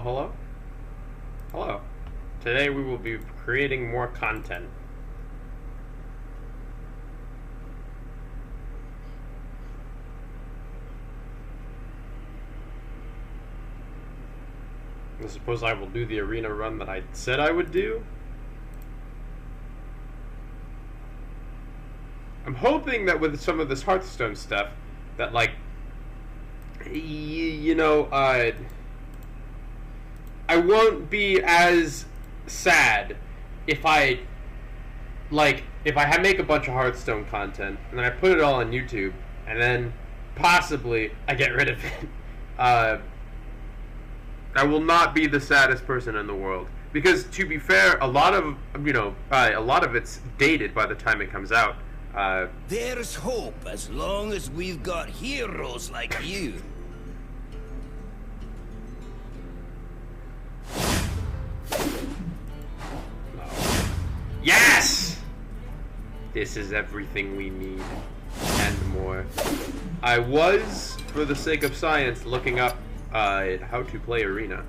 hello. Hello. Today we will be creating more content. I suppose I will do the arena run that I said I would do. I'm hoping that with some of this Hearthstone stuff, that like, I won't be as sad if I make a bunch of Hearthstone content and then I put it all on YouTube and then possibly I get rid of it. I will not be the saddest person in the world, because to be fair, a lot of it's dated by the time it comes out. There's hope as long as we've got heroes like you. No. Yes! This is everything we need and more. I was, for the sake of science, looking up how to play Arena.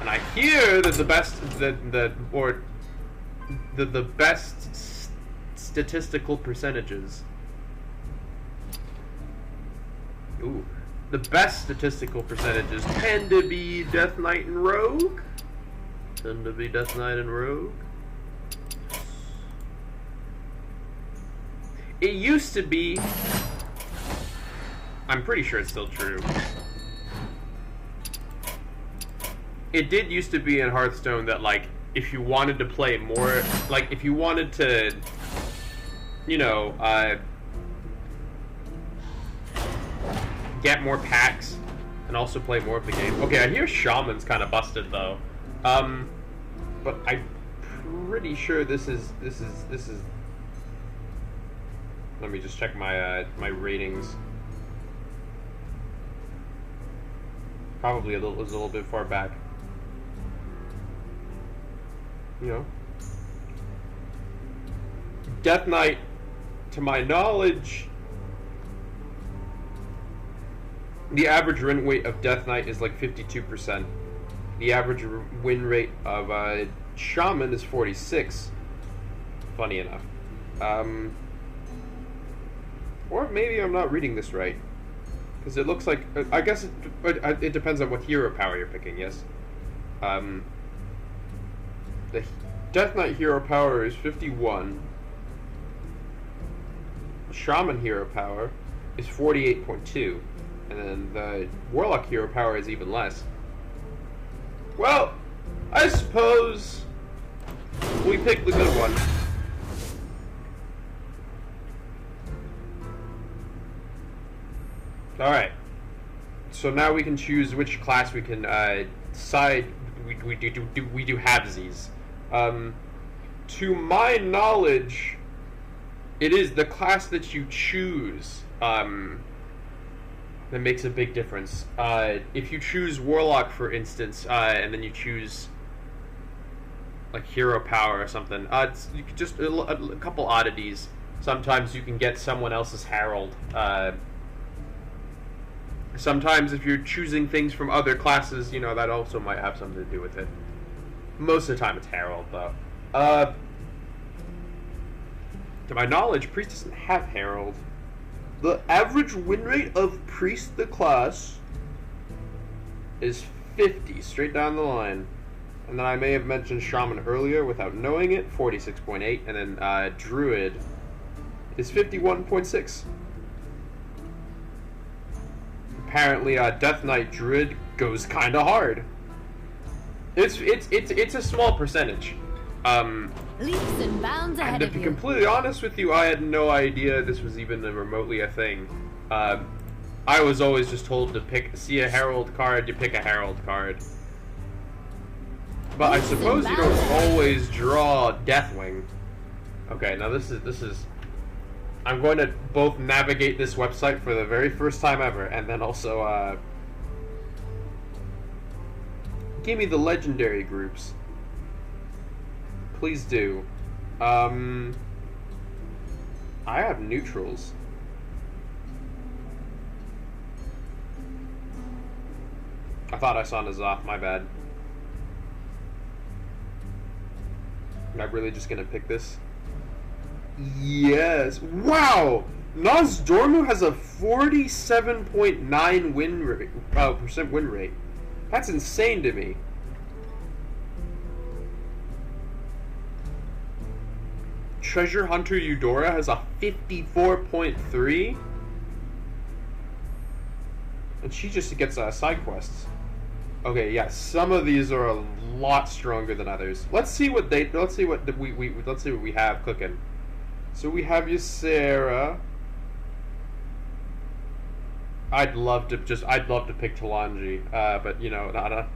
And I hear that the best statistical percentages. Ooh. The best statistical percentages tend to be Death Knight and Rogue. It used to be, I'm pretty sure it's still true. It did used to be in Hearthstone that, like, if you wanted to play more, like, if you wanted to, get more packs and also play more of the game. Okay, I hear Shaman's kind of busted though, but I'm pretty sure this is. Let me just check my my ratings. Probably it was a little bit far back. Death Knight, to my knowledge, the average win rate of Death Knight is like 52%. The average win rate of Shaman is 46. Funny enough. Or maybe I'm not reading this right, because it looks like, I guess it depends on what hero power you're picking, yes? The Death Knight hero power is 51. Shaman hero power is 48.2. And then the Warlock hero power is even less. Well, I suppose we pick the good one. Alright. So now we can choose which class we can decide we do halvesies. To my knowledge, it is the class that you choose that makes a big difference. If you choose Warlock, for instance, and then you choose like hero power or something, you could just a couple oddities. Sometimes you can get someone else's Herald. Sometimes if you're choosing things from other classes, that also might have something to do with it. Most of the time it's Herald, though. To my knowledge, Priest doesn't have Herald. The average win rate of Priest the class is 50, straight down the line. And then I may have mentioned Shaman earlier without knowing it, 46.8. And then Druid is 51.6. Apparently, Death Knight Druid goes kind of hard. It's a small percentage. Leaps and bounds ahead and to be completely honest with you, I had no idea this was even remotely a thing. I was always just told to see a Herald card, you pick a Herald card. But I suppose you don't always draw Deathwing. Okay, now this is. I'm going to both navigate this website for the very first time ever, and then also give me the legendary groups. Please do. I have neutrals. I thought I saw N'Zoth, my bad. Am I really just gonna pick this? Yes. Wow! Nozdormu has a 47.9 win rate, percent win rate. That's insane to me. Treasure Hunter Eudora has a 54.3. And she just gets side quests. Okay, yeah, some of these are a lot stronger than others. Let's see what we have cooking. So we have Ysera. I'd love to pick Talanji, but you know, nada.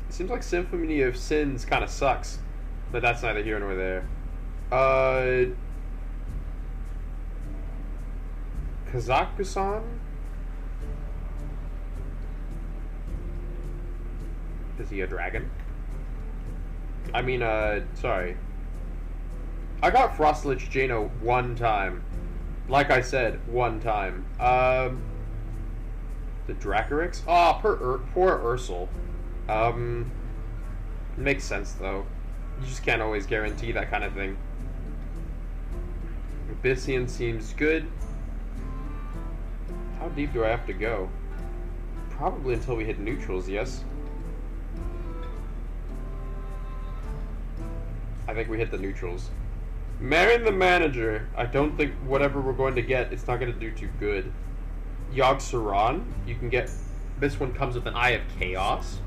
It seems like Symphony of Sins kind of sucks, but that's neither here nor there. Kazakusan? Is he a dragon? I mean, sorry. I got Frostlich Jano one time. Like I said, one time. The Dracarix? Oh, poor Ursel. Makes sense, though. You just can't always guarantee that kind of thing. Abyssian seems good. How deep do I have to go? Probably until we hit neutrals, yes? I think we hit the neutrals. Marin the Manager. I don't think whatever we're going to get, it's not going to do too good. Yogg Saron. You can get... This one comes with an Eye of Chaos.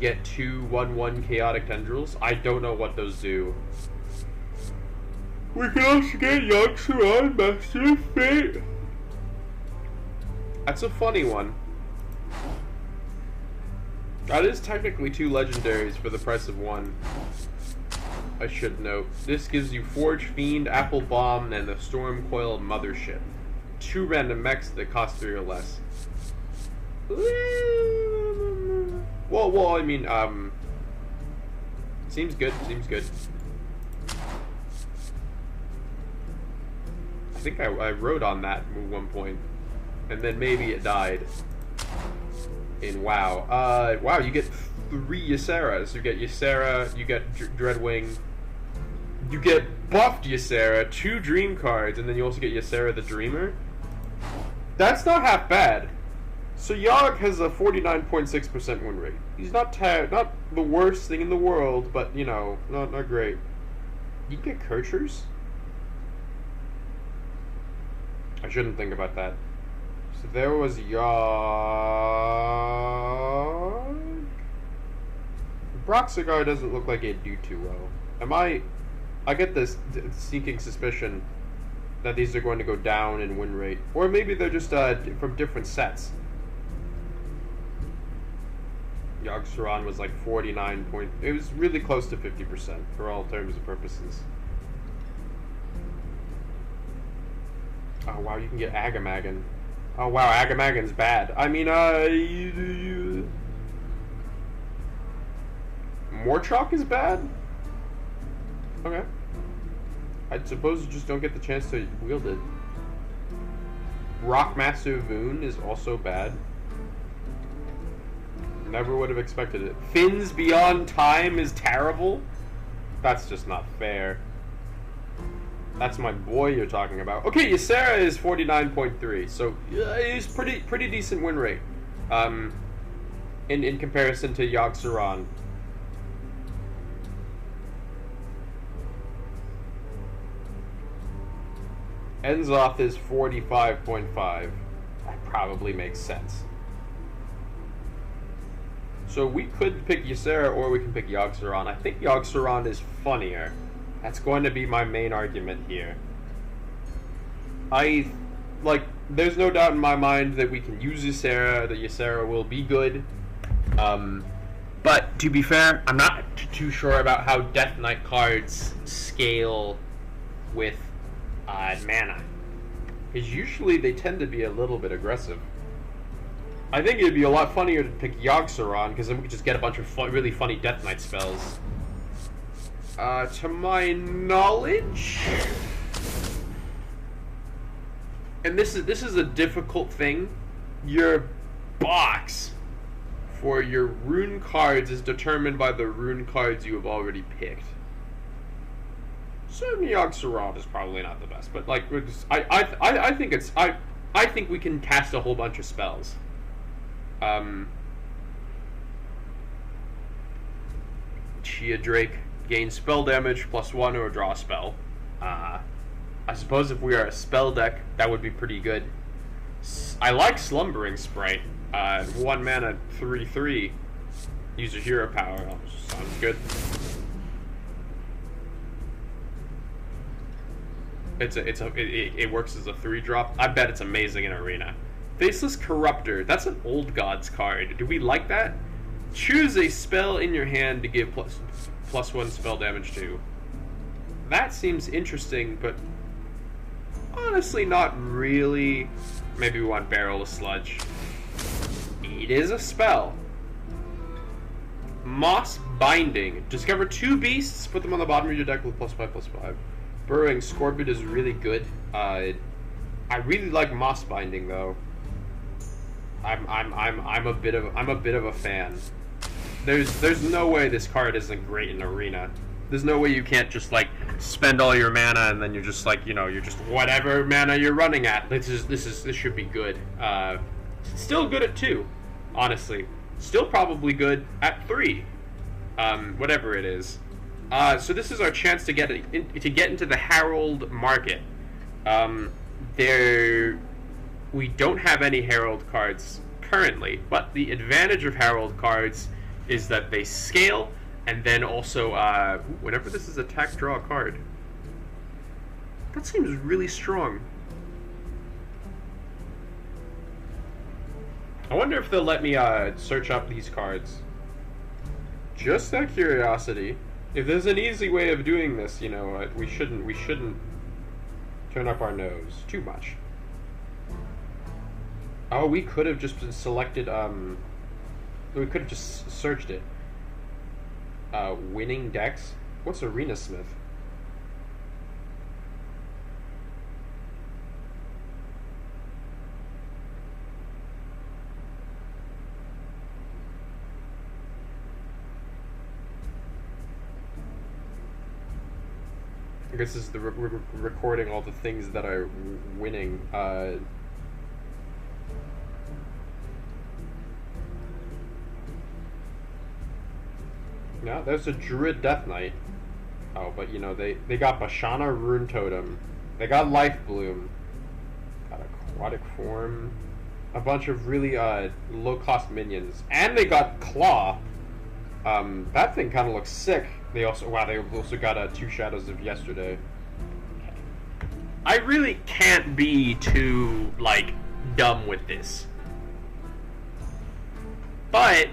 Get 2 1/1 Chaotic Tendrils. I don't know what those do. We can also get Yogg Saron, Master of Fate. That's a funny one. That is technically 2 legendaries for the price of 1. I should note. This gives you Forge Fiend, Apple Bomb, and the Storm Coil Mothership. 2 random mechs that cost 3 or less. Well, I mean, seems good, seems good. I think I rode on that at one point, and then maybe it died. In WoW. Wow, you get 3 Yseras. You get Ysera, you get Dreadwing, you get buffed Ysera, 2 Dream cards, and then you also get Ysera the Dreamer. That's not half bad. So Yogg has a 49.6% win rate. He's not the worst thing in the world, but, you know, not great. You can get Kirchers? I shouldn't think about that. So there was Yogg. Broxigar doesn't look like it'd do too well. I get this sneaking suspicion that these are going to go down in win rate. Or maybe they're just from different sets. Yogg Saron was like 49 point... It was really close to 50% for all terms and purposes. Oh wow, you can get Agamagan. Oh wow, Agamagan's bad. I mean, Morchok is bad? Okay. I suppose you just don't get the chance to wield it. Rockmaster Voon is also bad. Never would have expected it. Fins Beyond Time is terrible? That's just not fair. That's my boy you're talking about. Okay, Ysera is 49.3, so it's pretty decent win rate. In comparison to Yogg Saron. N'Zoth is 45.5. That probably makes sense. So we could pick Ysera or we can pick Yogg Saron. I think Yogg Saron is funnier. That's going to be my main argument here. There's no doubt in my mind that we can use Ysera, that Ysera will be good. But to be fair, I'm not too sure about how Death Knight cards scale with mana. Because usually they tend to be a little bit aggressive. I think it'd be a lot funnier to pick Yogg Saron, because then we could just get a bunch of really funny Death Knight spells. To my knowledge... and this is a difficult thing. Your box for your rune cards is determined by the rune cards you have already picked. So Yogg Saron is probably not the best, but like I think it's I think we can cast a whole bunch of spells. Chia Drake gains spell damage +1 or draw a spell. I suppose if we are a spell deck, that would be pretty good. I like Slumbering Sprite. 1 mana, 3/3. Use a hero power. Sounds good. It works as a 3-drop. I bet it's amazing in Arena. Faceless Corruptor. That's an Old Gods card. Do we like that? Choose a spell in your hand to give +1 spell damage to. That seems interesting, but honestly not really. Maybe we want Barrel of Sludge. It is a spell. Moss Binding. Discover 2 beasts, put them on the bottom of your deck with +5/+5. Burrowing Scorpion is really good. I really like Moss Binding though. I'm a bit of a fan. There's no way this card isn't great in Arena. There's no way you can't just like spend all your mana and then you're just like, you know, you're just whatever mana you're running at. This should be good. Still good at 2, honestly. Still probably good at 3. Whatever it is. So this is our chance to get into the Herald market. We don't have any Herald cards currently, but the advantage of Herald cards is that they scale, and then also whenever this is attack, draw a card. That seems really strong. I wonder if they'll let me search up these cards. Just out of curiosity. If there's an easy way of doing this, you know, we shouldn't turn up our nose too much. Oh, we could have just selected, we could have just searched it. Winning decks? What's Arena Smith? I guess this is the recording all the things that are winning. No, there's a Druid Death Knight. Oh, but you know, they got Bashana Rune Totem. They got Life Bloom. Got Aquatic Form. A bunch of really low-cost minions. And they got Claw. That thing kind of looks sick. They also got 2 Shadows of Yesterday. I really can't be too, like, dumb with this. But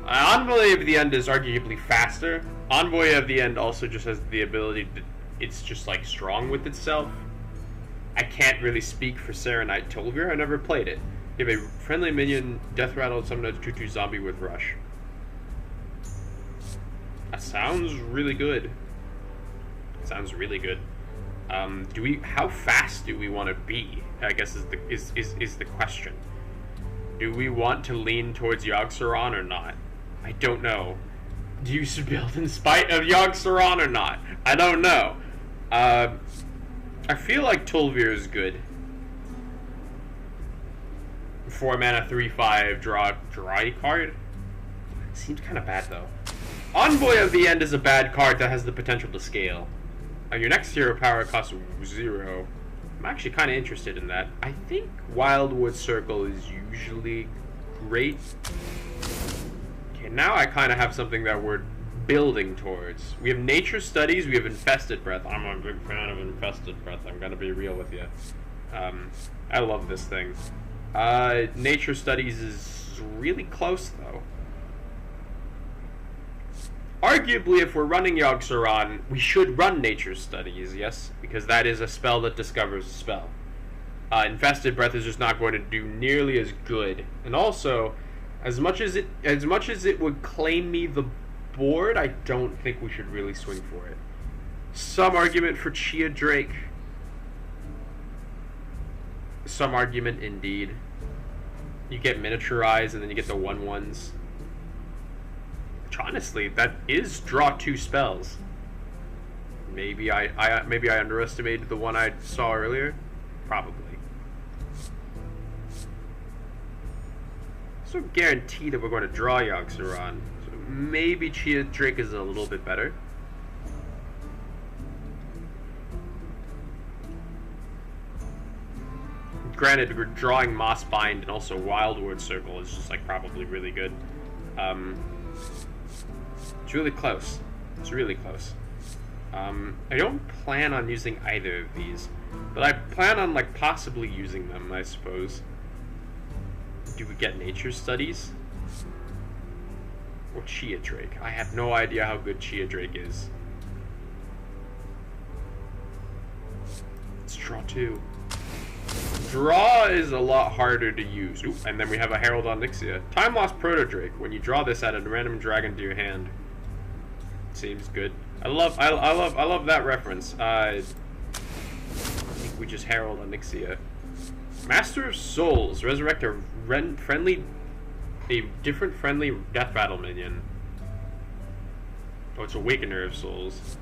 Envoy of the End is arguably faster. Envoy of the End also just has the ability to, it's just like strong with itself. I can't really speak for Serenite Tolvir. I never played it. You have a friendly minion, Death Rattle, summon a 2/2 zombie with Rush. That sounds really good. Sounds really good. How fast do we want to be? I guess is the question. Do we want to lean towards Yogg Saron or not? I don't know. Do you build in spite of Yogg Saron or not? I don't know. I feel like Tolvir is good. 4 mana, 3/5, draw a card. Seems kind of bad though. Envoy of the End is a bad card that has the potential to scale. Your next hero power costs 0. I'm actually kind of interested in that. I think Wildwood Circle is usually great. Okay, now I kind of have something that we're building towards. We have Nature Studies, we have Infested Breath. I'm a big fan of Infested Breath, I'm going to be real with you. I love this thing. Nature Studies is really close, though. Arguably, if we're running Yogg Saron, we should run Nature Studies, yes? Because that is a spell that discovers a spell. Infested Breath is just not going to do nearly as good. And also, as much as it would claim me the board, I don't think we should really swing for it. Some argument for Chia Drake. some argument indeed. You get miniaturized and then you get the 1/1s. Which honestly, that is draw 2 spells. Maybe I underestimated the one I saw earlier. Probably. So guarantee that we're going to draw Yogg. So maybe Chia Drake is a little bit better. Granted, we're drawing Moss Bind and also Wildwood Circle is just like probably really good. It's really close. It's really close. I don't plan on using either of these, but I plan on like possibly using them, I suppose. Do we get Nature Studies? Or Chia Drake? I have no idea how good Chia Drake is. Let's draw 2. Draw is a lot harder to use. Ooh, and then we have a Herald Onyxia. Time Lost Proto Drake. When you draw this, add a random dragon to your hand. Seems good. I love that reference. I think we just Herald Onyxia. Master of Souls. Resurrect a different friendly Death Rattle minion. Oh, it's Awakener of Souls.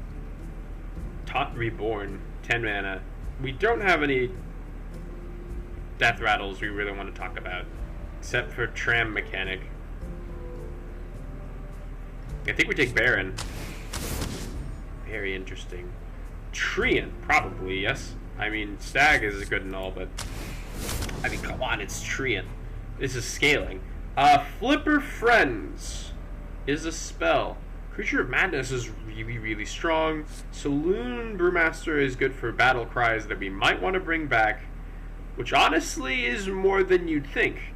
Tot Reborn. 10 mana. We don't have any Death Rattles we really want to talk about, except for Tram Mechanic. I think we take Baron. Very interesting. Treant, probably, yes. I mean, Stag is good and all, but I mean, come on, it's Treant. This is scaling. Flipper Friends is a spell. Creature of Madness is really, really strong. Saloon Brewmaster is good for battle cries that we might want to bring back, which honestly is more than you'd think.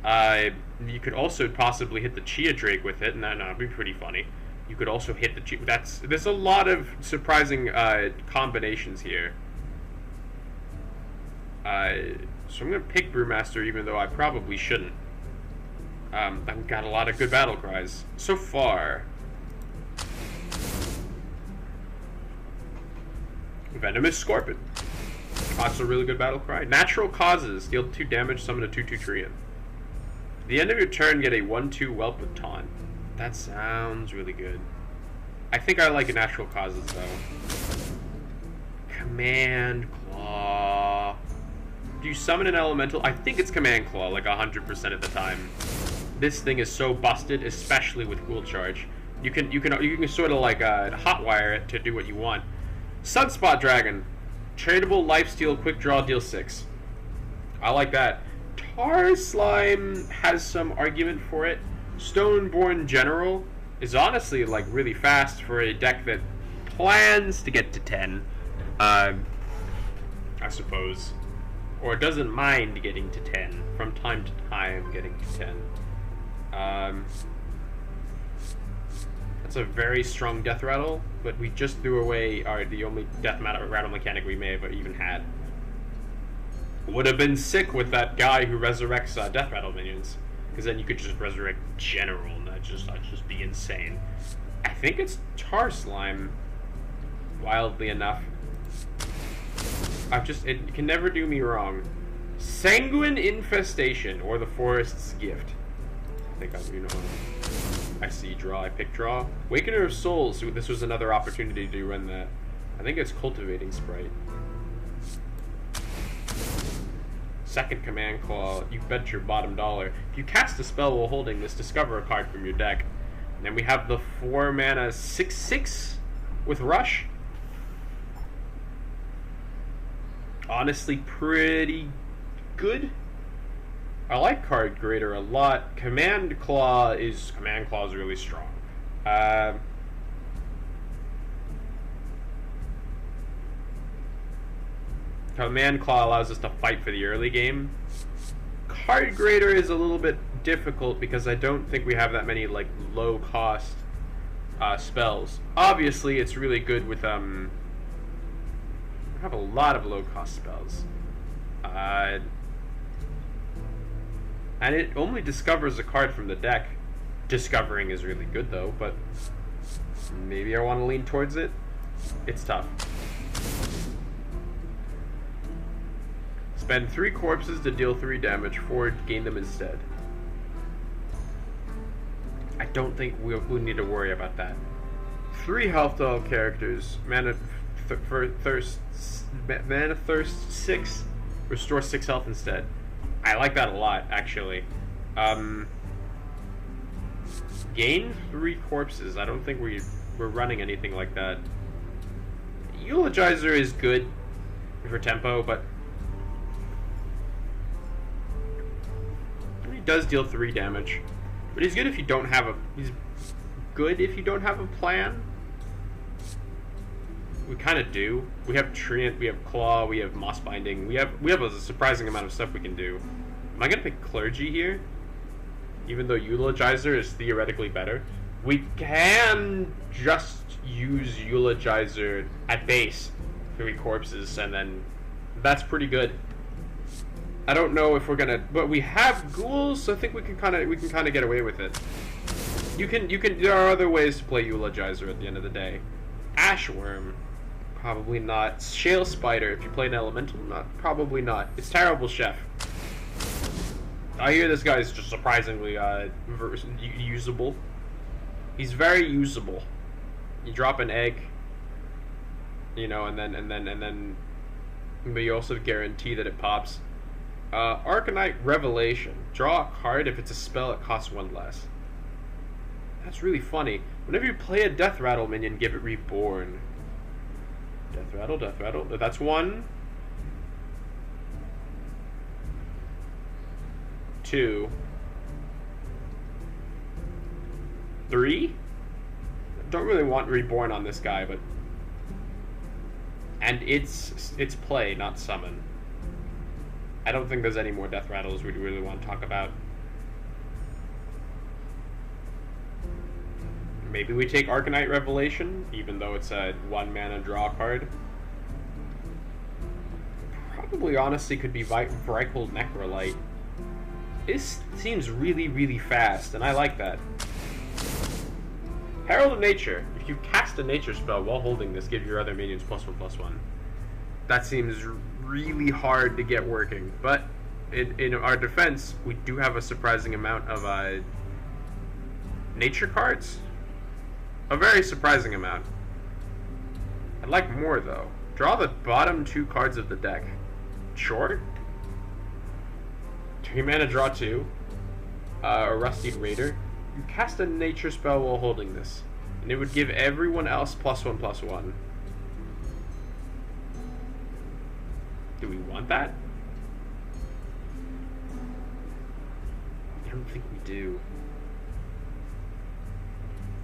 You could also possibly hit the Chia Drake with it, and that'd be pretty funny. You could also hit the Chia... There's a lot of surprising combinations here. So I'm going to pick Brewmaster, even though I probably shouldn't. I've got a lot of good battle cries so far. Venomous Scorpion. Also a really good battle cry. Natural Causes. Deal 2 damage, summon a 2/2 Treant. At the end of your turn, get a 1/2 Whelp with Taunt. That sounds really good. I think I like Natural Causes, though. Command Claw. Do you summon an elemental? I think it's Command Claw, like 100% of the time. This thing is so busted, especially with Cool Charge. You can sort of like hotwire it to do what you want. Sunspot Dragon. Tradable lifesteal, quick draw, deal 6. I like that. Tar Slime has some argument for it. Stoneborn General is honestly like really fast for a deck that plans to get to 10. I suppose. Or doesn't mind getting to 10. From time to time getting to 10. That's a very strong Death Rattle, but we just threw away the only Death Rattle mechanic we may have even had. Would have been sick with that guy who resurrects Death Rattle minions, because then you could just resurrect General, and that'd just be insane. I think it's Tar Slime, wildly enough. It can never do me wrong. Sanguine Infestation, or the Forest's Gift. I think I see draw, I pick draw. Awakener of Souls, this was another opportunity to run that. I think it's Cultivating Sprite. Second Command Claw, you bet your bottom dollar. If you cast a spell while holding this, discover a card from your deck. And then we have the 4 mana 6/6 with Rush. Honestly, pretty good. I like Card Grader a lot. Command Claw is really strong. Command Claw allows us to fight for the early game. Card Grader is a little bit difficult because I don't think we have that many like low cost spells. Obviously, it's really good with we have a lot of low cost spells. And it only discovers a card from the deck. Discovering is really good though, but maybe I want to lean towards it. It's tough. Spend 3 corpses to deal 3 damage, 4 gain them instead. I don't think we need to worry about that. 3 health doll characters. Mana Thirst 6. Restore 6 health instead. I like that a lot, actually. Gain 3 corpses. I don't think we're running anything like that. Eulogizer is good for tempo, but he does deal 3 damage. But he's good if you don't have a. He's good if you don't have a plan. We kind of do. We have Treant, we have Claw, we have Moss Binding. We have a surprising amount of stuff we can do. Am I gonna pick Clergy here? Even though Eulogizer is theoretically better, we can just use Eulogizer at base, 3 corpses, and then that's pretty good. I don't know if we're gonna, but we have ghouls, so I think we can kind of get away with it. You can. There are other ways to play Eulogizer at the end of the day. Ashworm, probably not. Shale Spider, if you play an elemental, probably not. It's Terrible Chef. I hear this guy is just surprisingly usable. He's very usable. You drop an egg, you know, and then, but you also guarantee that it pops. Arcanite Revelation. Draw a card. If it's a spell, it costs 1 less. That's really funny. Whenever you play a Death Rattle minion, give it Reborn. Death Rattle, Death Rattle. That's 1. 2. 3. Don't really want Reborn on this guy, but. And it's play, not summon. I don't think there's any more Death Rattles we really want to talk about. Maybe we take Arcanite Revelation, even though it's a 1 mana draw card. Probably, honestly, could be Vrykul Necrolite. This seems really, really fast, and I like that. Herald of Nature. If you cast a nature spell while holding this, give your other minions +1/+1. That seems really hard to get working, but in our defense, we do have a surprising amount of nature cards. A very surprising amount. I'd like more, though. Draw the bottom 2 cards of the deck. Sure. 3 mana, draw 2. A Rustied Raider. You cast a nature spell while holding this, and it would give everyone else +1/+1. Do we want that? I don't think we do.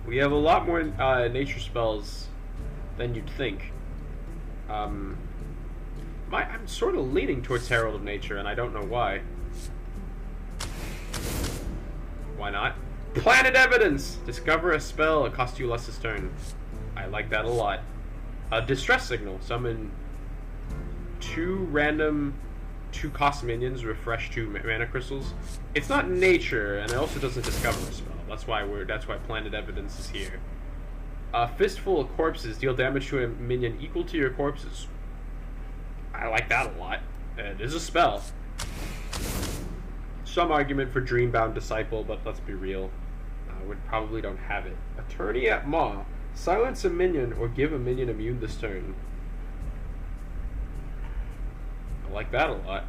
We have a lot more nature spells than you'd think. I'm sort of leaning towards Herald of Nature, and I don't know why. Why not? Planet Evidence! Discover a spell, it costs you less this turn. I like that a lot. Distress Signal. Summon 2 random 2-cost minions, refresh 2 mana crystals. It's not nature, and it also doesn't discover a spell. That's why Planet Evidence is here. Fistful of Corpses. Deal damage to a minion equal to your corpses. I like that a lot. It is a spell. Some argument for Dreambound Disciple, but let's be real. We probably don't have it. Attorney at Maw. Silence a minion or give a minion immune this turn. I like that a lot.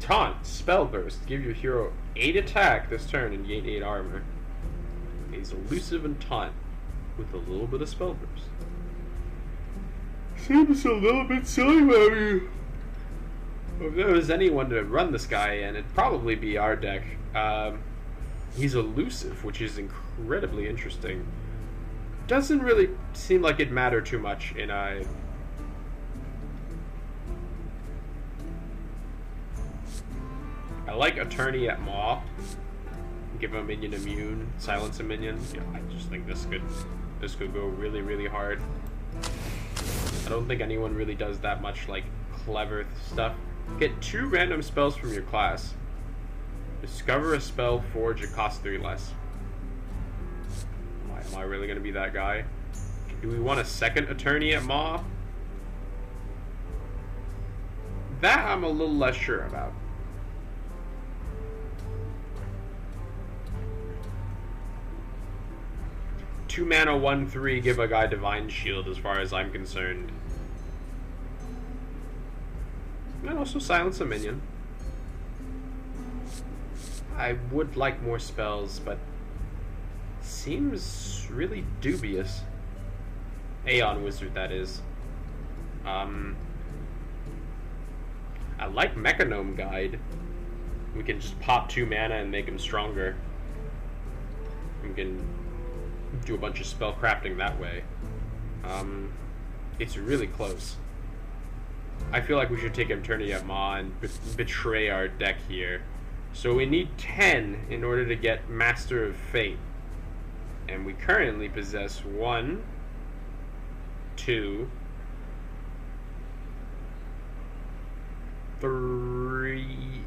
Taunt. Spell Burst. Give your hero 8 attack this turn and gain 8 armor. He's elusive and taunt with a little bit of Spell Burst. Seems a little bit silly, maybe. If there was anyone to run this guy in, it'd probably be our deck. He's elusive, which is incredibly interesting. Doesn't really seem like it'd matter too much in I like Attorney at Maw. Give a minion immune, silence a minion. Yeah, I just think this could go really, really hard. I don't think anyone really does that much like clever stuff. Get 2 random spells from your class. Discover a spell, forge, it costs 3 less. Am I really going to be that guy? Do we want a second Attorney at Maw? That I'm a little less sure about. Two mana, 1/3, give a guy Divine Shield as far as I'm concerned. And also silence a minion. I would like more spells, but seems really dubious. Aeon Wizard, that is. I like Mechanome Guide. We can just pop 2 mana and make him stronger. We can do a bunch of spell crafting that way. It's really close. I feel like we should take Eternity of Maw and betray our deck here. So we need 10 in order to get Master of Fate. And we currently possess 1, 2, 3,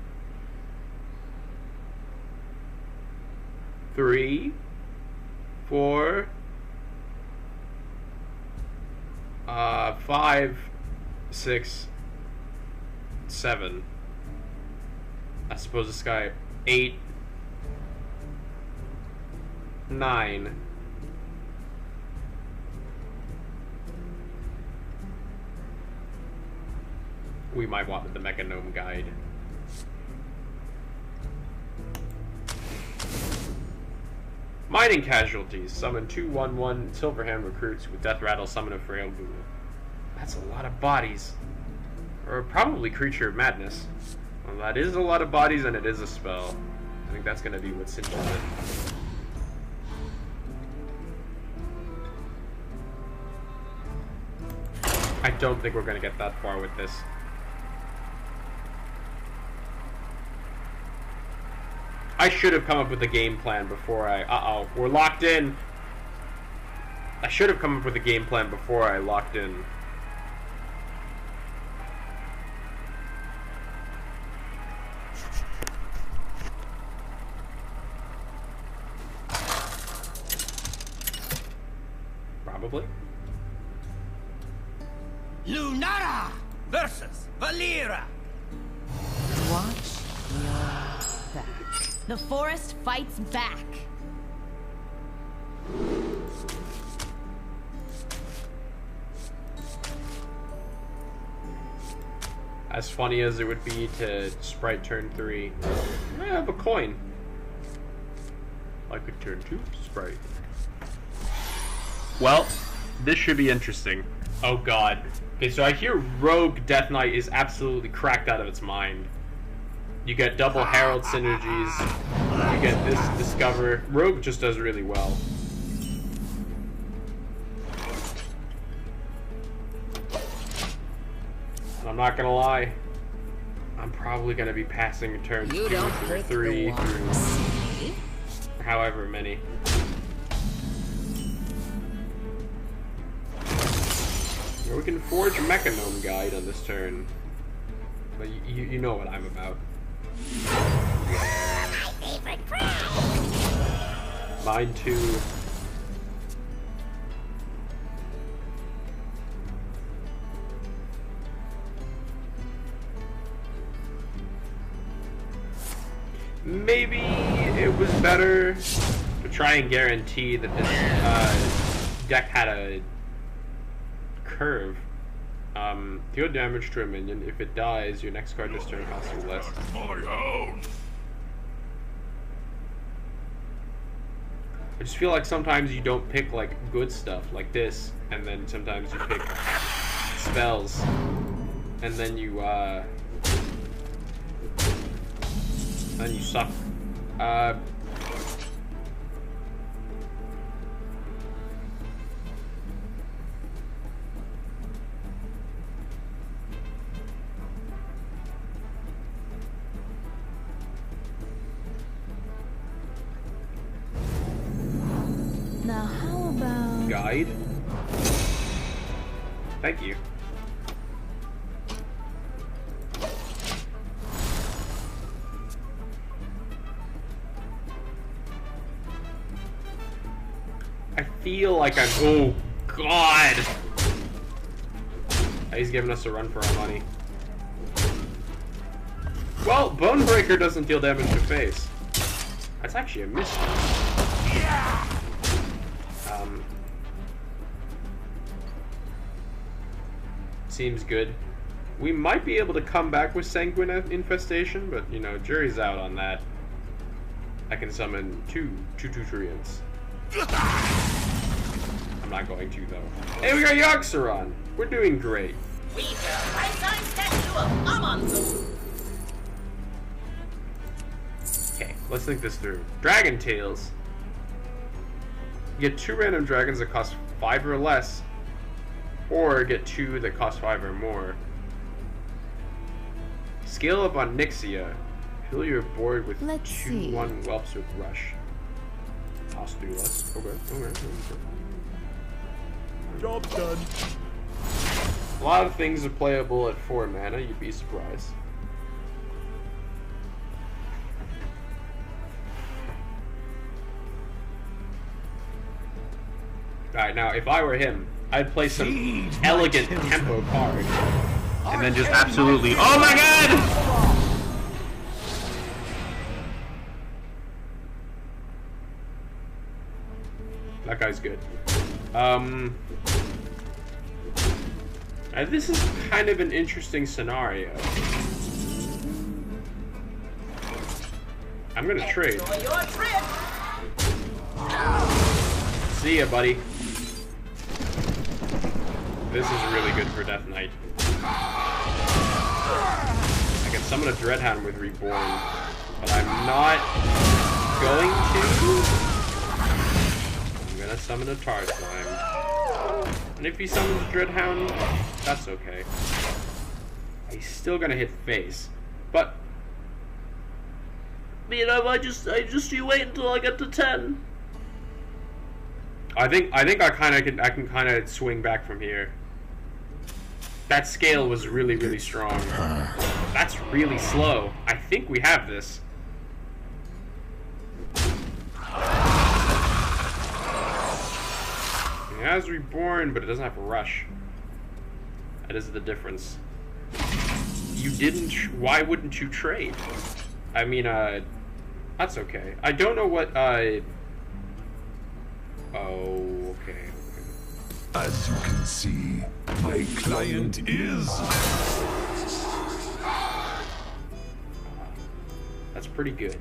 4, 5, 6, 7. I suppose this guy 8, 9. We might want the Mechanome Guide. Mining Casualties. Summon 2/1/1 Silverhand recruits with Death Rattle, summon a Frail Ghoul. That's a lot of bodies. Or probably Creature of Madness. Well, that is a lot of bodies and it is a spell. I think that's going to be what cinches it. I don't think we're going to get that far with this. I should have come up with a game plan before I... Uh-oh, we're locked in. I should have come up with a game plan before I locked in. Probably. Lunara versus Valera. Watch your back. The forest fights back. As funny as it would be to sprite turn 3, I have a coin. I could turn 2 sprite. Well, this should be interesting. Oh god. Okay, so I hear Rogue Death Knight is absolutely cracked out of its mind. You get double Herald synergies. You get this Discover. Rogue just does really well. And I'm not gonna lie. I'm probably gonna be passing turns 2 through 3 through however many. Or we can forge Mechanome Guide on this turn. But you know what I'm about. My favorite crowd. Mine too. Maybe it was better to try and guarantee that this deck had a curve. Deal damage to a minion. If it dies, your next card this turn costs you less. I just feel like sometimes you don't pick like good stuff like this, and then sometimes you pick spells, and then you suck. Now how about... Guide? Thank you. I feel like I'm... Oh, God! He's giving us a run for our money. Well, Bonebreaker doesn't deal damage to face. That's actually a miss. Seems good. We might be able to come back with Sanguine Infestation, but, you know, jury's out on that. I can summon two Treants. I'm not going to, though. Hey, we got Yogg. We're doing great. We built a life-size statue of Amonzo. Okay, let's think this through. Dragon Tails. You get 2 random dragons that cost 5 or less, or get 2 that cost 5 or more. Scale up on Nixia. Fill your board with 2/1 whelps with Rush. Cost 3 less. Okay. Job done. A lot of things are playable at 4 mana, you'd be surprised. Alright, now if I were him, I'd play some elegant tempo card. And then just absolutely. Oh my god! That guy's good. This is kind of an interesting scenario. I'm gonna trade. See ya, buddy. This is really good for Death Knight. I can summon a Dreadhound with Reborn, but I'm not going to. I'm gonna summon a Tar Slime. And if he summons a Dreadhound, that's okay. He's still gonna hit face. But you know, you wait until I get to 10. I think I can kind of swing back from here. That scale was really strong. That's really slow. I think we have this. It has Reborn, but it doesn't have Rush. That is the difference. You didn't. Why wouldn't you trade? I mean, that's okay. I don't know what. Oh, okay. As you can see, my client is. That's pretty good.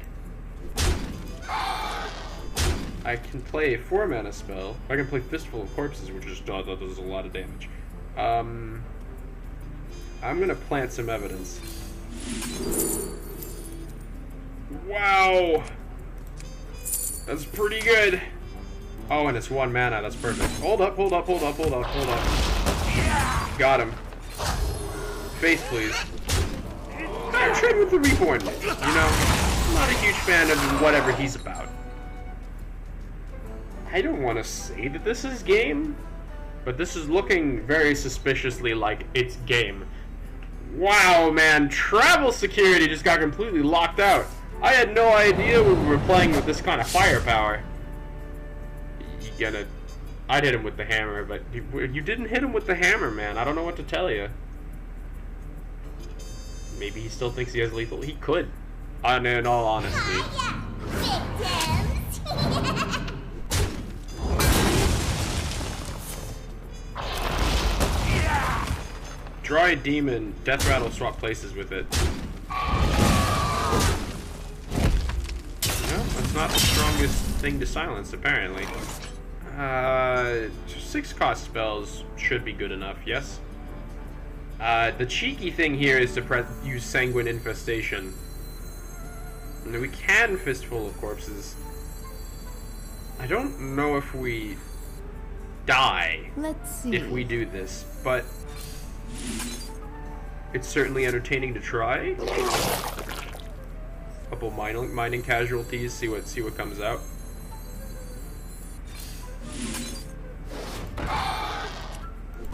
I can play a 4-mana spell. I can play Fistful of Corpses, which is does a lot of damage. I'm gonna plant some evidence. Wow, that's pretty good. Oh, and it's 1 mana. That's perfect. Hold up. Got him. Face, please. I trade with the Reborn. You know, I'm not a huge fan of whatever he's about. I don't want to say that this is game, but this is looking very suspiciously like it's game. Wow, man. Travel security just got completely locked out. I had no idea we were playing with this kind of firepower. I'd hit him with the hammer, but you didn't hit him with the hammer, man. I don't know what to tell you. Maybe he still thinks he has lethal. He could, in all honesty. Draw a demon, Death Rattle, swap places with it. No, that's not the strongest thing to silence, apparently. 6 cost spells should be good enough, yes? The cheeky thing here is to use Sanguine Infestation. And we can Fistful of Corpses. I don't know if we die if we do this, but it's certainly entertaining to try. Couple mining casualties, see what comes out.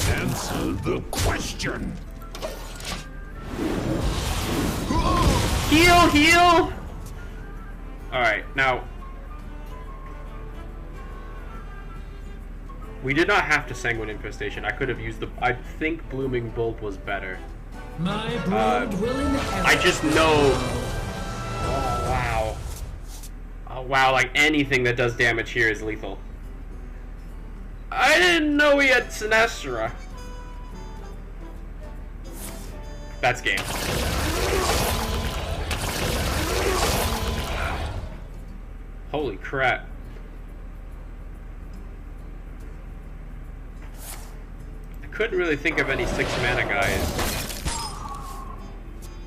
Answer the question. Heal! Alright, now we did not have to Sanguine Infestation. I could have used I think Blooming Bulb was better. My blood will inherit. I just know. Oh wow. Oh wow, like anything that does damage here is lethal. I didn't know he had Sinestra. That's game. Holy crap. I couldn't really think of any 6 mana guys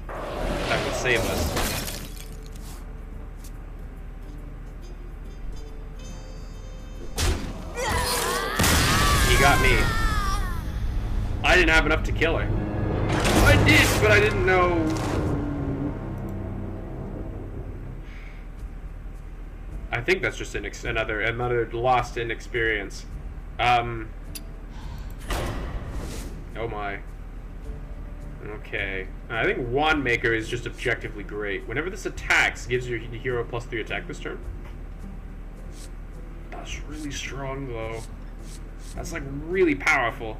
that would save us. He got me. I didn't have enough to kill her. I did, but I didn't know. I think that's just another lost inexperience. Oh my. Okay. I think Wand Maker is just objectively great. Whenever this attacks, gives your hero +3 attack this turn. That's really strong though. That's like really powerful.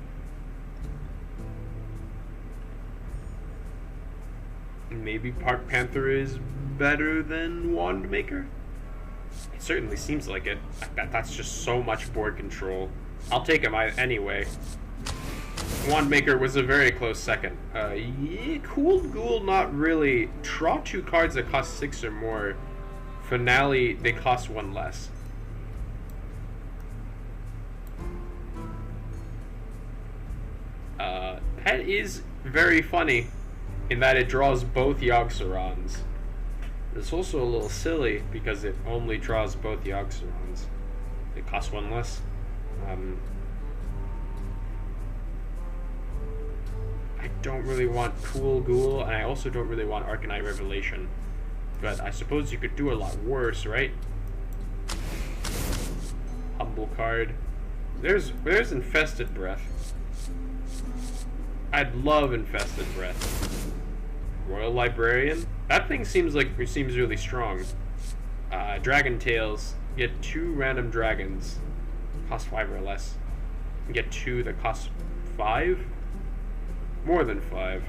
Maybe Park Panther is better than Wand Maker? It certainly seems like it. That's just so much board control. I'll take him anyway. Wand Maker was a very close second. Yeah, Cooled Ghoul, not really. Draw 2 cards that cost 6 or more. Finale, they cost 1 less. That is very funny in that it draws both Yogg-Saron's. It's also a little silly because it only draws both Yogg-Saron's. It costs 1 less. I don't really want Cool Ghoul, and I also don't really want Arcanite Revelation. But I suppose you could do a lot worse, right? Humble card. There's Infested Breath. I'd love Infested Breath. Royal Librarian. That thing seems really strong. Dragon Tails. Get 2 random dragons. Cost 5 or less. You get 2 that cost 5? More than 5.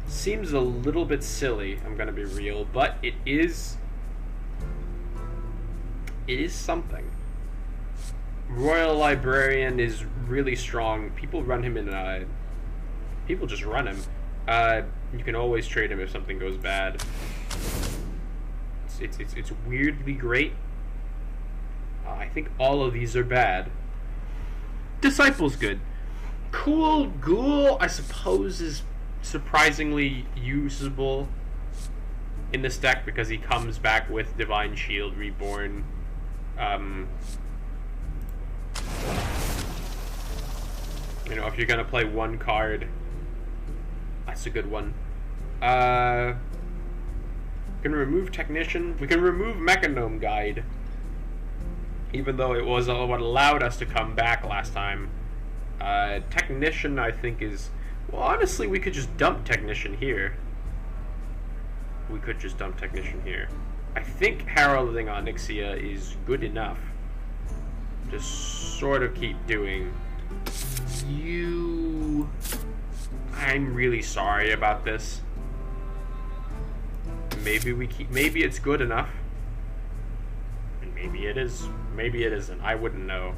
Seems a little bit silly, I'm gonna be real, but it is something. Royal Librarian is really strong. People run him in people just run him. You can always trade him if something goes bad. It's weirdly great. I think all of these are bad. Disciple's good. Cool Ghoul, I suppose, is surprisingly usable in this deck because he comes back with Divine Shield Reborn. You know, if you're gonna play 1 card, that's a good one. We can remove Technician. We can remove Mechanome Guide, even though it was what allowed us to come back last time. Technician, I think, is... Well, honestly, we could just dump Technician here. I think Heralding Onyxia is good enough to sort of keep doing. I'm really sorry about this. Maybe it's good enough. And maybe it is. Maybe it isn't. I wouldn't know.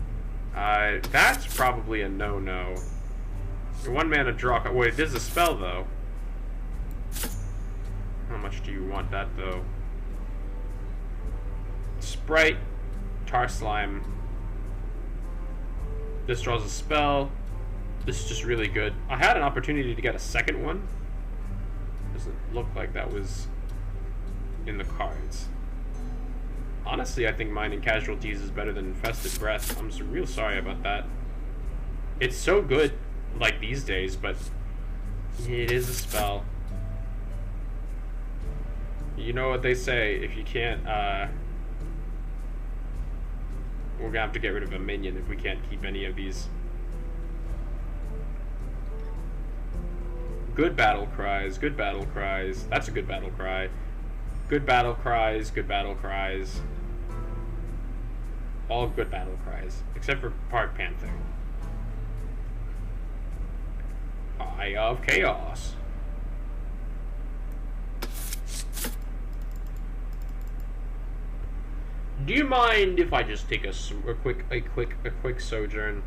That's probably a no-no. 1 mana draw. Wait, there's a spell though. How much do you want that though? Sprite, Tar Slime. This draws a spell. This is just really good. I had an opportunity to get a second one. Doesn't look like that was in the cards. Honestly, I think Mining Casualties is better than Infested Breath. I'm so real sorry about that. It's so good, like, these days, but it is a spell. You know what they say, if you can't, we're gonna have to get rid of a minion if we can't keep any of these. Good battle cries, good battle cries. That's a good battle cry. Good battle cries, good battle cries. All good battle cries, except for Park Panther. Eye of Chaos. Do you mind if I just take a quick sojourn?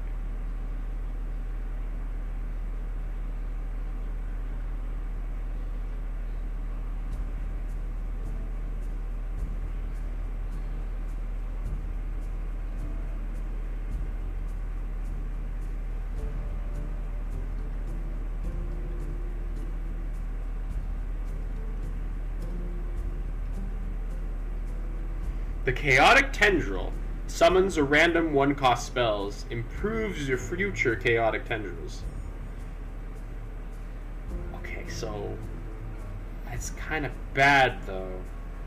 The Chaotic Tendril summons a random 1-cost spells, improves your future Chaotic Tendrils. Okay, so that's kind of bad though.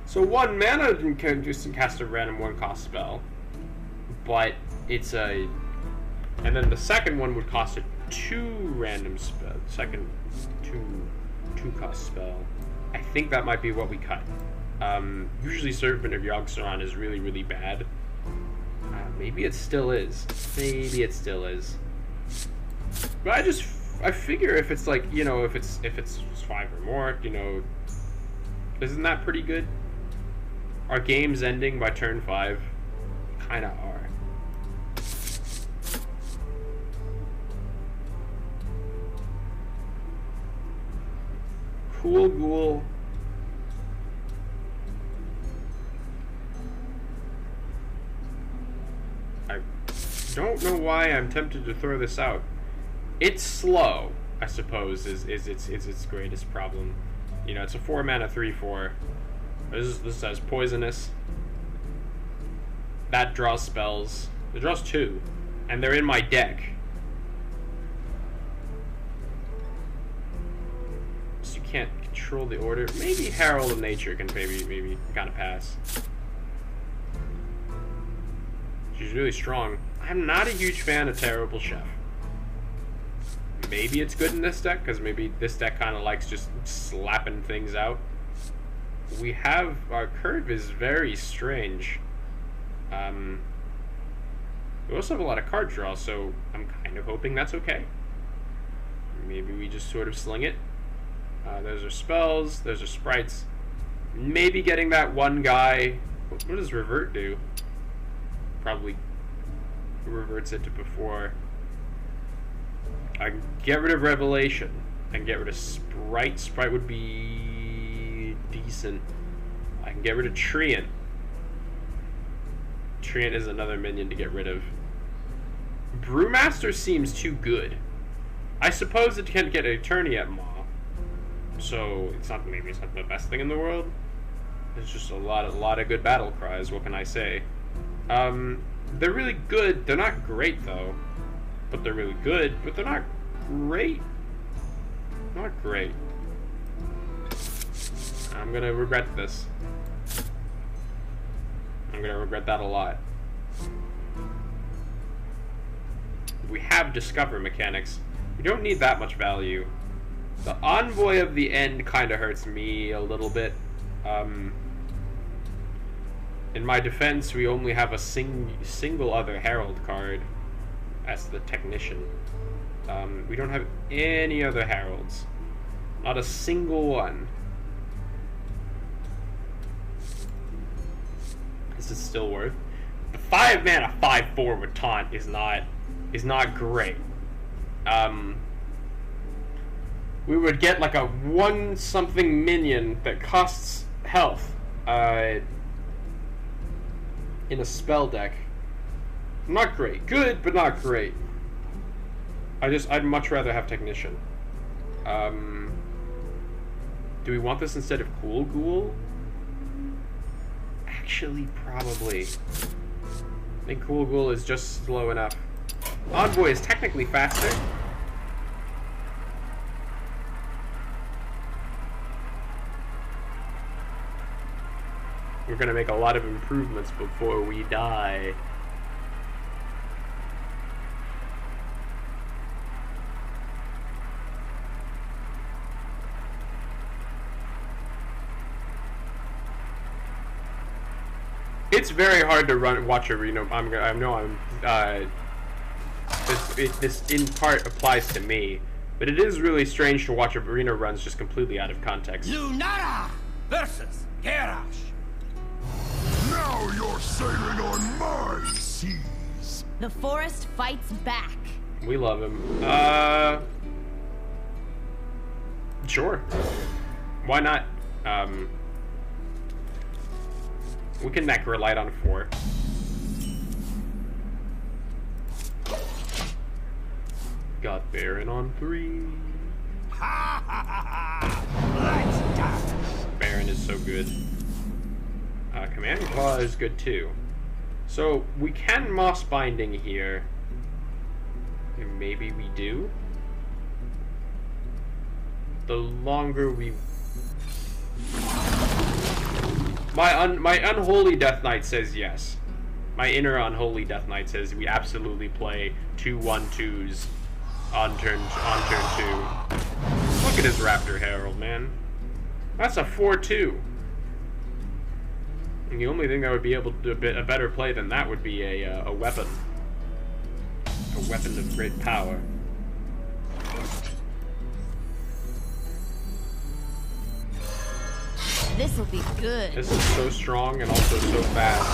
So 1 mana can just cast a random 1-cost spell, but it's a, and then the second one would cost a 2 random spell. Second 2-cost spell. I think that might be what we cut. Usually Servant of Yogg is really, really bad. Maybe it still is. Maybe it still is. But I figure if it's like, you know, if it's 5 or more, you know, isn't that pretty good? Our games ending by turn 5 kinda are. Cool Ghoul. I don't know why I'm tempted to throw this out. It's slow, I suppose, is its greatest problem. You know, it's a 4-mana 3/4. This has poisonous. That draws spells. It draws 2, and they're in my deck. So you can't control the order. Maybe Herald of Nature can maybe kind of pass. She's really strong. I'm not a huge fan of Terrible Chef. Maybe it's good in this deck, because maybe this deck kind of likes just slapping things out. We have, our curve is very strange. We also have a lot of card draw, so I'm kind of hoping that's okay. Maybe we just sort of sling it. Those are spells, those are sprites. Maybe getting that one guy. What does Revert do? Probably reverts it to before. I can get rid of Revelation. I can get rid of Sprite. Sprite would be decent. I can get rid of Treant. Treant is another minion to get rid of. Brewmaster seems too good. I suppose it can't get Eternity at Maw, so maybe it's not the best thing in the world. There's just a lot of good battle cries. What can I say? They're really good. They're not great though, but they're really good. But they're not great. Not great. I'm gonna regret this. I'm gonna regret that a lot. We have Discover mechanics. We don't need that much value. The Envoy of the End kind of hurts me a little bit. In my defense, we only have a single other Herald card as the Technician. We don't have any other Heralds. Not a single one. This is still worth. The 5-mana 5/4 with Taunt is not great. We would get like a 1-something minion that costs health. In a spell deck. Not great. Good, but not great. I'd much rather have Technician. Do we want this instead of Cool Ghoul? Actually, probably. I think Cool Ghoul is just slow enough. Envoy is technically faster. We're gonna make a lot of improvements before we die. It's very hard to watch Arena. This in part applies to me. But it is really strange to watch arena runs just completely out of context. Lunara versus Garrosh. Now you're sailing on my seas. The forest fights back. We love him. Sure. Why not? We can Necrolite on 4. Got Baron on 3. Baron is so good. Command Claw is good too. So we can Moss Binding here. Maybe we do. The longer we... My Unholy Death Knight says yes. My inner Unholy Death Knight says we absolutely play 2/1/2s on turn 2. Look at his Raptor Herald, man. That's a 4/2. And the only thing that would be able to do a better play than that would be a weapon. A weapon of great power. This'll be good. This is so strong and also so fast.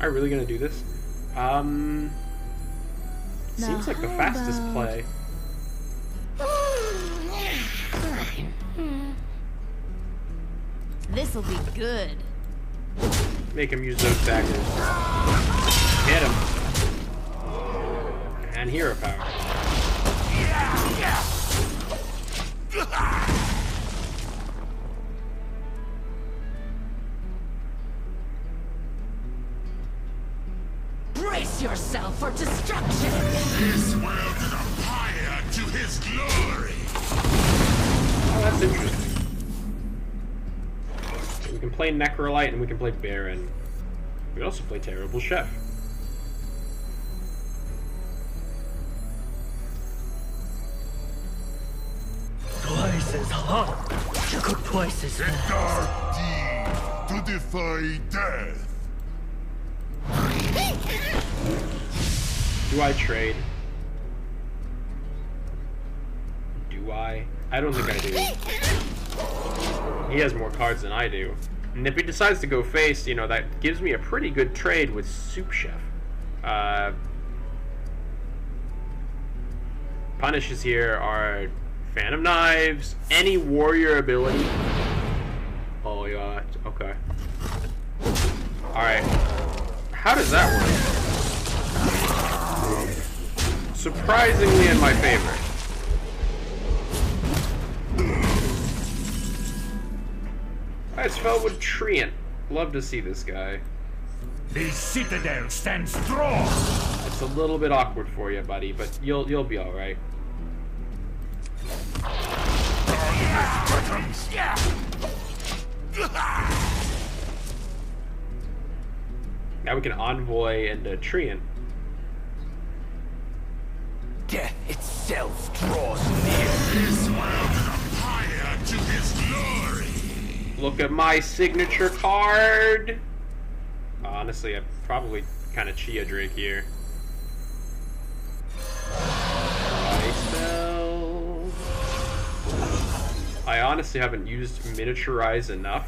Are we really gonna do this? Seems like the fastest play. This'll be good. Make him use those daggers. Hit him. And hero power. Brace yourself for destruction! This world is a fire to his glory. Oh, that's interesting. We can play Necrolite and we can play Baron. We can also play Terrible Chef. Twice as hot, to cook twice as A fast. dark deed to defy death. Do I trade? Do I? I don't think I do. He has more cards than I do. And if he decides to go face, you know, that gives me a pretty good trade with Soup Chef. Punishes here are Fan of Knives, any warrior ability. Oh yeah, okay. Alright. How does that work? Surprisingly in my favor. Alright, Spellwood Treant. Love to see this guy. The citadel stands strong. It's a little bit awkward for you, buddy, but you'll be alright. Now we can Envoy and Treant. Death itself draws near. This world is a fire to his glory. Look at my signature card! Honestly, I probably kind of Chia Drake here. Spell. I honestly haven't used Miniaturize enough.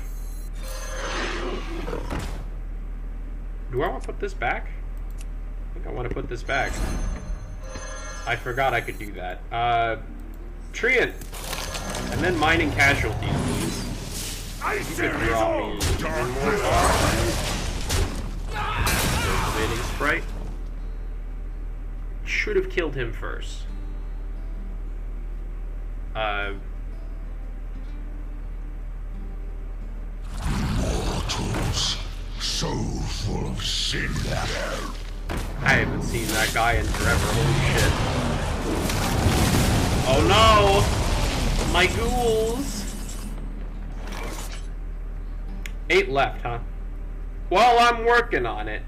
Do I want to put this back? I think I want to put this back. I forgot I could do that. Treant! And then Mining Casualties, please. I You could fear his draw me own even dark more cards. Cultivating Sprite. Should have killed him first. mortals. so full of sin. I haven't seen that guy in forever. Holy shit. Oh no! My ghouls! 8 left, huh? Well, I'm working on it.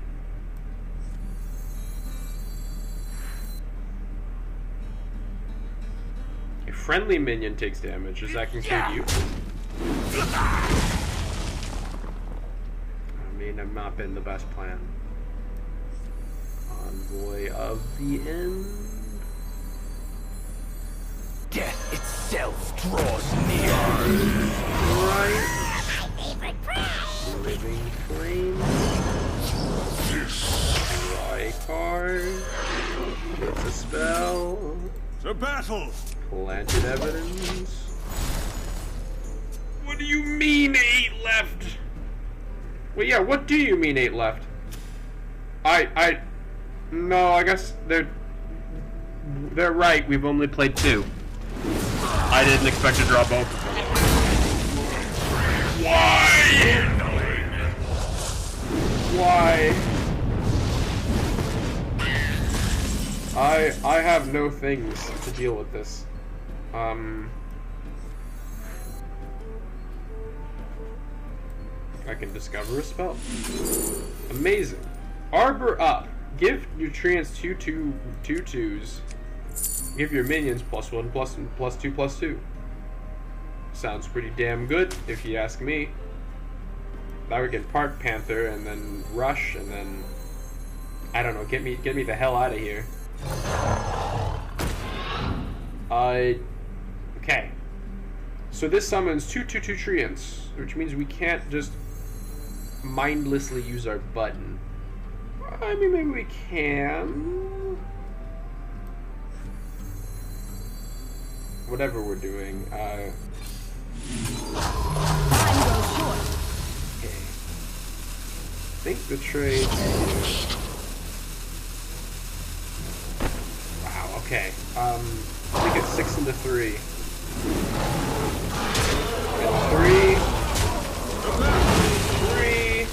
A friendly minion takes damage. Does that include you? I mean, I've not been the best plan. Envoy of the end. Death itself draws near. Right. Living flame. Dry card. It's a spell. The battle. Planted evidence. What do you mean 8 left? Well, yeah, what do you mean 8 left? No, I guess they're right. We've only played 2. I didn't expect to draw both of them. Why? I have no things to deal with this. I can discover a spell. Amazing. Arbor up. Give your treants 2/2/2/2s. Give your minions +1 +2 +2. Sounds pretty damn good, if you ask me. Now we get Park Panther and then Rush and then I don't know. Get me the hell out of here. Okay. So this summons 2/2/2 treants, which means we can't just mindlessly use our button. I mean, maybe we can. Whatever we're doing. Okay. Think the trade. Wow. Okay. I think it's 6 into 3. 3. 3.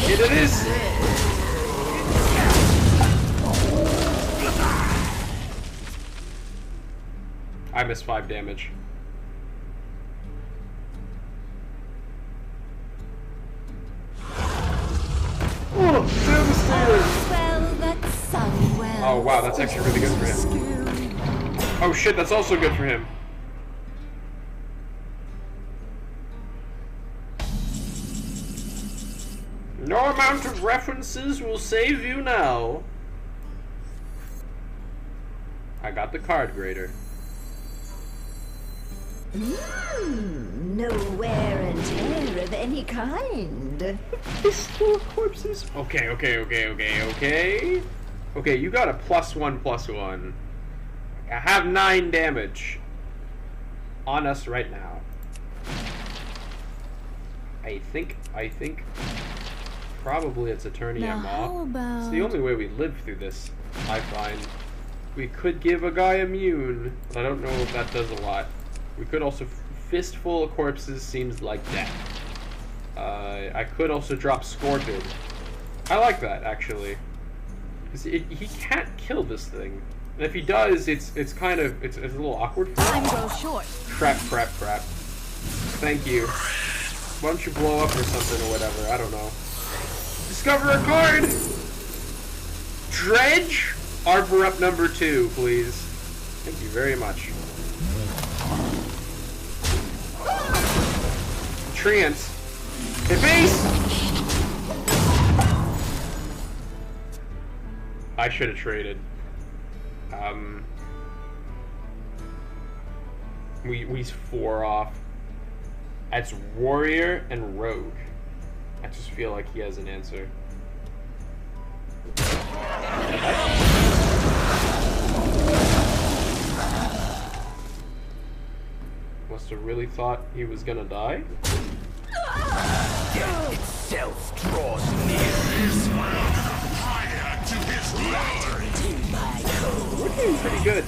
It is. I missed 5 damage. Oh, devastated! Well, that's sung well. Oh wow, that's actually really good for him. Oh shit, that's also good for him. No amount of references will save you now. I got the card grader. No wear and tear of any kind. Fistful of corpses. Okay. Okay, you got a +1/+1. I have 9 damage on us right now. I think probably it's Eternia Now, how Maw. about... It's the only way we live through this, I find. We could give a guy immune, but I don't know if that does a lot. We could also... Fistful of Corpses seems like death. I could also drop Scorpid. I like that, actually. Because he can't kill this thing. And if he does, it's a little awkward for him. Time goes short. Crap. Thank you. Why don't you blow up or something or whatever? I don't know. Discover a card! Dredge? Arbor up number 2, please. Thank you very much. Treants. Hit base! I should have traded. We's 4 off. That's Warrior and Rogue. I just feel like he has an answer. Must have really thought he was gonna die. Death itself draws near. We're doing pretty good.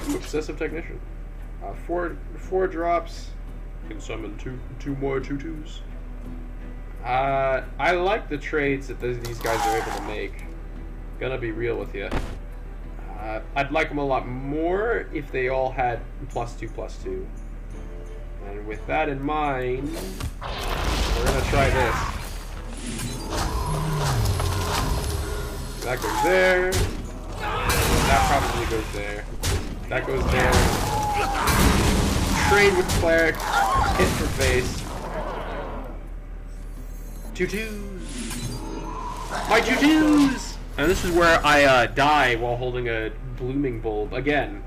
Ooh, Obsessive Technician. 4 drops. Can summon two more 2/2s. I like the trades that these guys are able to make. Gonna be real with you. I'd like them a lot more if they all had +2/+2. And with that in mind, we're gonna try this. That goes there. That probably goes there. That goes there. Trade with cleric. Hit for face. 2/2s. My 2/2s! And this is where I die while holding a blooming bulb again.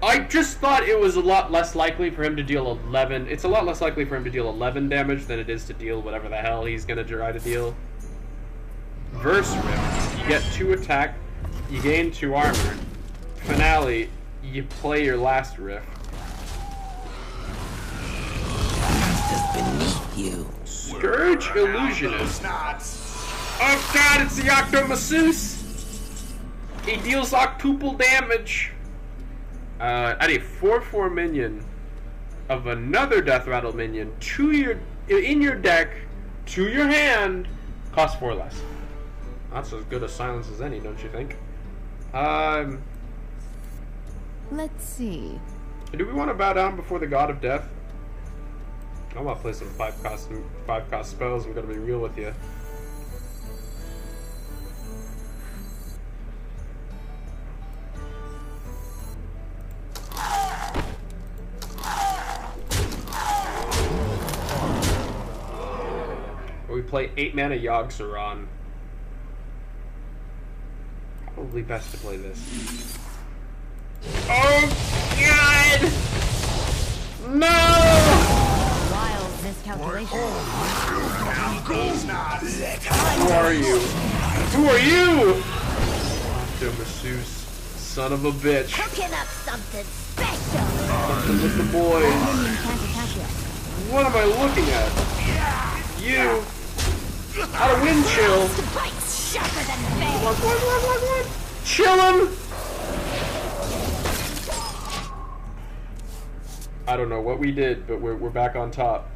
I just thought it was a lot less likely for him to deal 11. It's a lot less likely for him to deal 11 damage than it is to deal whatever the hell he's gonna try to deal. Verse Rift. You get 2 attack, you gain 2 armor. Finale, you play your last rift. Beneath you. Scourge Illusionist. Oh god, it's the Octo Masseuse! He deals octuple damage. At a 4/4 minion of another Death Rattle minion in your deck to your hand costs 4 less. That's as good a silence as any, don't you think? Let's see. Do we want to bow down before the God of Death? I want to play some 5-cost spells. I'm gonna be real with you. We play 8 mana Yogg Saron. Probably best to play this. Oh god! No! Wild miscalculation. Who are you? Who are you? Octo Masseuse, son of a bitch. Cooking up something special. Something with the boys. Can't attack yet. What am I looking at? You. Out of wind chill. Bites sharper than veins. What? Chill him. I don't know what we did, but we're back on top.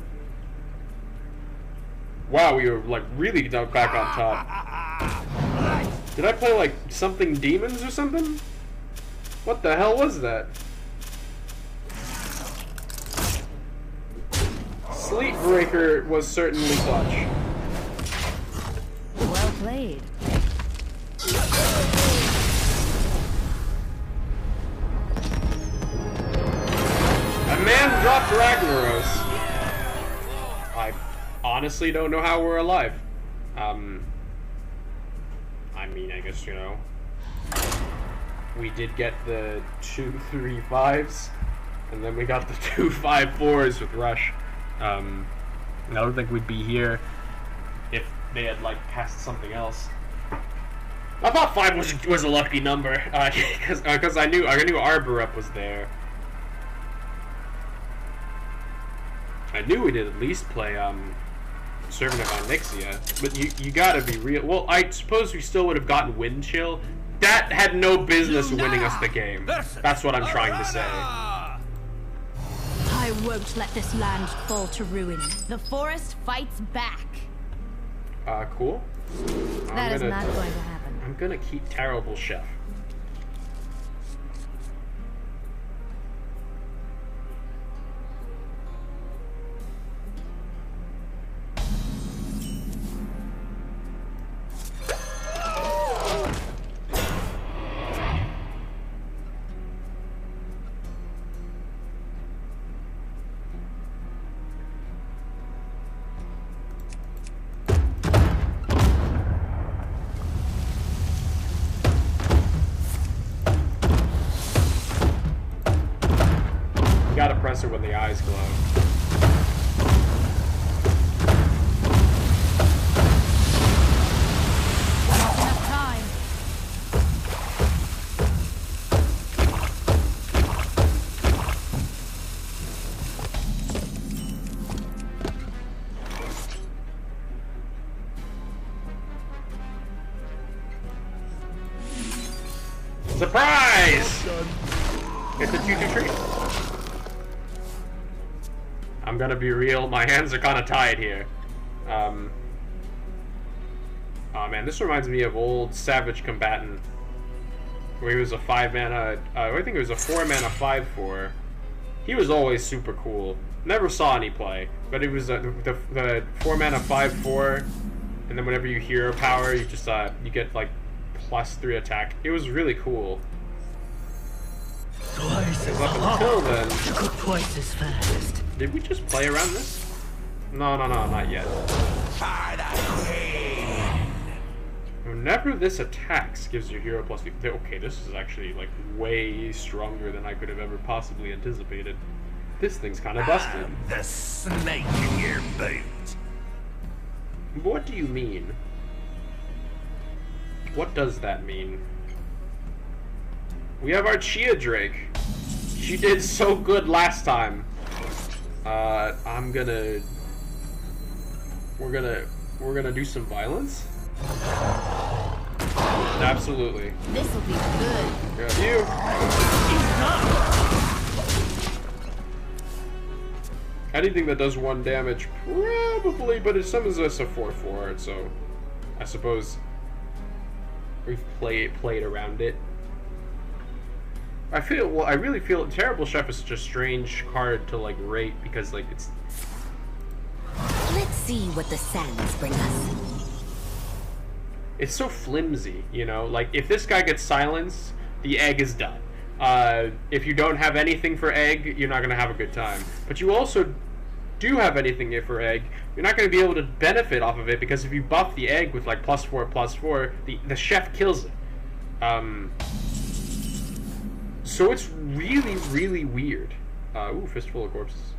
Wow, we were like really back on top. Did I play like something demons or something? What the hell was that? Sleep Breaker was certainly clutch. Well played. A man dropped Ragnaros. I honestly don't know how we're alive. I mean, I guess, you know, we did get the 2/3/5s, and then we got the 2/5/4s with Rush. I don't think we'd be here if they had, like, cast something else. I thought 5 was a lucky number, because I knew Arbor Up was there. I knew we did at least play Servant of Onyxia, but you gotta be real. Well, I suppose we still would have gotten Wind Chill. That had no business winning us the game. That's what I'm trying to say. I won't let this land fall to ruin. The forest fights back. Cool. That is not going to happen. I'm gonna keep Terrible Chef. Gotta press her when the eyes glow. Enough time. Surprise! It's a 2/2 treat. I'm gonna be real, my hands are kinda tied here. Oh man, this reminds me of old Savage Combatant, where he was a 5 mana. I think it was a 4 mana 5/4. He was always super cool. Never saw any play, but it was the 4 mana 5/4, and then whenever you hero power, you just you get like +3 attack. It was really cool. Twice as Up hard. until then, Twice as fast. did we just play around this? No, not yet. Whenever this attacks, gives your hero +2. Okay, this is actually like way stronger than I could have ever possibly anticipated. This thing's kind of busted. The snake in your boot. What do you mean? What does that mean? We have our Chia Drake. She did so good last time. We're gonna do some violence. Absolutely. This'll be good. Got you. Anything that does 1 damage, probably, but it summons us a 4/4, so I suppose we've played around it. I really feel Terrible Chef is such a strange card to like rate because like it's. Let's see what the sands bring us. It's so flimsy, you know. Like if this guy gets silenced, the egg is done. If you don't have anything for egg, you're not gonna have a good time. But you also do have anything for egg, you're not gonna be able to benefit off of it because if you buff the egg with like +4/+4, the chef kills it. So it's really, really weird. Ooh, Fistful of Corpses.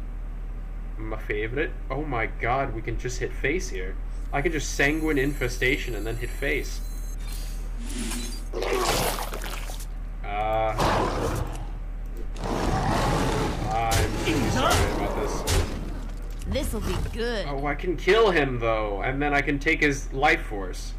My favorite. Oh my god, we can just hit face here. I can just Sanguine Infestation and then hit face. I'm really sorry about this. This'll be good. Oh, I can kill him though, and then I can take his life force.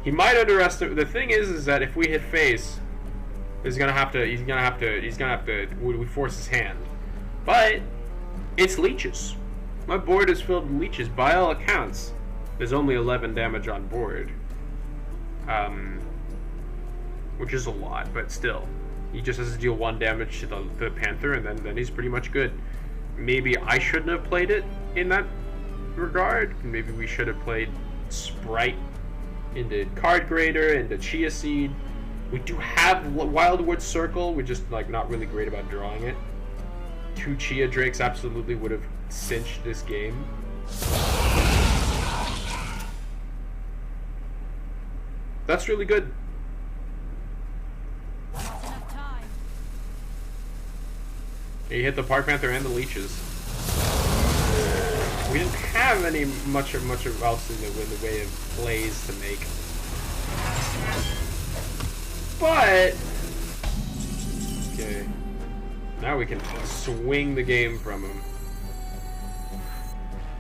He might underestimate. The thing is that if we hit face, he's gonna have to. We force his hand, but it's leeches. My board is filled with leeches. By all accounts, there's only 11 damage on board, which is a lot, but still, he just has to deal 1 damage to the Panther, and then he's pretty much good. Maybe I shouldn't have played it in that regard. Maybe we should have played Sprite into Card Grader, into Chia Seed. We do have Wildwood Circle, we're just like not really great about drawing it. 2 Chia Drakes absolutely would have cinched this game. That's really good. Enough time. He hit the Park Panther and the leeches. We didn't have any much else in the way of plays to make. But okay, now we can swing the game from him.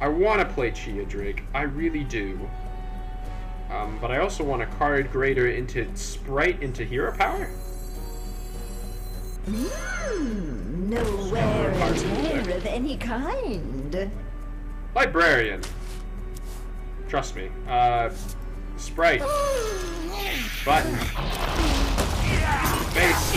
I want to play Chia Drake, I really do. But I also want a Card Grader into Sprite into Hero Power. No wear and tear of any kind. Librarian. Trust me. Sprite. Button. Face.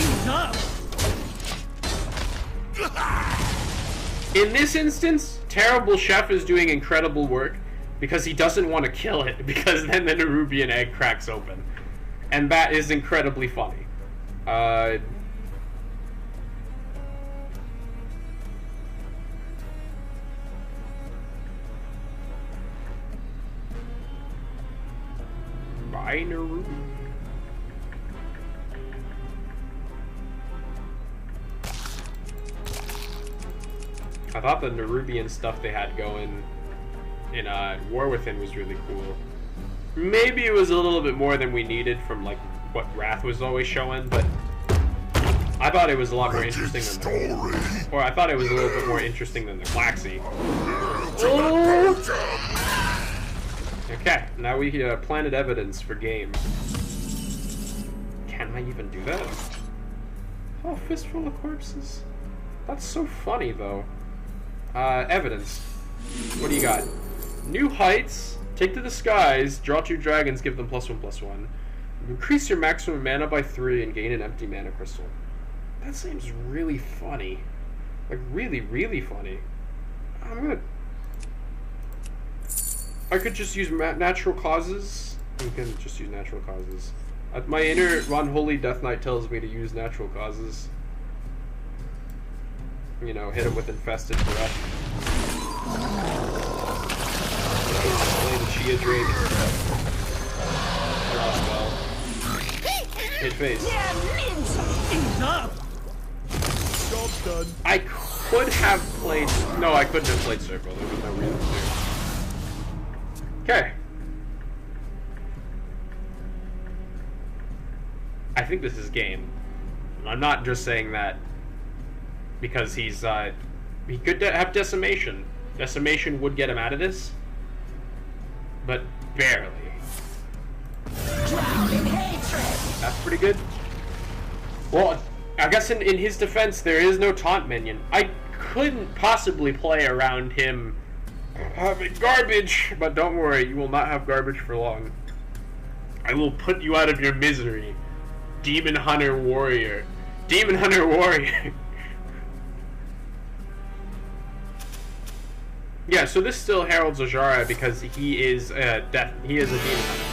In this instance, Terrible Chef is doing incredible work because he doesn't want to kill it, because then the Nerubian egg cracks open. And that is incredibly funny. Bye, Nerubian. I thought the Nerubian stuff they had going in War Within was really cool. Maybe it was a little bit more than we needed from like what Wrath was always showing, but I thought it was a lot more interesting than or I thought it was a little bit more interesting than the Klaxi. Okay, now we planted evidence for game. even do that? Oh, fistful of corpses. That's so funny, though. Evidence. What do you got? New heights. Take to the skies. Draw 2 dragons. Give them +1/+1. Increase your maximum mana by 3 and gain an empty mana crystal. That seems really funny. Like, really, really funny. I could just use natural causes. You can just use natural causes. My inner unholy Death Knight tells me to use natural causes. You know, hit him with infested breath. Play the Chia Drake. Hit face. Job's done. I could have played... No, I couldn't have played Circle. There was no reason to. Okay. I think this is game. I'm not just saying that because he could have Decimation. Decimation would get him out of this, but barely. That's pretty good. Well, I guess in his defense, there is no taunt minion. I couldn't possibly play around him having garbage, but don't worry, you will not have garbage for long. I will put you out of your misery. Demon Hunter Warrior. Demon Hunter Warrior. Yeah, so this still heralds Ojara because he is a demon hunter.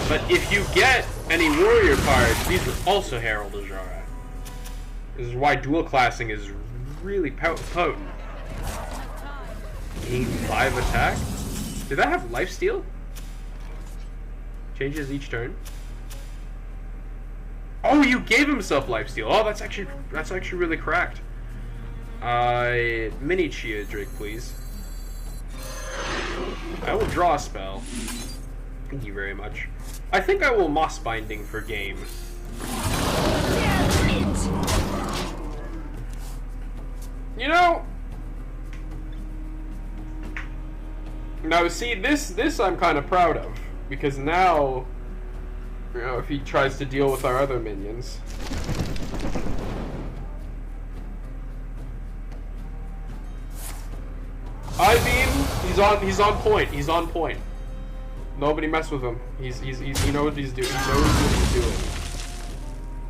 But if you get any warrior cards, these would also herald Ojara. This is why dual classing is really potent. Gain 5 attack? Did that have lifesteal? Changes each turn. Oh, you gave himself lifesteal. Oh, that's actually really cracked. Mini Chia Drake, please. I will draw a spell. Thank you very much. I think I will Moss Binding for game. You know... Now, see, this I'm kind of proud of. Because now... You know, if he tries to deal with our other minions. I-Beam, he's on point. He's on point. Nobody mess with him. He knows what he's doing. He knows what he's doing.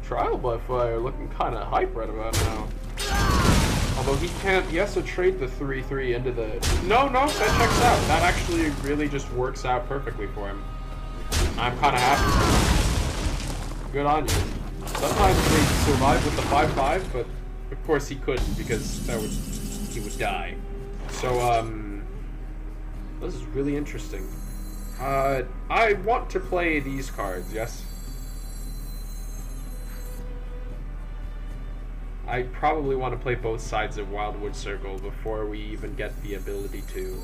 Trial by Fire looking kind of hype right about now. Although he has to trade the 3/3 into the... No, that checks out. That actually really just works out perfectly for him. I'm kind of happy. Good on you. Sometimes they survive with the 5/5, but of course he couldn't because he would die. So, this is really interesting. I want to play these cards, yes? I probably want to play both sides of Wildwood Circle before we even get the ability to.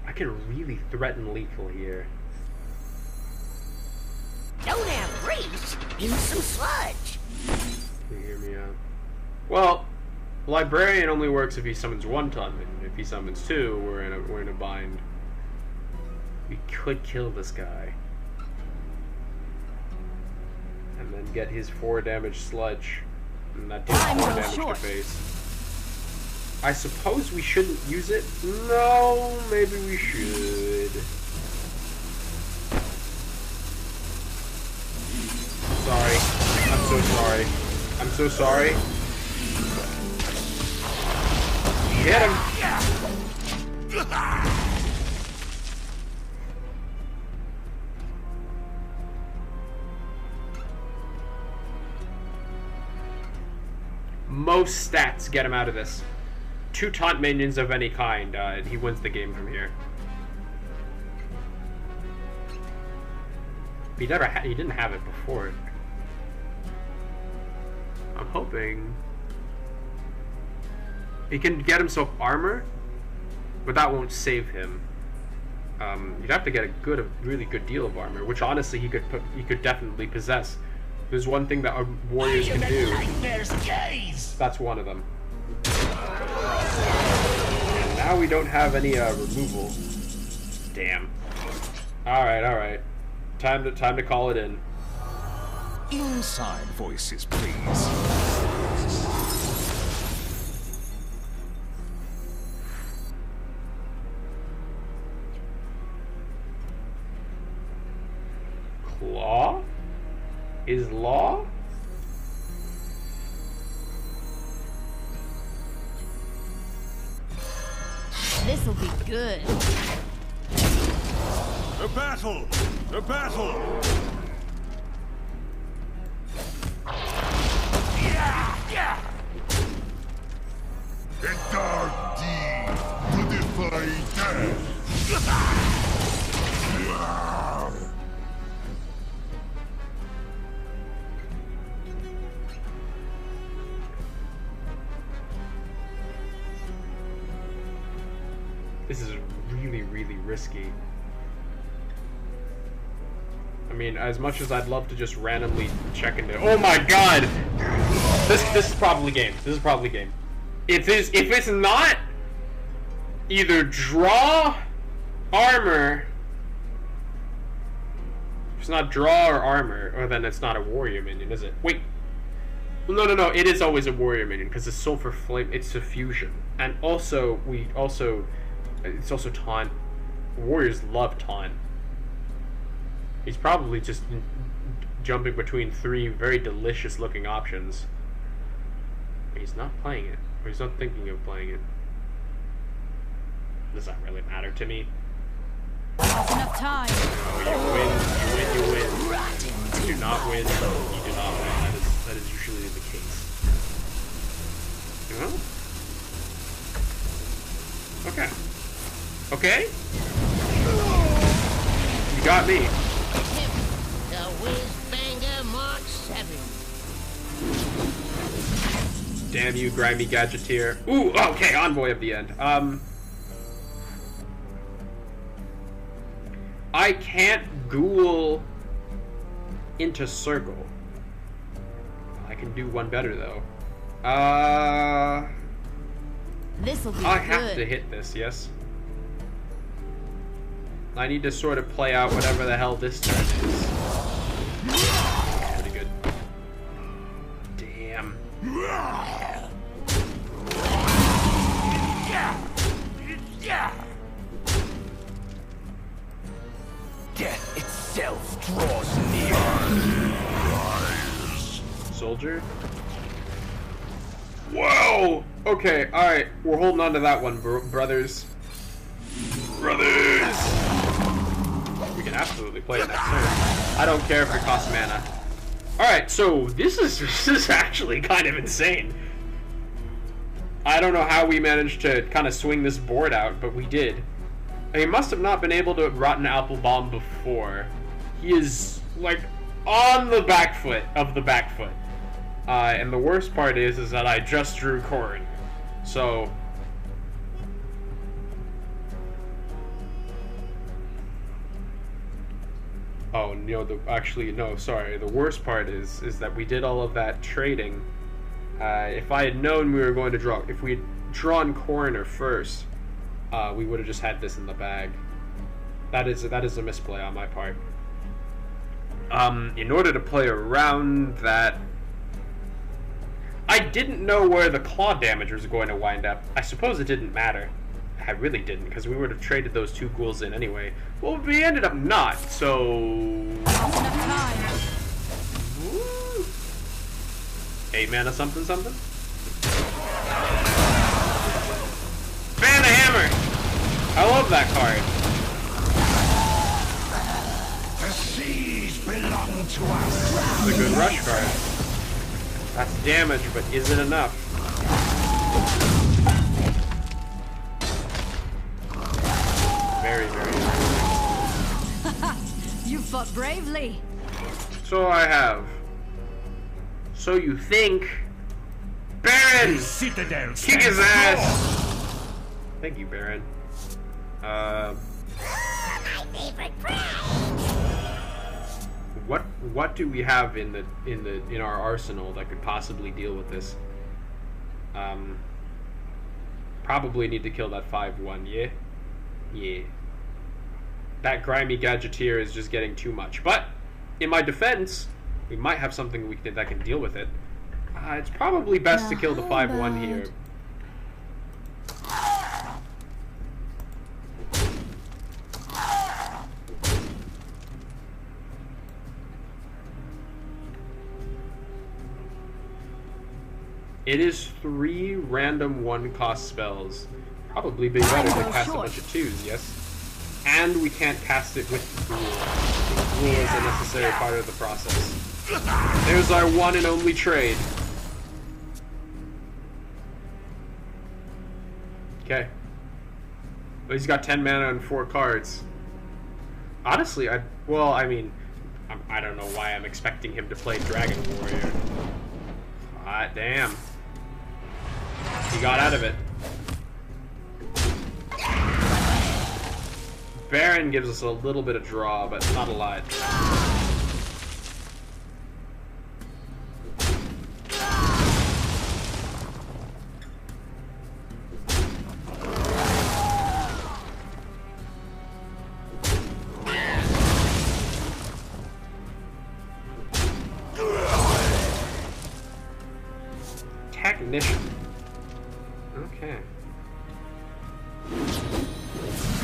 I can really threaten lethal here. Don't have reach. Use some sludge. Can you hear me out? Well, Librarian only works if he summons 1 taunt minion. If he summons 2, we're in a bind. We could kill this guy. And then get his 4 damage sludge. And that deals 4 damage to face. I suppose we shouldn't use it? No, maybe we should. Sorry. I'm so sorry. I'm so sorry. Get him! Most stats get him out of this. 2 taunt minions of any kind, he wins the game from here. He didn't have it before. I'm hoping he can get himself armor, but that won't save him. You'd have to get a really good deal of armor, which honestly he could definitely possess. There's one thing that our warriors can do. Nightmare's gaze. That's one of them. And now we don't have any removal. Damn. Alright. Time to call it in. Inside voices, please. Claw? Is law? This'll be good. The battle! The battle! A dark deed to defy death! This is really risky. I mean, as much as I'd love to just randomly check into— oh my god! This is probably game. This is probably game. If it's not either draw armor, if it's not draw or armor, or then it's not a warrior minion, is it? Wait. No, it is always a warrior minion because it's sulfur flame, it's suffusion. And also it's also taunt. Warriors love taunt. He's probably just jumping between three very delicious looking options. He's not playing it. Or he's not thinking of playing it. Does that really matter to me? That's enough time. Oh, you win. You win. You do not win. You do not win. That is usually the case. Okay. Okay? You got me. The Whiz-Banger Mark 7. Damn you, grimy gadgeteer. Ooh, okay, Envoy of the End. I can't ghoul into circle. I can do one better though. This'll be I good. have to hit this, yes? I need to sort of play out whatever the hell this turn is. Pretty good. Damn. Death itself draws near. Soldier? Whoa! Okay, alright. We're holding on to that one, brothers. Brothers! We can absolutely play it next turn. I don't care if it costs mana. Alright, so this is actually kind of insane. I don't know how we managed to kind of swing this board out, but we did. He must have not been able to Rotten Apple Bomb before. He is, like, on the back foot of the back foot. And the worst part is that I just drew Corrin. So... oh, no, actually, no, sorry. The worst part is that we did all of that trading. If I had known we were going to draw... if we had drawn Coroner first, we would have just had this in the bag. That is a misplay on my part. In order to play around that... I didn't know where the claw damage was going to wind up. I suppose it didn't matter. I really didn't, because we would have traded those two ghouls in anyway. Well, we ended up not, so... That's enough time. Woo. 8 mana something? Ban the Hammer! I love that card. The seas belong to us. It's a good rush card. That's damage, but is it enough? Very, very nice. You fought bravely. So I have. So you think. Baron! Citadel Kick his ass! Thank you, Baron. My favorite prize. What do we have in our arsenal that could possibly deal with this? Probably need to kill that 5/1. Yeah, yeah. That grimy gadgeteer is just getting too much. But in my defense, we might have something that can deal with it. It's probably best to kill the 5/1 here. It is 3 random 1-cost spells. Probably be better to cast a bunch of 2s, yes? And we can't cast it with the Ghoul. The Ghoul is a necessary part of the process. There's our one and only trade. Okay. But he's got 10 mana and 4 cards. Honestly, I don't know why I'm expecting him to play Dragon Warrior. Ah, damn. He got out of it. Baron gives us a little bit of draw, but not a lot. Technician. Okay.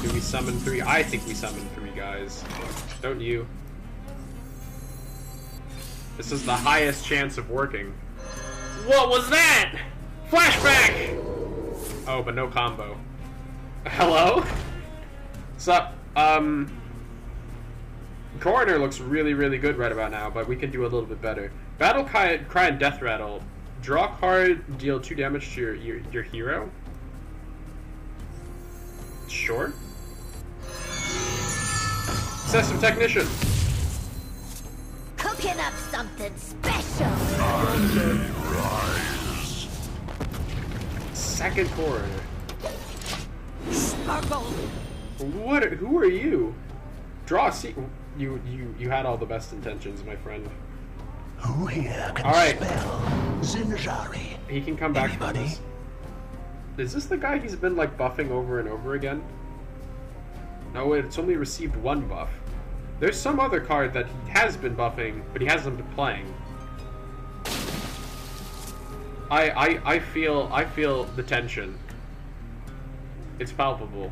Do we summon 3? I think we summon 3, guys. Don't you? This is the highest chance of working. What was that? Flashback! Oh, but no combo. Hello? What's up? Coroner looks really, really good right about now, but we can do a little bit better. Battle Cry and Death Rattle. Draw a card, deal 2 damage to your hero. Sure. Excessive Technician. Cooking up something special. Second Coroner. Sparkle. Who are you? Draw a you had all the best intentions, my friend. Who here can spell Zinjari? He can come back from this. Is this the guy he's been like buffing over and over again? No, wait, it's only received 1 buff. There's some other card that he has been buffing, but he hasn't been playing. I feel the tension. It's palpable.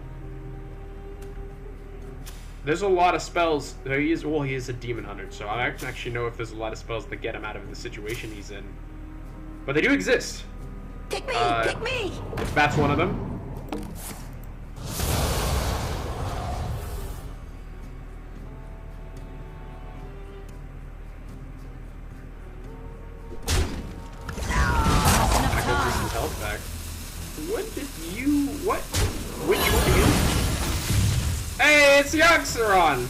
There's a lot of spells. He is a demon hunter, so I don't actually know if there's a lot of spells that get him out of the situation he's in. But they do exist. Pick me! Pick me! That's one of them. I hope there's some health back. Which one? Hey, it's Yogg-Saron!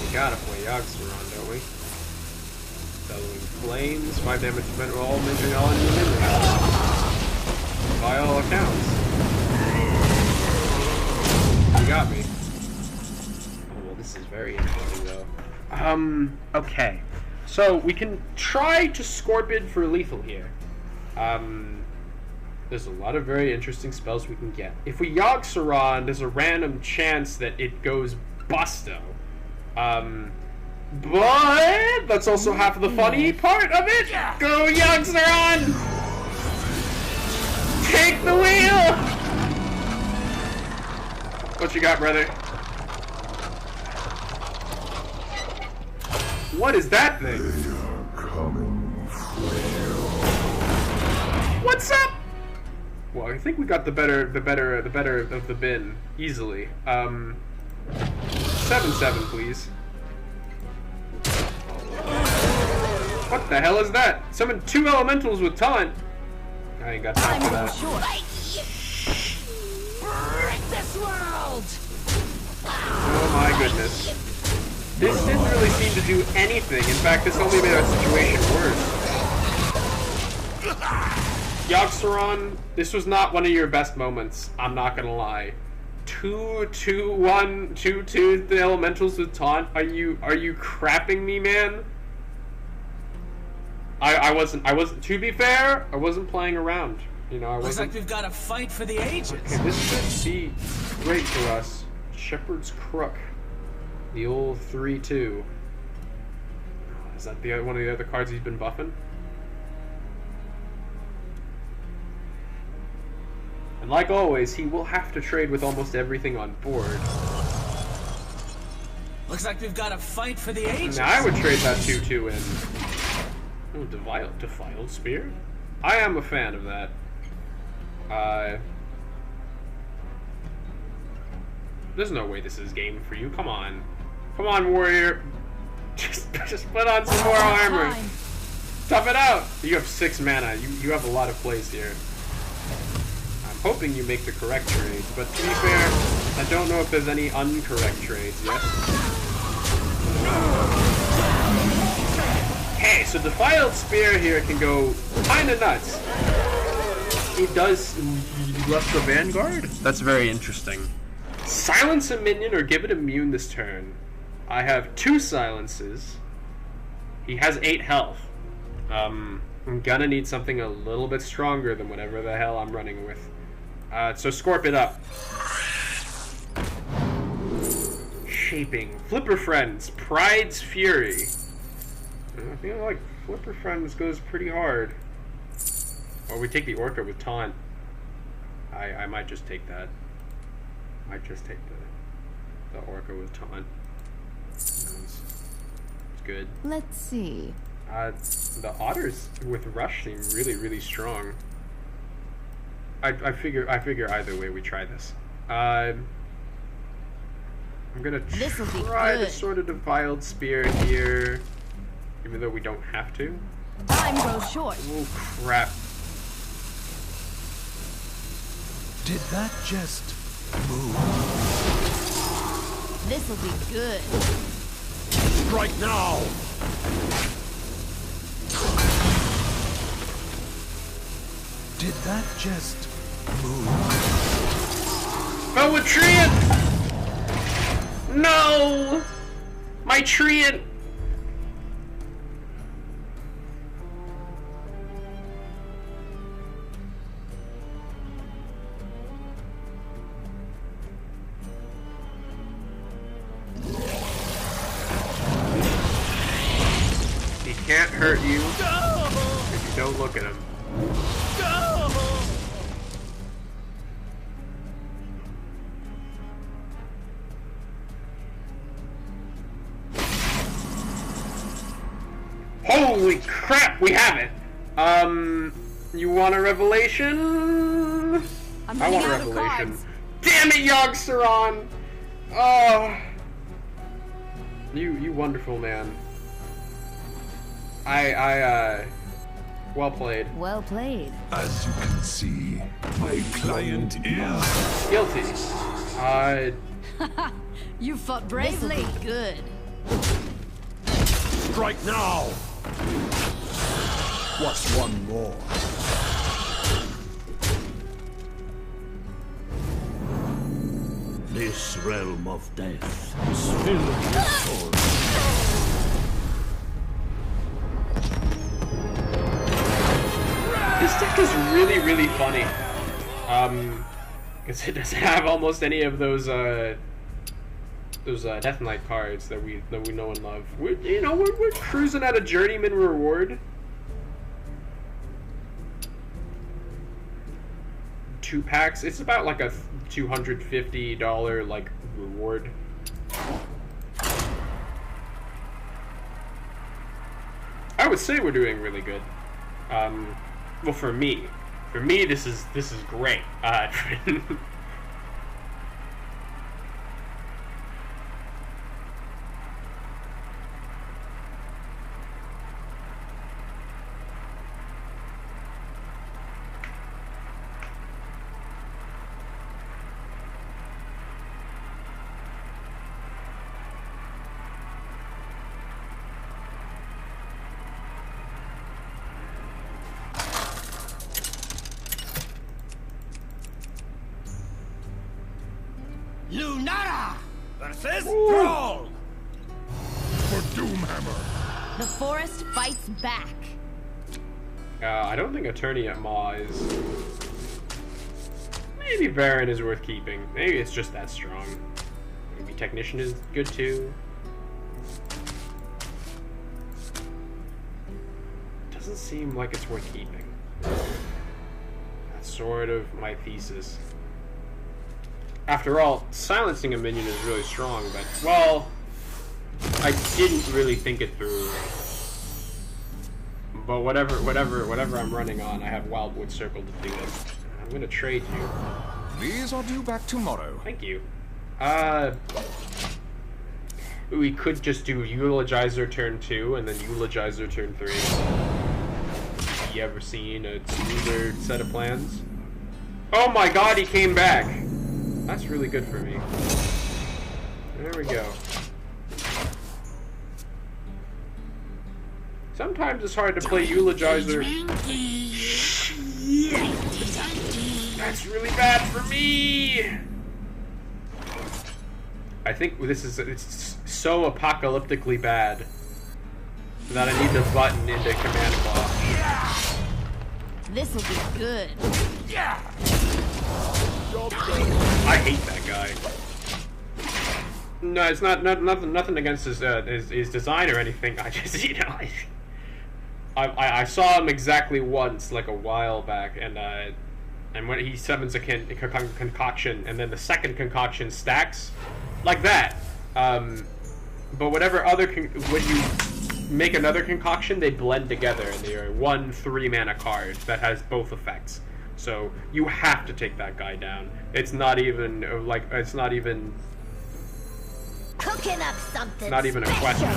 We gotta play Yogg-Saron, don't we? Bellowing Flames, 5 damage to prevent all injury all enemy minions. By all accounts. You got me. Oh, well, this is very interesting, though. Okay. So, we can try to Scorpid for lethal here. There's a lot of very interesting spells we can get. If we Yogg-Saron, there's a random chance that it goes busto. But that's also half of the funny part of it. Go Yogg-Saron! Take the wheel! What you got, brother? What is that thing? They are coming frail. What's up? Well, I think we got the better of the bin easily. 7/7, please. What the hell is that? Summon 2 elementals with taunt. I ain't got time for that. Break this world! Oh my goodness. This didn't really seem to do anything. In fact, this only made our situation worse. Yogg-Saron, this was not one of your best moments. I'm not gonna lie. 2-2-1 2-2 the elementals with taunt. Are you crapping me, man? I wasn't to be fair, I wasn't playing around. You know, I wasn't. Looks like we've got a fight for the ages. Okay, this should be great for us. Shepherd's Crook. The old 3-2. Is that the one of the other cards he's been buffing? And like always, he will have to trade with almost everything on board. Looks like we've got a fight for the ages. Now I would trade that 2-2 in. Oh, Defiled Spear? I am a fan of that. There's no way this is game for you. Come on. Come on, warrior. Just put on some more armor. Tough it out. You have 6 mana. You have a lot of plays here. I'm hoping you make the correct trades, but to be fair, I don't know if there's any incorrect trades yet. Okay, so Defiled Spear here can go kinda nuts. It does left the Vanguard? That's very interesting. Silence a minion or give it immune this turn. I have 2 silences. He has 8 health. I'm gonna need something a little bit stronger than whatever the hell I'm running with. So Scorp it up. Shaping. Flipper Friends. Pride's Fury. I feel like Flipper Friends goes pretty hard. Or we take the Orca with Taunt. I might just take that. Might just take the Orca with Taunt. It's good. Let's see. The Otters with Rush seem really, really strong. I figure either way we try this. I'm gonna try the sort of Defiled Spear here, even though we don't have to. Time grows short. Oh crap! Did that just move? This'll be good. Strike now! Did that just move? Oh, a Treant! No! My Treant! He can't hurt you if you don't look at him. Holy crap, we have it! You want a revelation? I want a revelation. Damn it, Yogg Saron! Oh, you wonderful man. Well played. Well played. As you can see, my client is Guilty. You fought bravely. This'll be good. strike now. What's one more? This realm of death is filled with souls. This deck is really, really funny. Because it doesn't have almost any of those Death Knight cards that we know and love. We're cruising at a journeyman reward. 2 packs. It's about like a $250 like reward. I would say we're doing really good. Well, for me, this is great. Lunara versus Brawl. For Doomhammer. The forest fights back. I don't think Attorney at Maw is... Maybe Baron is worth keeping. Maybe it's just that strong. Maybe Technician is good too. Doesn't seem like it's worth keeping. That's sort of my thesis. After all, silencing a minion is really strong, but, well, I didn't really think it through. But whatever I'm running on, I have Wildwood Circle to do it. I'm gonna trade you. These are due back tomorrow. Thank you. We could just do Eulogizer turn 2 and then Eulogizer turn 3. Have you ever seen a smoother set of plans? Oh my god, he came back! That's really good for me. There we go. Sometimes it's hard to play Eulogizer. That's really bad for me! I think it's so apocalyptically bad that I need to button into command block. This'll be good. I hate that guy. No, it's nothing against his design or anything. I just, you know, I saw him exactly once, like a while back, and when he summons a concoction, and then the second concoction stacks, like that. But whatever other when you make another concoction, they blend together, and they are 1 3-mana card that has both effects. So you have to take that guy down. It's not even Cooking up something not even a question.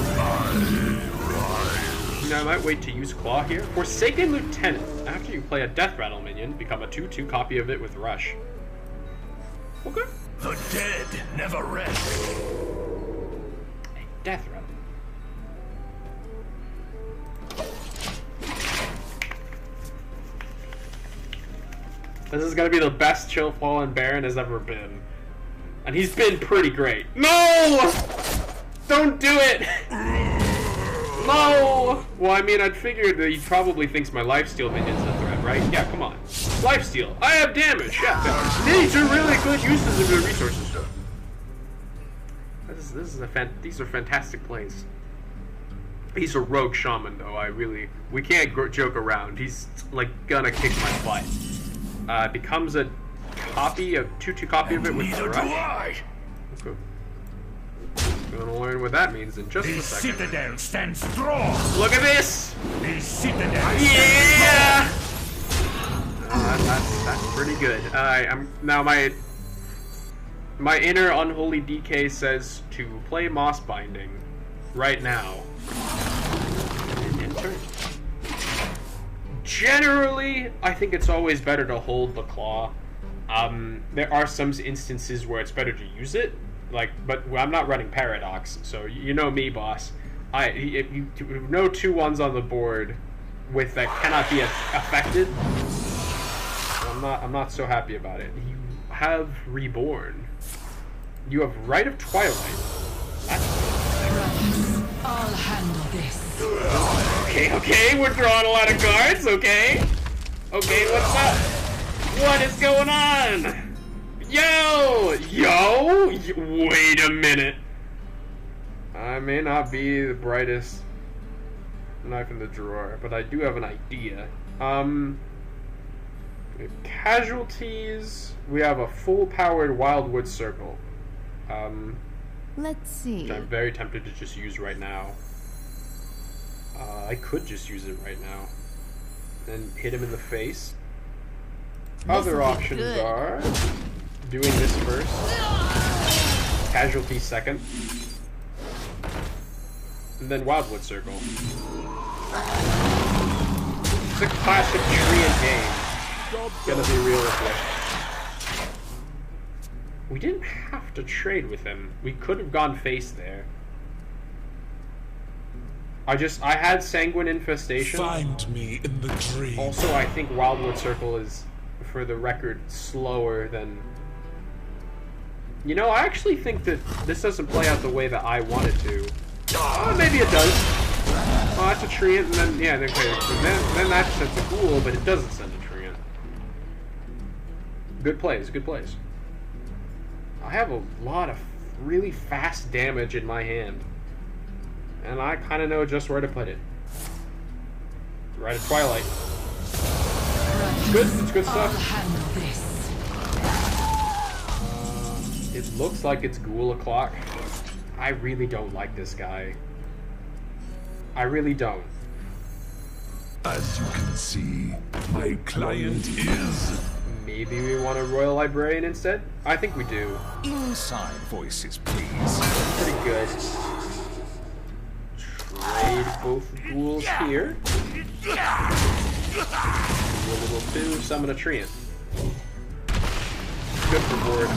Now I might wait to use Claw here. Forsaken Lieutenant. After you play a Death Rattle minion, become a 2/2 copy of it with Rush. Okay. The dead never rest. A Death Rattle. This is gonna be the best Chill Fallen Baron has ever been. And he's been pretty great. No! Don't do it! No! Well, I mean, I'd figured that he probably thinks my lifesteal minion's a threat, right? Yeah, come on. Lifesteal. I have damage! Yeah, these are really good uses of your resources. These are fantastic plays. He's a rogue shaman, though. We can't joke around. He's, like, gonna kick my butt. Becomes a copy of 2/2 copy of it with the Rush. Okay. Gonna learn what that means in just a second. The citadel stands strong. Look at this! The citadel. Yeah! That's pretty good. Now my inner unholy DK says to play Moss Binding right now. And enter. Generally, I think it's always better to hold the Claw. There are some instances where it's better to use it, but I'm not running Paradox, so you know me, boss. If you know 2/1s on the board with that cannot be affected, I'm not so happy about it. You have Reborn. You have Rite of Twilight. I'll handle this. Okay, we're drawing a lot of cards. Okay, what's up? What is going on? Yo! Wait a minute. I may not be the brightest knife in the drawer, but I do have an idea. Casualties. We have a full-powered Wildwood Circle. Let's see. Which I'm very tempted to just use right now. I could just use it right now. And hit him in the face. Other options are doing this first, Casualty second, and then Wildwood Circle. It's a classic Treant game. Gonna be real with you. We didn't have to trade with him. We could have gone face there. I had Sanguine Infestation. Find me in the dream. Also, I think Wildwood Circle is, for the record, slower than... You know, I actually think that this doesn't play out the way that I want it to. Maybe it does. Oh, that's a treant, and then, yeah, okay, then that sends a ghoul, but it doesn't send a treant. Good plays, good plays. I have a lot of really fast damage in my hand. And I kind of know just where to put it. Right at Twilight. It's good, it's good stuff. It looks like it's Ghoul o'clock. I really don't like this guy. I really don't. As you can see, my client is... Maybe we want a Royal Librarian instead? I think we do. Inside voices, please. Pretty good. Trade both ghouls here. We'll do summon a treant. Good for board.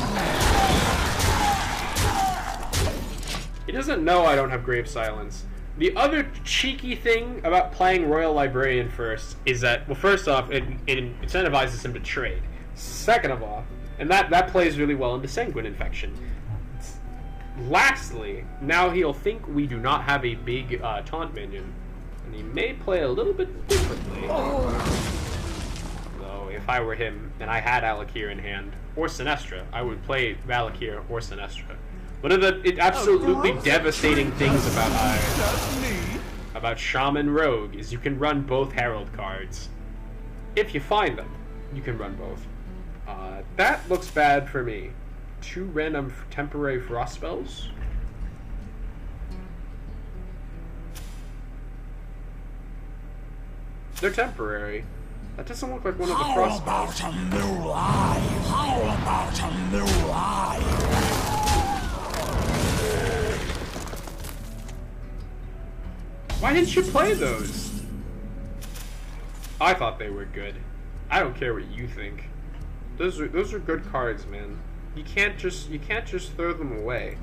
He doesn't know I don't have Grave Silence. The other cheeky thing about playing Royal Librarian first is that, well, first off, it incentivizes him to trade. Second of all, and that plays really well into Sanguine Infection. Lastly, now he'll think we do not have a big taunt minion, and he may play a little bit differently. Though, if I were him and I had Alakir in hand, or Sinestra, I would play Valakir or Sinestra. One of the absolutely devastating things about Shaman Rogue is you can run both Herald cards. If you find them, you can run both. That looks bad for me. 2 random temporary frost spells. They're temporary. That doesn't look like one of the frost spells. How about a new life? How about a new life? Why didn't you play those? I thought they were good. I don't care what you think. Those are good cards, man. You can't just throw them away.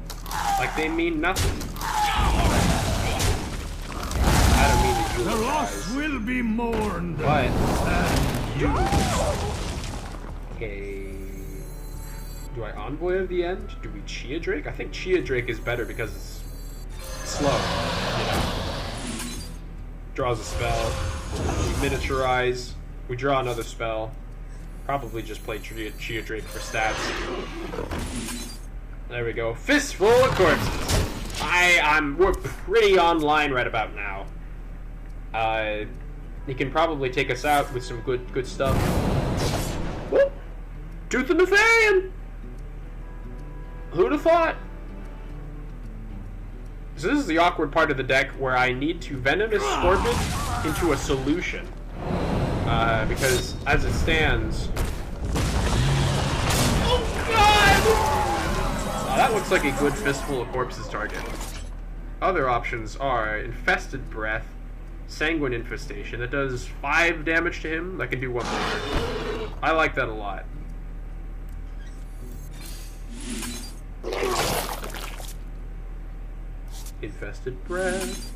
Like they mean nothing. I don't mean to The lost will be mourned. But okay. Do I Envoy of the End? Do we Chia Drake? I think Chia Drake is better because it's slow. You know? Draws a spell. We miniaturize. We draw another spell. Probably just play Chia Drake for stats. There we go. Fistful of corpses. We're pretty online right about now. He can probably take us out with some good stuff. Whoop! Tooth in the fan! Who'd have thought? So this is the awkward part of the deck where I need to Venomous Scorpion into a solution. Because as it stands... Oh god! That looks like a good Fistful of Corpses target. Other options are Infested Breath, Sanguine Infestation. That does 5 damage to him. That can do 1 more. I like that a lot. Infested Breath.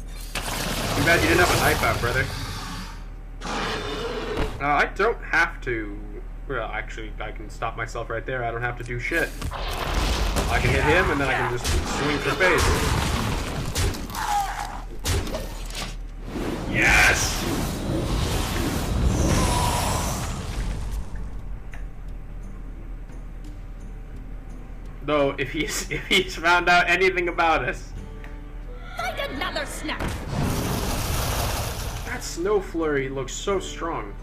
Too bad you didn't have a knife out, brother. I don't have to... Well, actually, I can stop myself right there. I don't have to do shit. I can hit him, and then I can just swing for face. Yes! Though, if he's found out anything about us... Find another snack! That Snow Flurry looks so strong.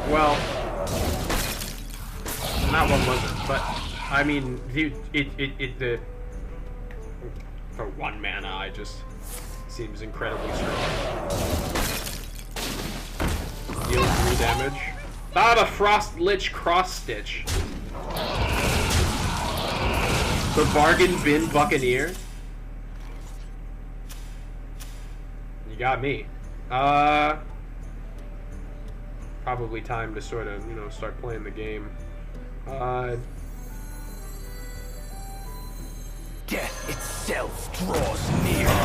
Well, that one wasn't, but I mean, for 1 mana, it just seems incredibly strong. Deal 3 damage. Ah, the Frost Lich Cross Stitch. The Bargain Bin Buccaneer. You got me. Probably time to sort of, start playing the game. Death itself draws near. I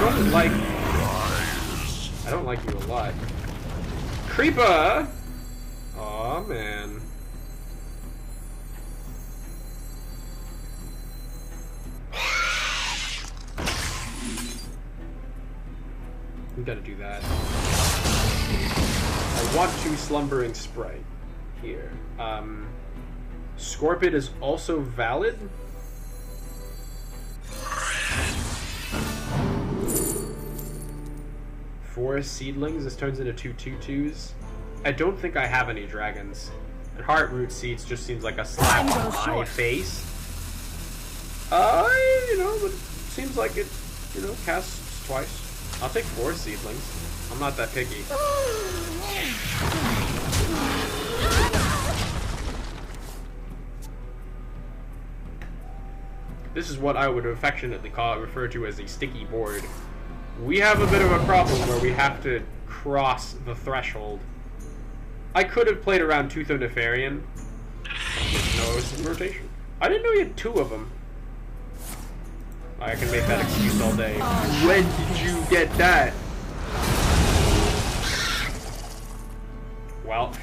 don't like you a lot. Creeper! Aw, man. gonna do that. I want to Slumbering Sprite here. Scorpid is also valid. Forest Seedlings. This turns into 2/2/2s. I don't think I have any dragons. And Heartroot Seeds just seems like a slap on my face. You know, but it seems like it, you know, casts twice. I'll take 4 Seedlings. I'm not that picky. This is what I would affectionately refer to as a sticky board. We have a bit of a problem where we have to cross the threshold. I could have played around Tooth of Nefarian. No, it was in rotation. I didn't know you had 2 of them. I can make that excuse all day. When did you get that? Well,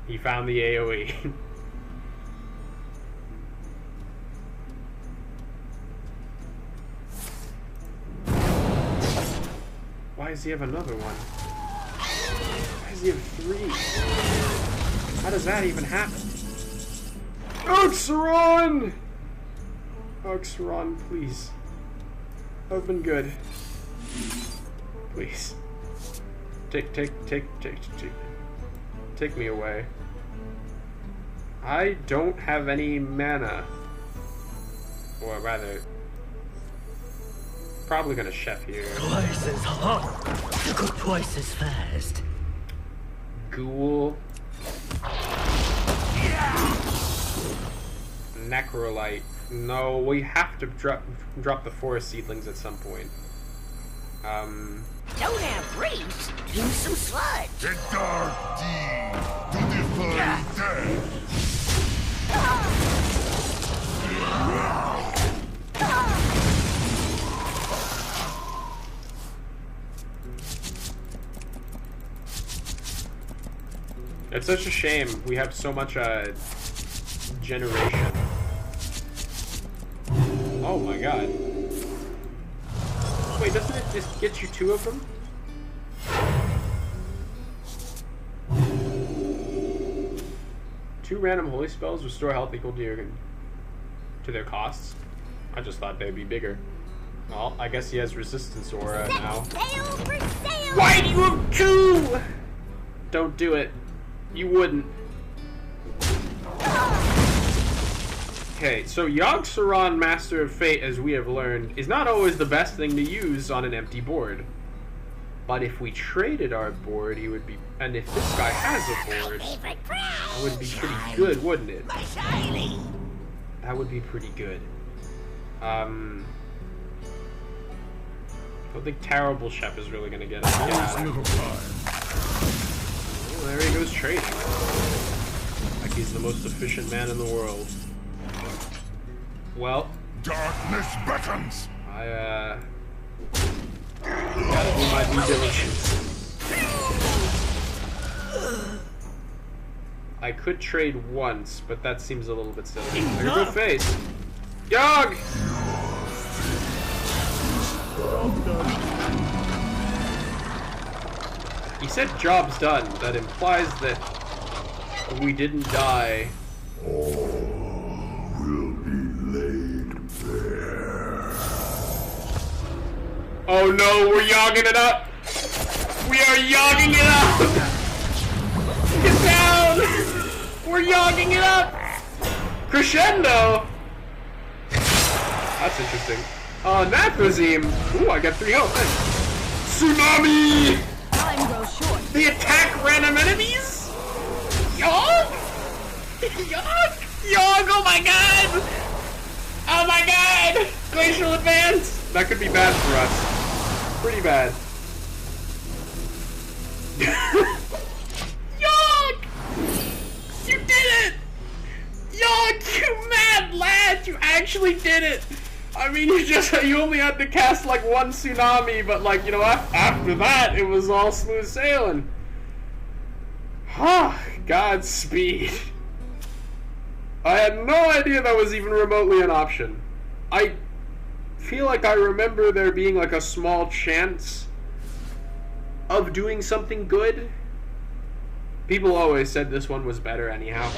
he found the AoE. Why does he have another one? Why does he have 3? How does that even happen? Oxron! Oxron, please. That would've been good. Please. Take me away. I don't have any mana. Or rather, probably gonna chef here. Twice as hot, to go twice as fast. Ghoul. Necrolite. No, we have to drop the Forest Seedlings at some point. Don't have reach. Do some sludge. The dark deed to defer death. It's such a shame we have so much generation. Oh my god. Wait, doesn't it just get you 2 of them? Two random holy spells restore health equal to their costs. I just thought they'd be bigger. Well, I guess he has resistance aura now. Why do you have 2? Don't do it. You wouldn't. Okay, so Yogg Saron, Master of Fate, as we have learned, is not always the best thing to use on an empty board. But if we traded our board, he would be... And if this guy has a board, that would be pretty good, wouldn't it? That would be pretty good. I don't think Terrible Chef is really going to get us. Well, there he goes trading. Like he's the most efficient man in the world. Well, darkness beckons. I gotta do my due diligence. I could trade once, but that seems a little bit silly. There you go, face. Yogg! He said job's done. That implies that we didn't die. Oh no, we're yogging it up! We are yogging it up! Get down! We're yogging it up! Crescendo! That's interesting. Nathrazim! Ooh, I got 3 health. Tsunami! Time grows short. They attack random enemies? Yogg? Yogg? Yogg, oh my god! Oh my god! Glacial Advance! That could be bad for us. Pretty bad. Yogg! You did it! Yogg, you mad lad! You actually did it! I mean, you only had to cast like 1 tsunami, but like, you know, after that, it was all smooth sailing. Godspeed. I had no idea that was even remotely an option. I feel like I remember there being like a small chance of doing something good. People always said this one was better anyhow.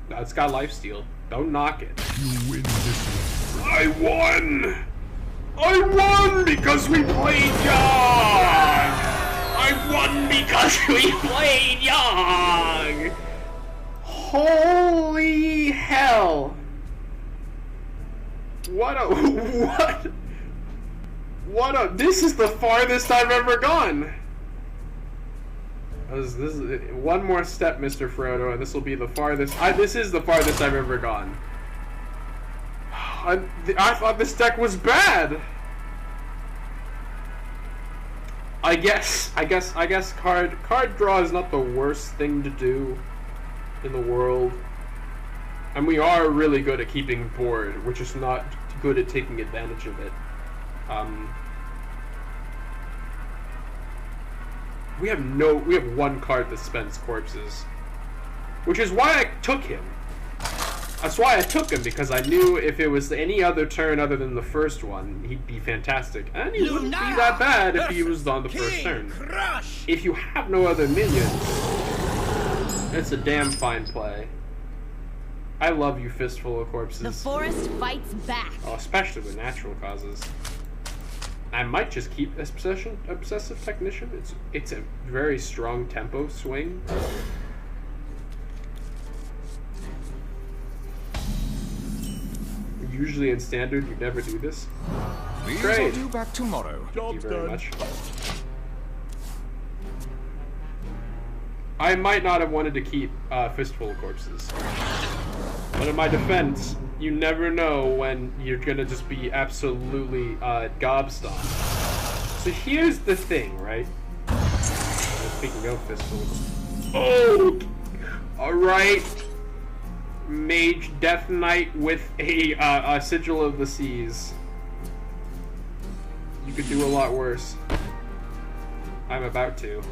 No, it's got lifesteal. Don't knock it. You win this one. I won! I won because we played Yogg! I won because we played Yogg! Holy hell! This is the farthest I've ever gone! This is one more step, Mr. Frodo, and this will be the farthest. This is the farthest I've ever gone. I thought this deck was bad. I guess card draw is not the worst thing to do in the world, and we are really good at keeping board. We're just not good at taking advantage of it. We have one card that spends corpses, which is why I took him. That's why I took him, because I knew if it was any other turn other than the first one, he'd be fantastic. And he wouldn't be that bad if he was on the first turn. If you have no other minions, it's a damn fine play. I love you, Fistful of Corpses. The forest fights back. Oh, especially with natural causes. I might just keep Obsessive Technician. It's a very strong tempo swing. Usually in Standard, you never do this. These are due back tomorrow. Thank you very much. I might not have wanted to keep Fistful of Corpses. But in my defense, you never know when you're gonna just be absolutely gobstomped. So here's the thing, right? Speaking of Fistful of Corpses. Oh! Alright. Mage Death Knight with a Sigil of the Seas. You could do a lot worse. I'm about to.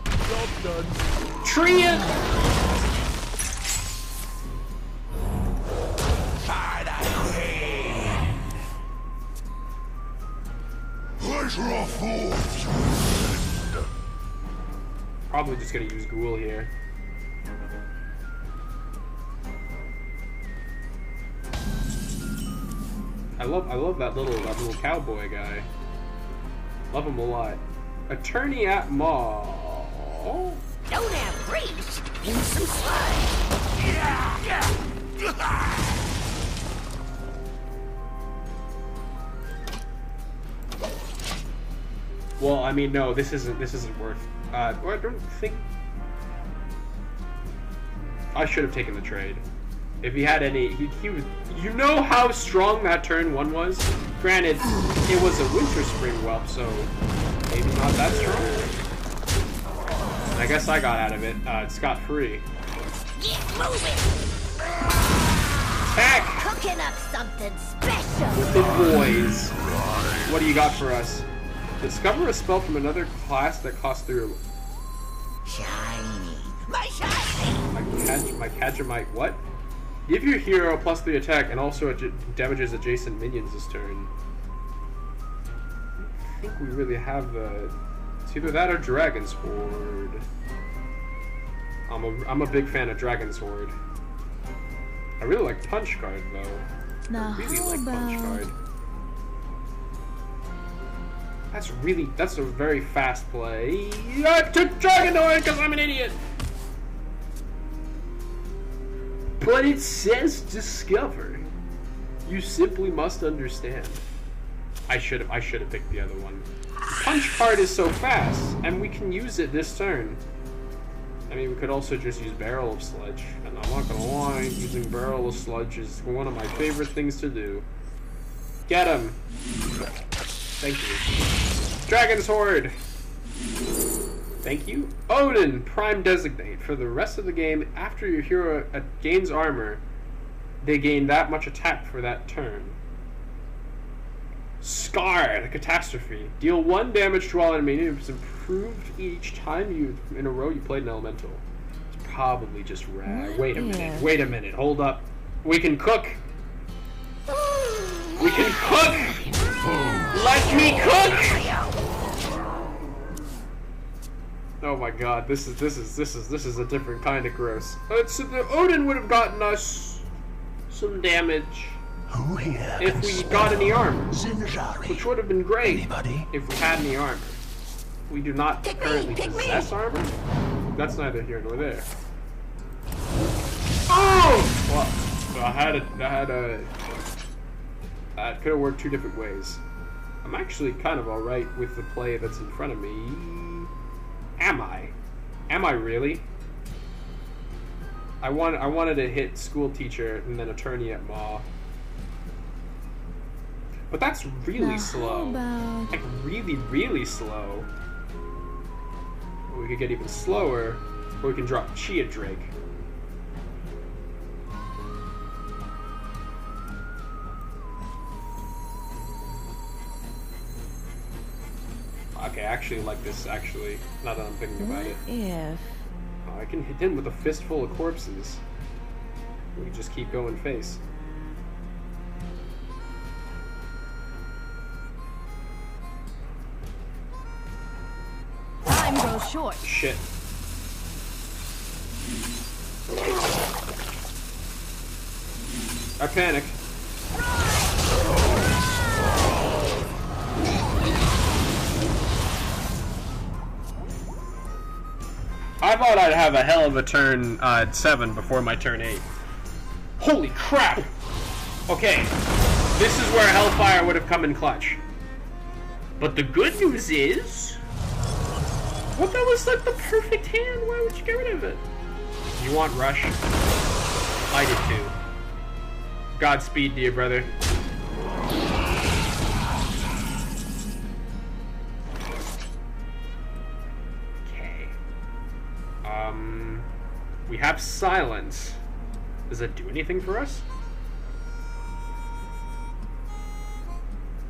Job done. Tree it! Pleasure of force. Probably just gonna use Ghoul here. I love that little cowboy guy. Love him a lot. Attorney at Maw. Don't have reach. Use some sludge. Well, I mean, no, this isn't worth. I don't think I should have taken the trade. If he had any, he was. You know how strong that turn one was. Granted, it was a Winter Spring Whelp, so maybe not that strong. I guess I got out of it scot-free. Get moving. Heck! Cooking up something special. With the boys. What do you got for us? Discover a spell from another class that costs 3. Shiny. My shiny. My Cadramite. What? Give your hero +3 attack and also damages adjacent minions this turn. I think we really have the. It's either that or Dragon's Horde. I'm a big fan of Dragon's Horde. I really like Punch Card though. Now, I really how like Punch about... Card. That's a very fast play. I took Dragonoid because I'm an idiot. But it says discover. You simply must understand. I should have picked the other one. Punch Card is so fast, and we can use it this turn. I mean, we could also just use Barrel of Sludge, and I'm not gonna lie, using Barrel of Sludge is one of my favorite things to do. Get him! Thank you. Dragon's Horde! Thank you. Odin, Prime Designate. For the rest of the game, after your hero gains armor, they gain that much attack for that turn. Scar, the Catastrophe. Deal 1 damage to all enemy units. Improved each time in a row you played an elemental. Probably just rag. Wait a minute. Wait a minute. Hold up. We can cook. We can cook. Let me cook. Oh my God. This is a different kind of gross. So the Odin would have gotten us some damage if we got any armor, which would have been great if we had any armor. We do not currently possess armor. That's neither here nor there. Oh! Well, that could have worked two different ways. I'm actually kind of alright with the play that's in front of me. Am I? Am I really? I wanted to hit school teacher and then attorney at Maw. But that's really slow. Like really, really slow. We could get even slower, or we can drop Chia Drake. Okay, I actually like this, actually, now that I'm thinking about it. If... Oh, I can hit him with a fistful of corpses. We can just keep going face. Time goes short. Shit. I panic. I thought I'd have a hell of a turn 7 before my turn 8. Holy crap! Okay, this is where Hellfire would have come in clutch. But the good news is... Well, that was like the perfect hand. Why would you get rid of it? You want Rush? I did too. Godspeed, dear brother. Okay. We have Silence. Does that do anything for us?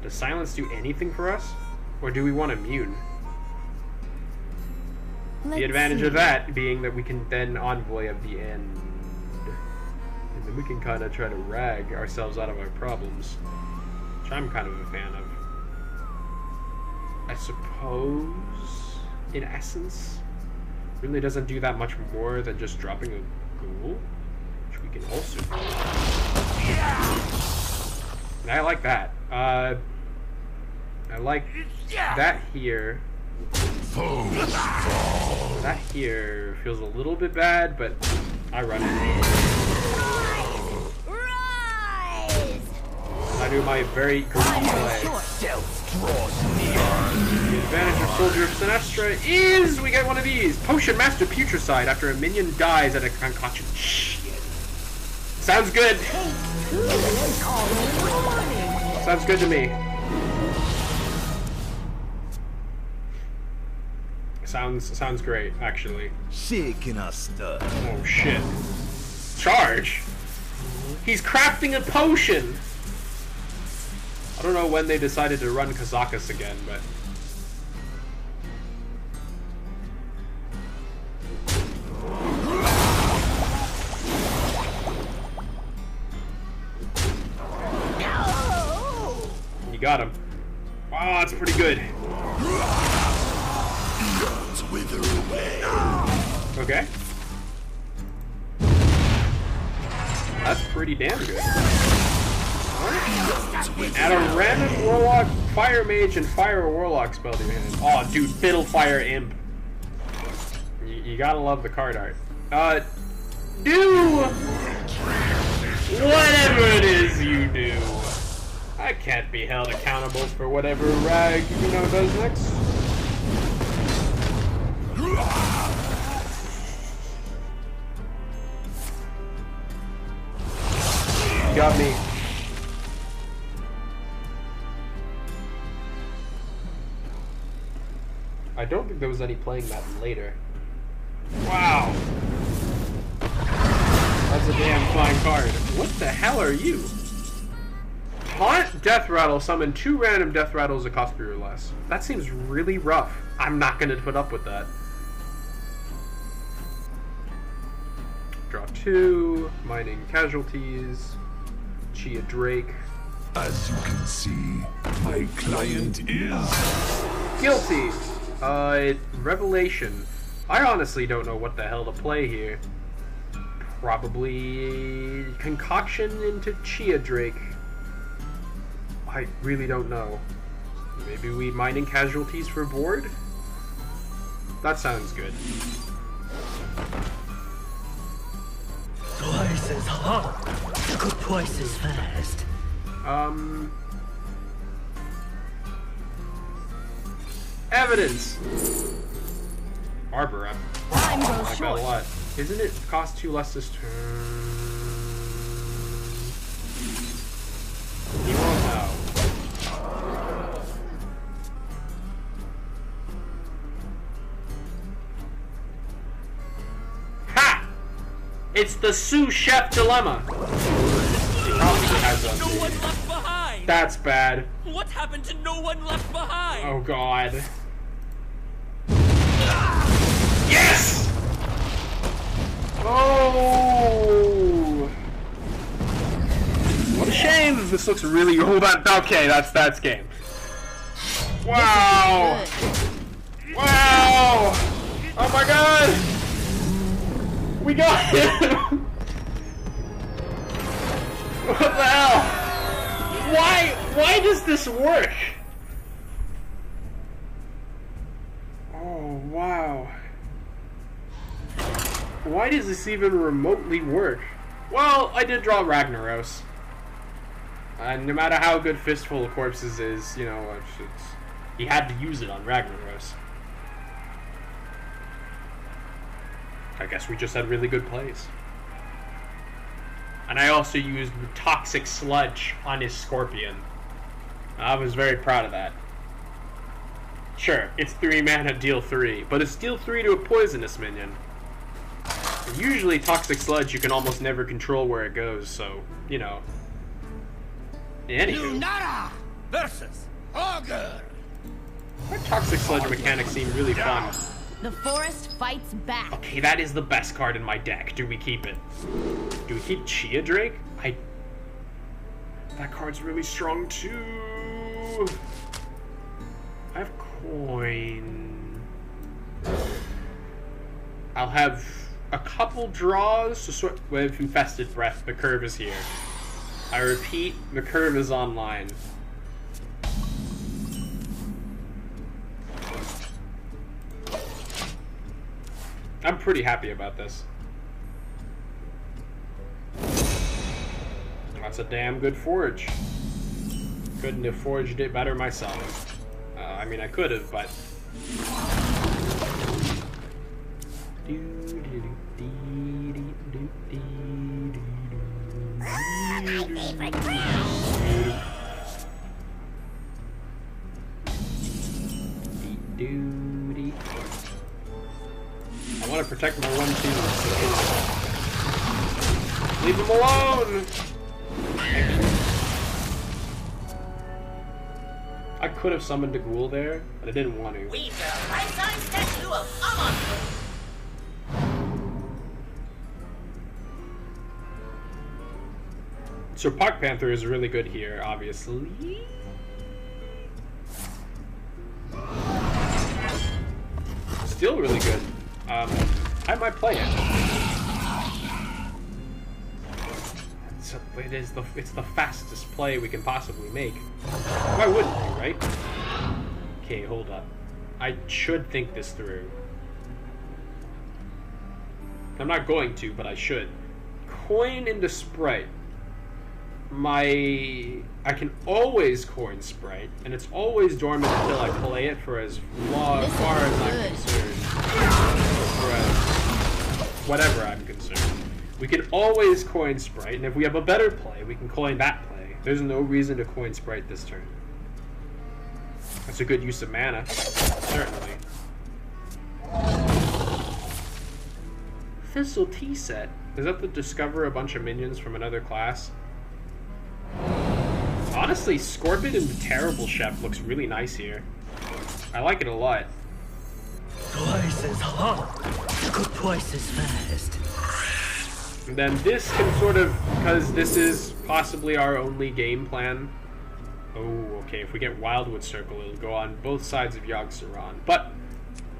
Does Silence do anything for us? Or do we want Immune? The advantage of that being that we can then Envoy of the End. And then we can kind of try to rag ourselves out of our problems. Which I'm kind of a fan of. I suppose, in essence, really doesn't do that much more than just dropping a ghoul. Which we can also do. And I like that. I like that here. That here feels a little bit bad, but I run it. Rise! I do my very green play. The advantage of Soldier of Sinestra is we get one of these. Potion Master Putricide after a minion dies at a concoction. Shit. Sounds good. Sounds good to me. Sounds great, actually. Shaking us stuff. Oh shit. Charge? He's crafting a potion! I don't know when they decided to run Kazakus again, but... You got him. Oh, that's pretty good. Wither away. Okay. That's pretty damn good. Right. Add a random Warlock, Fire Mage, and fire a Warlock spell to your hand. Oh, dude, Fiddle Fire Imp. You gotta love the card art. Do whatever it is you do. I can't be held accountable for whatever rag does next. Got me. I don't think there was any playing that later. Wow. That's a damn fine card. What the hell are you? Taunt Death Rattle, summon 2 random Death Rattles that cost 3 or less. That seems really rough. I'm not going to put up with that. 2, mining casualties, Chia Drake. As you can see, my client is Guilty! Revelation. I honestly don't know what the hell to play here. Probably Concoction into Chia Drake. I really don't know. Maybe we mining casualties for board? That sounds good. Twice as hard, go twice as fast. Evidence! Arbor up. Time I goes like that short. a lot. Isn't it cost 2 less this turn? He won't know. Ha! It's the sous chef dilemma. He probably has us. No one left behind! That's bad. What happened to no one left behind? Oh god. Yes! Oh! What a shame! This looks really. Oh, okay, that's game. Wow! Wow! Oh my god! We got him! What the hell? Why does this work? Oh, wow. Why does this even remotely work? Well, I did draw Ragnaros. And no matter how good Fistful of Corpses is, you know, he had to use it on Ragnaros. I guess we just had really good plays. And I also used the Toxic Sludge on his Scorpion. I was very proud of that. Sure, it's 3 mana, deal 3, but it's deal 3 to a poisonous minion. And usually Toxic Sludge you can almost never control where it goes, so, you know. Anywho. Lunara versus Ogre. That Toxic Sludge mechanic seemed really fun. The forest fights back. Okay, that is the best card in my deck. Do we keep it? Do we keep Chia Drake? That card's really strong too. I have coin. I'll have a couple draws to sort with Infested Breath. The curve is here. I repeat, the curve is online. I'm pretty happy about this. That's a damn good forge. Couldn't have forged it better myself. I mean, I could have, but... I want to protect my 1/2. Leave him alone! I could have summoned a ghoul there, but I didn't want to. We've got a life-size statue of Amon. So Park Panther is really good here, obviously. Still really good. I might play it. So it's the fastest play we can possibly make. Why wouldn't we, right? Okay, hold up. I should think this through. I'm not going to, but I should. Coin into Sprite. I can always coin Sprite, and it's always dormant until I play it for as far as I'm concerned. For whatever I'm concerned. We can always coin Sprite, and if we have a better play, we can coin that play. There's no reason to coin Sprite this turn. That's a good use of mana. Certainly. Thistle Tea set. Is that to discover a bunch of minions from another class? Honestly, Scorpion and the Terrible Chef looks really nice here. I like it a lot. Twice as hard, go twice as fast. And then this can sort of, because this is possibly our only game plan. Oh, okay, if we get Wildwood Circle, it'll go on both sides of Yogg Saron. But,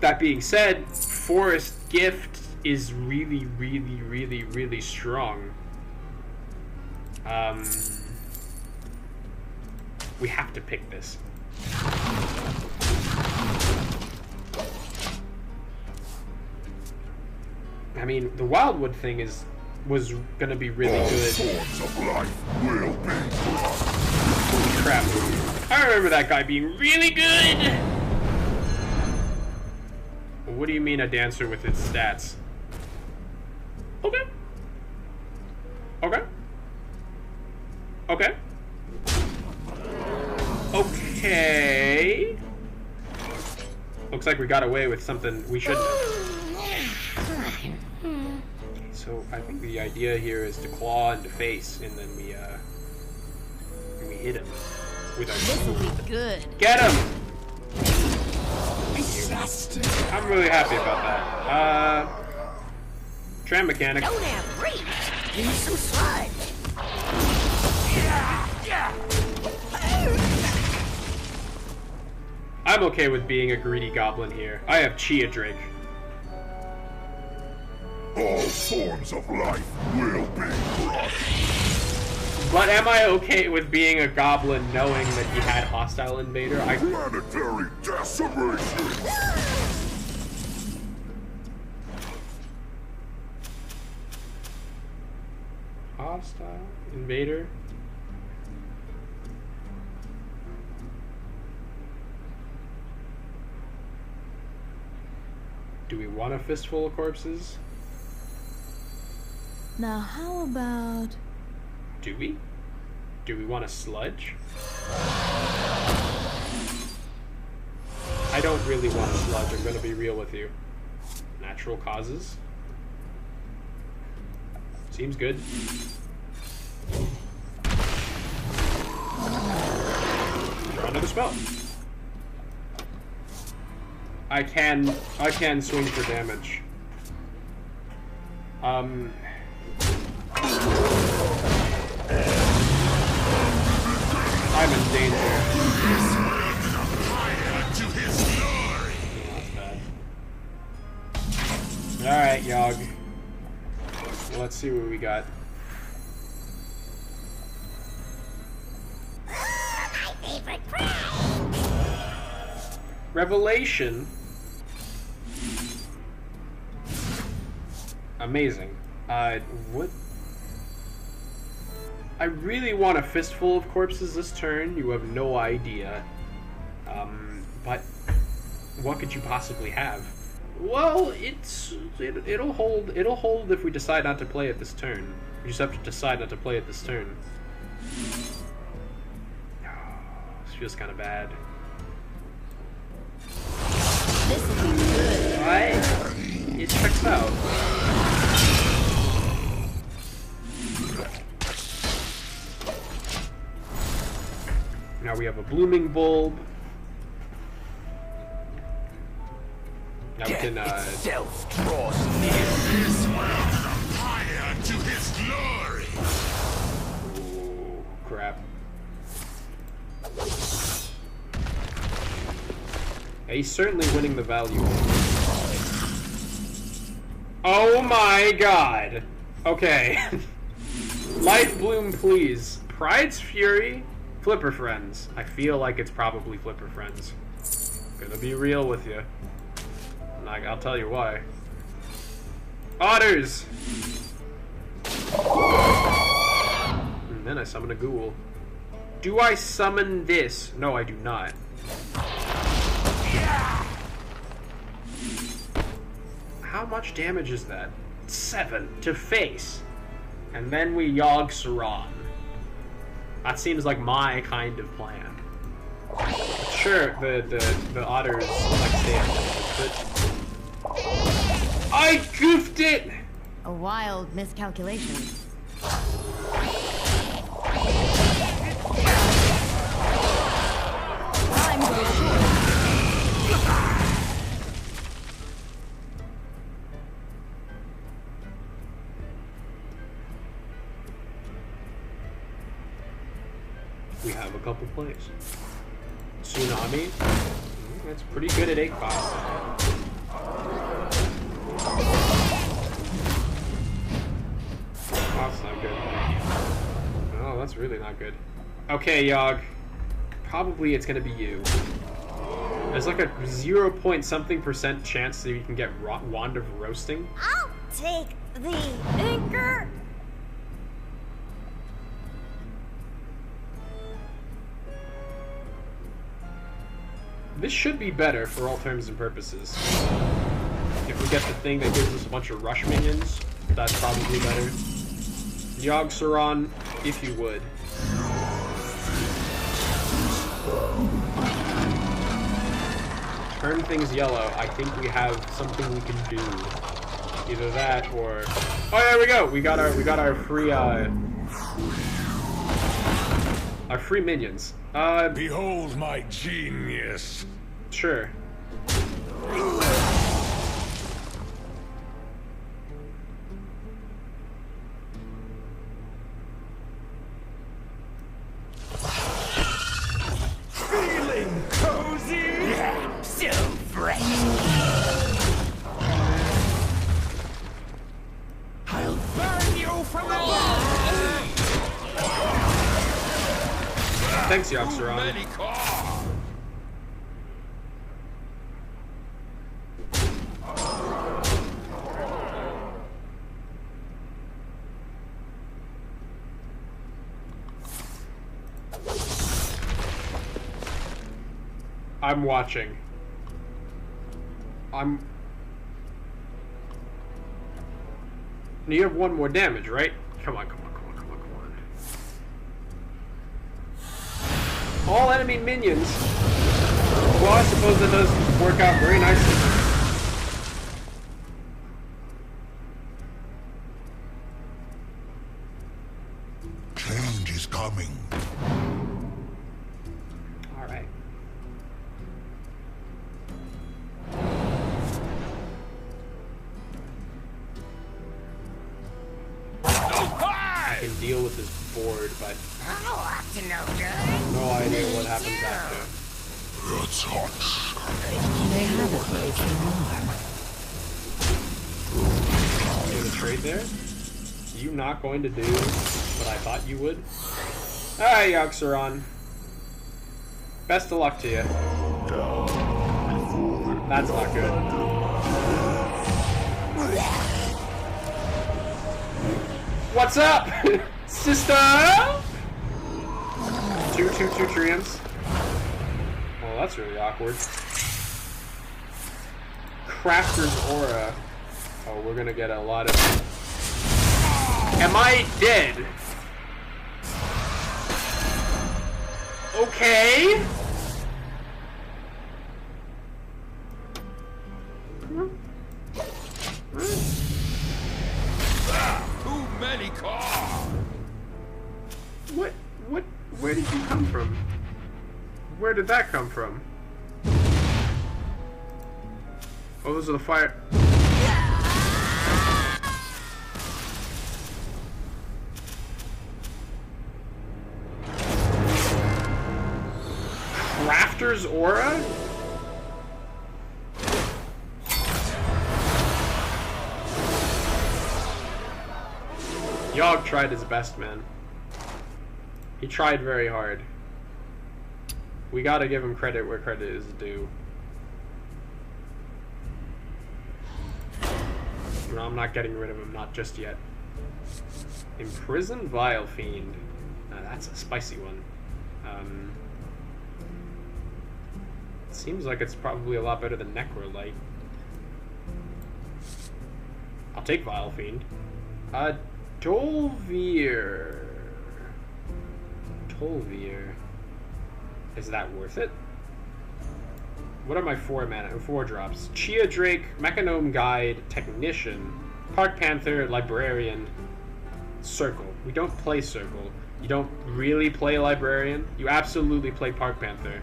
that being said, Forest Gift is really, really, really, really strong. We have to pick this. I mean, the Wildwood thing was gonna be really good. Forms of life will be brought. Holy crap. I remember that guy being really good! What do you mean a dancer with its stats? Okay. Okay. Okay. Okay. Looks like we got away with something we shouldn't have. So I think the idea here is to claw and to face, and then we hit him with our. This will be good. Get him! Thank you. I'm really happy about that. Tram mechanic. Don't have reach. Use some sludge. I'm okay with being a greedy goblin here. I have Chia Drake. All forms of life will be brought. But am I okay with being a goblin knowing that he had hostile invader? Planetary decimation. Hostile invader? Do we want a fistful of corpses? Now how about... Do we? Do we want a sludge? I don't really want a sludge, I'm gonna be real with you. Natural causes? Seems good. Draw another spell. I can swing for damage. I'm in danger. Alright, Yogg. Let's see what we got. My favorite prize. Revelation. Amazing. What? I really want a fistful of corpses this turn. You have no idea. But what could you possibly have? Well, it'll hold. It'll hold if we decide not to play it this turn. We just have to decide not to play it this turn. This feels kind of bad. This will be good. Right? It checks out. Now we have a blooming bulb. Now we can Itself draws near. This world is on fire to his glory. Oh, crap. Yeah, he's certainly winning the value. Oh my god. Okay. Life Bloom, please. Pride's Fury, Flipper Friends. I feel like it's probably Flipper Friends. Gonna be real with you. I'll tell you why. Otters! And then I summon a ghoul. Do I summon this? No, I do not. How much damage is that? 7 to face. And then we Yogg Saron. That seems like my kind of plan. Sure, the otters like stay up, but I goofed it! A wild miscalculation. I'm going. plays. Tsunami. That's pretty good at 8 cost. Oh, that's not good. Oh, that's really not good. Okay, Yogg. Probably it's gonna be you. There's like a 0 point something % chance that you can get Wand of Roasting. I'll take the anchor. This should be better for all terms and purposes. If we get the thing that gives us a bunch of rush minions, that's probably better. Yogg Saron, if you would. Turn things yellow. I think we have something we can do. Either that or... Oh, there we go! We got our free minions. Behold my genius. Sure. Feeling cozy? Yeah, so fresh. I'll burn you from the Thanks, Yogg Saron. I'm watching. You have 1 more damage, right? Come on, come on, come on, come on, come on. All enemy minions. Well, I suppose that does work out very nicely. Change is coming. Alright. I can deal with this board, but I'll have to know, no idea what happens after. That's hot. They have a breaking arm. There's a trade there? You not going to do what I thought you would? Alright, Yogg Saron. Best of luck to you. That's not good. What's up, sister? 2 treants. Well, that's really awkward. Crafter's Aura. Oh, we're gonna get a lot of... Am I dead? Okay. Too many cars. What? Where did you come from? Where did that come from? Oh, those are the fire... Crafter's Aura? Yogg tried his best, man. He tried very hard. We gotta give him credit where credit is due. No, I'm not getting rid of him, not just yet. Imprisoned Vile Fiend. That's a spicy one. Seems like it's probably a lot better than Necrolite. I'll take Vile Fiend. Tol'Vir. Is that worth it? What are my 4 drops? Chia Drake, Mechanome Guide, Technician, Park Panther, Librarian, Circle. We don't play Circle. You don't really play Librarian. You absolutely play Park Panther.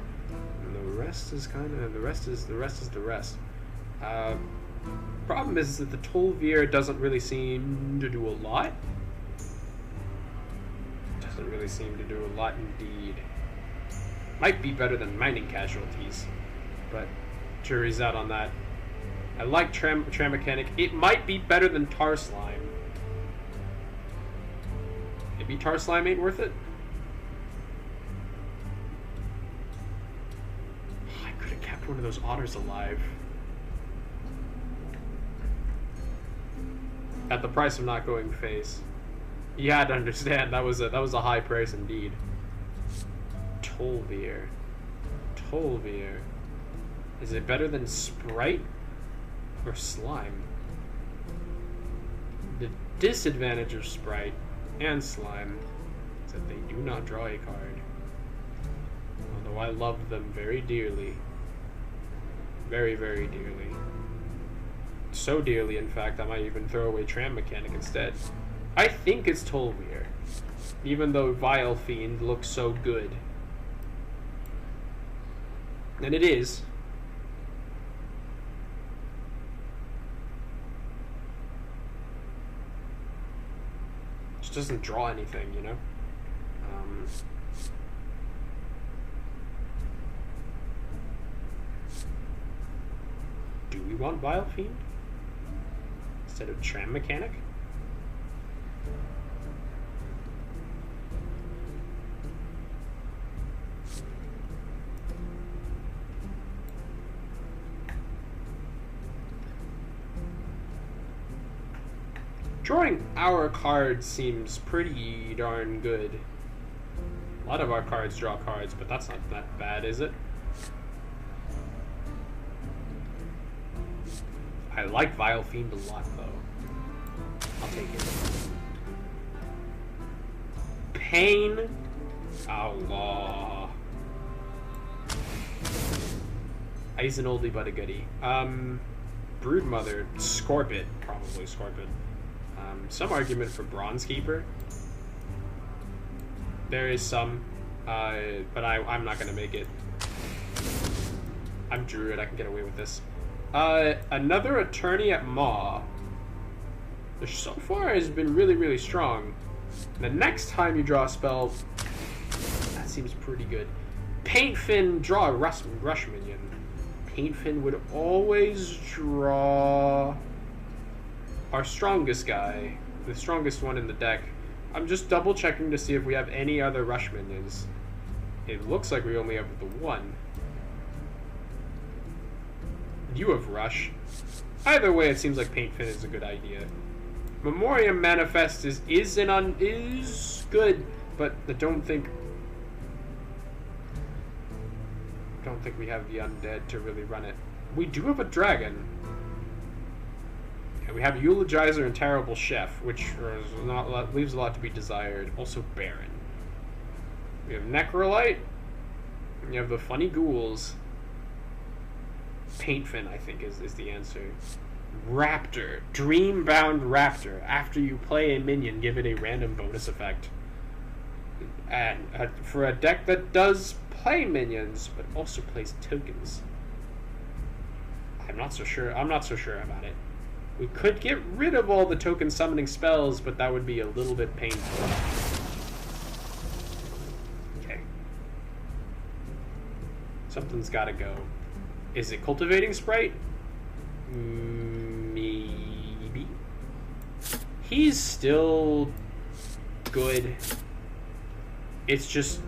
And the rest is kind of the rest. Problem is that the Tol'Vir doesn't really seem to do a lot. Doesn't really seem to do a lot indeed. Might be better than mining casualties, but jury's out on that. I like Tram Mechanic. It might be better than Tar Slime. Maybe Tar Slime ain't worth it? I could have kept one of those otters alive. At the price of not going face. You had to understand that was a high price indeed. Tolvier. Tolvier. Is it better than Sprite or Slime? The disadvantage of Sprite and Slime is that they do not draw a card. Although I love them very dearly. Very, very dearly. So dearly, in fact, I might even throw away Tram Mechanic instead. I think it's Tolvier, even though Vile Fiend looks so good. And it is. Just doesn't draw anything, you know? Do we want Vile Fiend instead of Tram Mechanic? Drawing our cards seems pretty darn good. A lot of our cards draw cards, but that's not that bad, is it? I like Vile Fiend a lot, though. I'll take it. Pain. Allah. He's an oldie but a goodie. Broodmother. Scorpid. Probably Scorpid. Some argument for Bronze Keeper. There is some, but I'm not going to make it. I'm Druid, I can get away with this. Another Attorney at Maw. Which so far has been really, really strong. The next time you draw a spell, that seems pretty good. Paintfin, draw a rush minion. Paintfin would always draw our strongest guy, the strongest one in the deck. I'm just double checking to see if we have any other rush minions. It looks like we only have the one. You have rush. Either way, it seems like Paintfin is a good idea. Memoriam Manifest is good, but I don't think we have the undead to really run it. We do have a dragon. We have Eulogizer and Terrible Chef, which leaves a lot to be desired. Also Baron. We have Necrolite. And you have the Funny Ghouls. Paintfin, I think, is the answer. Raptor. Dreambound Raptor. After you play a minion, give it a random bonus effect. And for a deck that does play minions, but also plays tokens. I'm not so sure about it. We could get rid of all the token summoning spells, but that would be a little bit painful. Okay. Something's gotta go. Is it Cultivating Sprite? Maybe. He's still good. It's just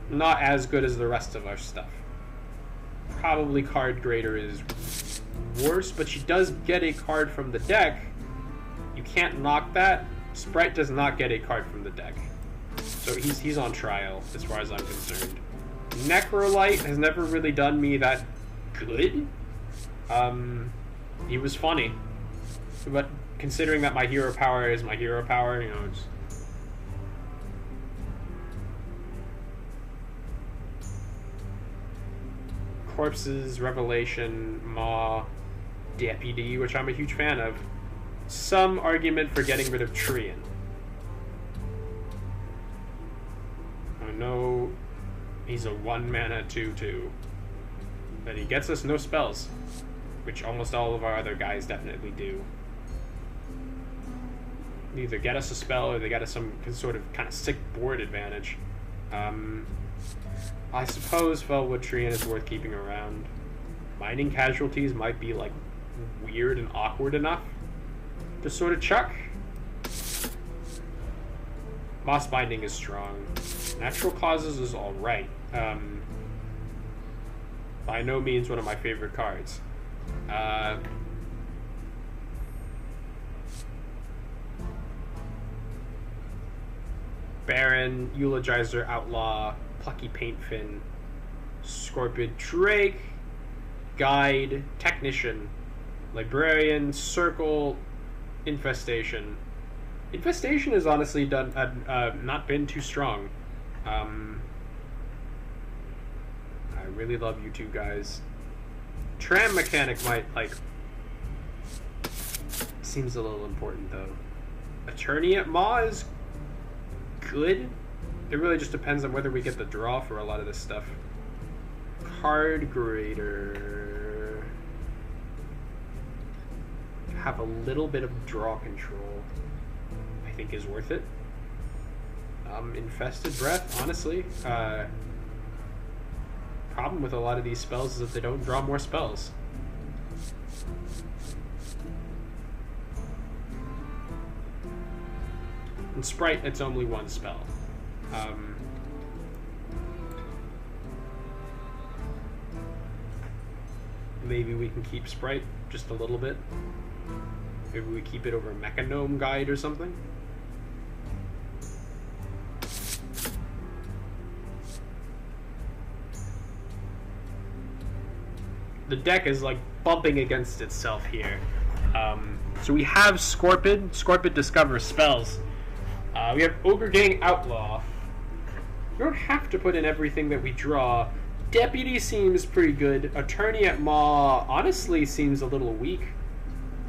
not as good as the rest of our stuff. Probably Card Grader is worse, but she does get a card from the deck. You can't knock that. Sprite does not get a card from the deck. So he's on trial, as far as I'm concerned. Necrolite has never really done me that good. He was funny. But considering that my hero power is my hero power, you know, it's... Corpses, Revelation, Maw, Deputy, which I'm a huge fan of. Some argument for getting rid of Trian. I know he's a 1-mana 2/2, but he gets us no spells, which almost all of our other guys definitely do. They either get us a spell or they get us some sort of kind of sick board advantage. I suppose Felwood Treant is worth keeping around. Mining Casualties might be, like, weird and awkward enough to sort of chuck. Moss Binding is strong. Natural Causes is alright. By no means one of my favorite cards. Baron, Eulogizer, Outlaw, Plucky Paintfin, Scorpid Drake, Guide, Technician, Librarian, Circle, Infestation. Infestation has honestly done not been too strong. I really love you two guys. Tram Mechanic might, like, seems a little important though. Attorney at Maw is good. It really just depends on whether we get the draw for a lot of this stuff. Card Grader. Have a little bit of draw control. I think is worth it. Infested Breath, honestly. Problem with a lot of these spells is that they don't draw more spells. In Sprite, it's only one spell. Maybe we can keep Sprite just a little bit. Maybe we keep it over Mechanome Guide or something. The deck is like bumping against itself here. So we have Scorpid. Scorpid discovers spells. We have Ogre Gang Outlaw. You don't have to put in everything that we draw. Deputy seems pretty good. Attorney at Maw honestly seems a little weak.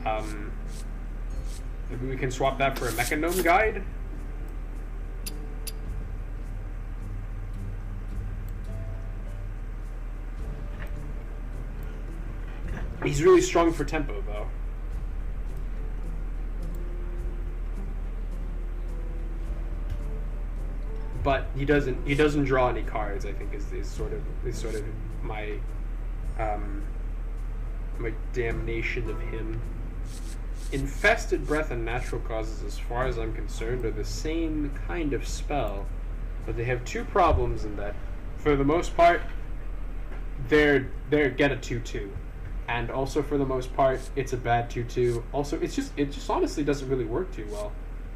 Maybe we can swap that for a Mechanome Guide. He's really strong for tempo, though. But he doesn't draw any cards. I think is sort of my my damnation of him. Infested Breath and Natural Causes, as far as I'm concerned, are the same kind of spell, but they have two problems in that. For the most part, they're get a 2/2, and also for the most part, it's a bad 2/2. Also, it just honestly doesn't really work too well.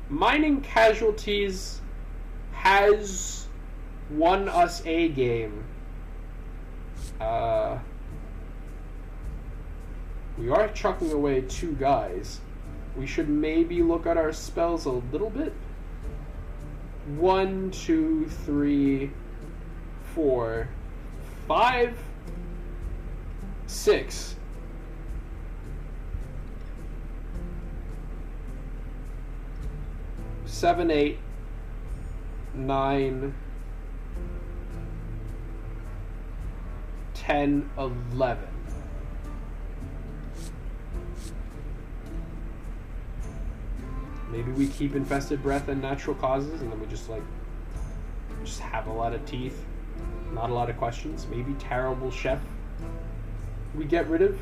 Mining Casualties has won us a game. We are chucking away two guys. We should maybe look at our spells a little bit. 1, 2, 3, 4, 5, 6. Seven, 8, 9, 10, 11. Maybe we keep Infested Breath and Natural Causes, and then we just have a lot of teeth, not a lot of questions. Maybe Terrible Chef we get rid of.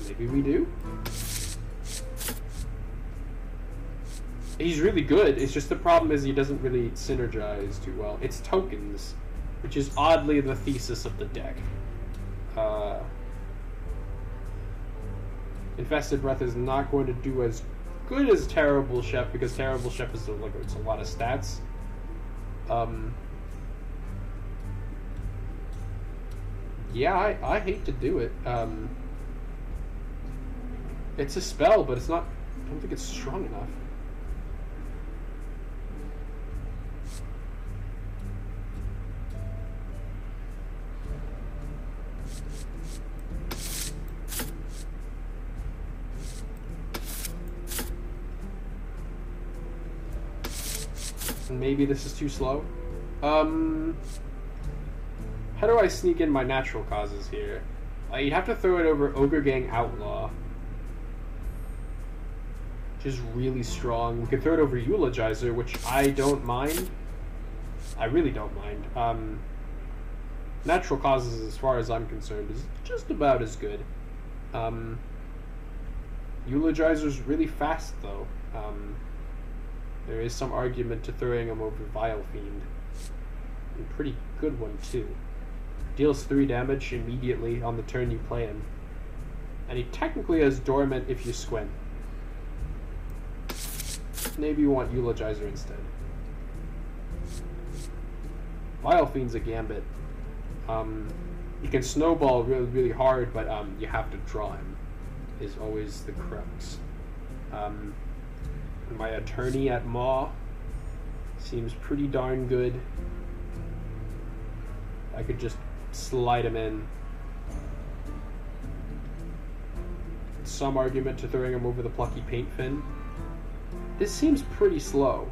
Maybe we do. He's really good. It's just the problem is he doesn't really synergize too well. It's tokens, which is oddly the thesis of the deck. Infested Breath is not going to do as good as Terrible Chef because Terrible Chef is it's a lot of stats. Yeah, I hate to do it. It's a spell, but it's not. I don't think it's strong enough. Maybe this is too slow. How do I sneak in my Natural Causes here? You'd have to throw it over Ogre Gang Outlaw, which is really strong. We could throw it over Eulogizer, which I don't mind. I really don't mind. Natural causes, as far as I'm concerned, is just about as good. Eulogizer's really fast, though. There is some argument to throwing him over Vile Fiend. A pretty good one, too. Deals 3 damage immediately on the turn you play him. And he technically has Dormant if you squint. Maybe you want Eulogizer instead. Vile Fiend's a gambit. You can snowball really, really hard, but you have to draw him, is always the crux. My Attorney at Maw seems pretty darn good. I could just slide him in. Some argument to throwing him over the Plucky Paint Fin. This seems pretty slow.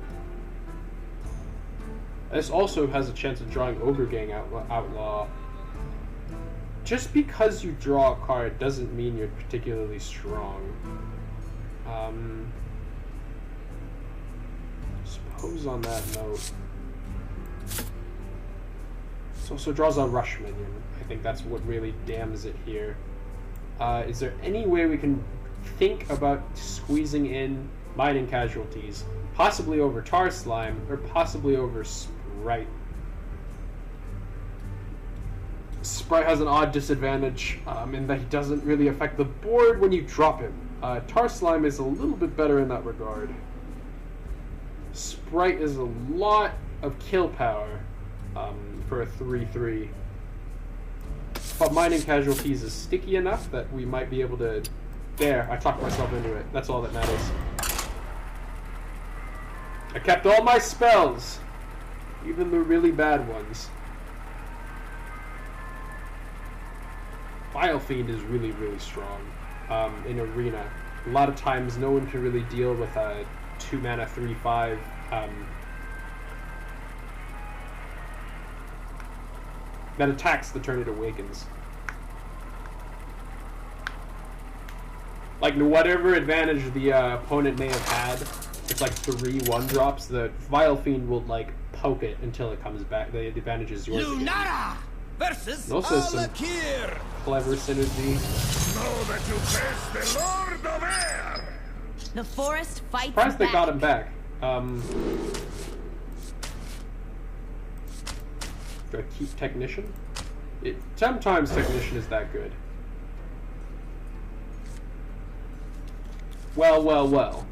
This also has a chance of drawing Ogre Gang Outlaw. Just because you draw a card doesn't mean you're particularly strong. Suppose on that note. This also draws a Rush minion. I think that's what really damns it here. Is there any way we can think about squeezing in Mining Casualties? Possibly over Tar Slime, or possibly over Sprite. Sprite has an odd disadvantage in that he doesn't really affect the board when you drop him. Tar Slime is a little bit better in that regard. Sprite is a lot of kill power for a 3/3. But Mining Casualties is sticky enough that we might be able to... There, I talked myself into it. That's all that matters. I kept all my spells, even the really bad ones. Vile Fiend is really, really strong in Arena. A lot of times no one can really deal with a 2-mana 3/5 that attacks the turn it awakens. Like, whatever advantage the opponent may have had, it's like 3 1-drops, the Vile Fiend will, like, poke it until it comes back. The advantage is yours again. Lunara versus Also some clever synergy. Know that you face the Lord of Air! The forest fights Surprised they back. got him back. Do I keep Technician? Sometimes Technician is that good. Well.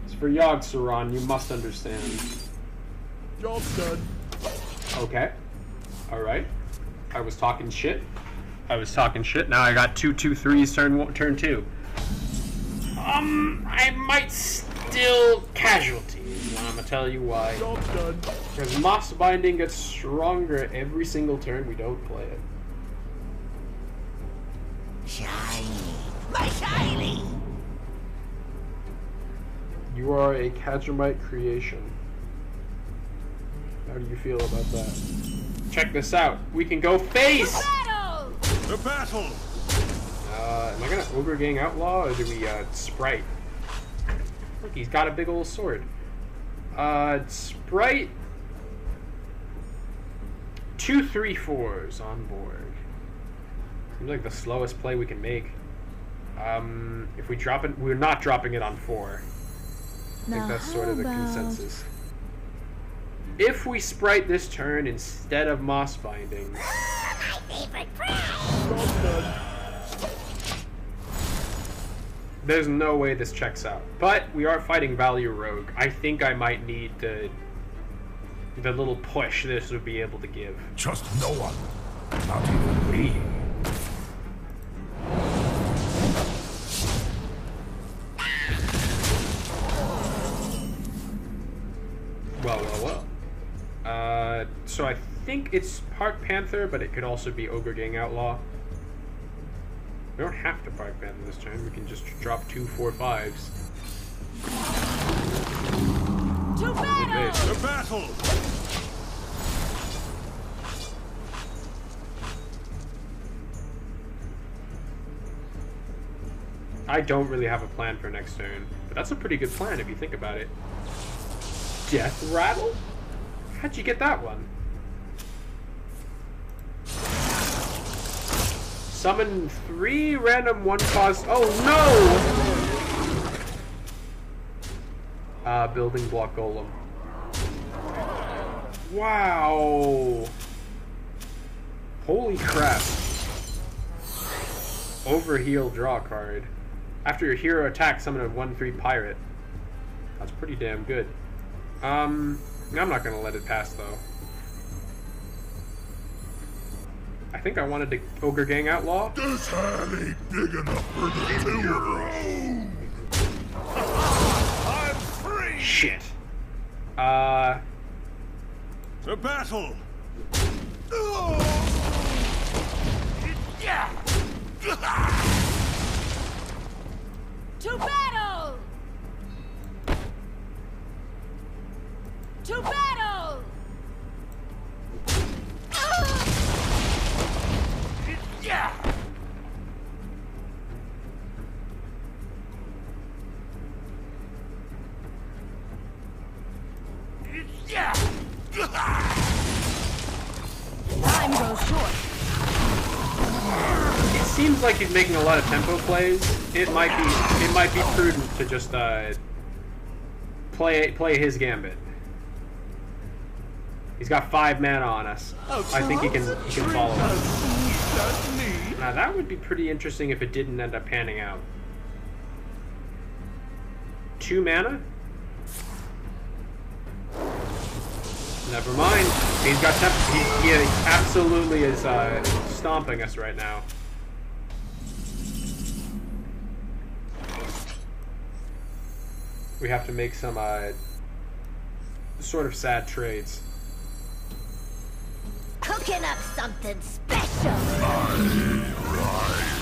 It's for Yogg, Saran, you must understand. Job's done. Okay. Alright. I was talking shit. Now I got 2/2/3s turn 2. I might still Casualties. I'm gonna tell you why. Job's done. Because Moss Binding gets stronger every single turn we don't play it. Shiny. My shiny. You are a Kajamite creation. How do you feel about that? Check this out. We can go face! Battle! The battle! Am I gonna Ogre Gang Outlaw, or do we, Sprite? Look, he's got a big old sword. Sprite... 2 3/4s on board. Seems like the slowest play we can make. If we drop it, we're not dropping it on 4. I think that's sort of the consensus. If we Sprite this turn instead of Moss Binding... My favorite prize. Job's done. There's no way this checks out. But we are fighting Value Rogue. I think I might need the little push this would be able to give. Trust no one. Not even me. Well. So I think it's Park Panther, but it could also be Ogre Gang Outlaw. We don't have to Park Panther this turn. We can just drop 2 4/5s. To battle! The battle! I don't really have a plan for next turn, but that's a pretty good plan if you think about it. Death Rattle? How'd you get that one? Summon 3 random 1-cost. Oh no! Building block golem. Wow! Holy crap. Overheal, draw a card. After your hero attacks, summon a 1/3 pirate. That's pretty damn good. I'm not gonna let it pass though. I think I wanted to Ogre Gang Outlaw. This hand ain't big enough for the two of us. I'm free. Shit. To battle. To battle! To battle! Time goes short. It seems like he's making a lot of tempo plays. It might be prudent to just play his gambit. He's got 5 mana on us. I think he can follow us. Now that would be pretty interesting if it didn't end up panning out. 2 mana? Never mind. He's got he absolutely is stomping us right now. We have to make some sort of sad trades. Cooking up something special.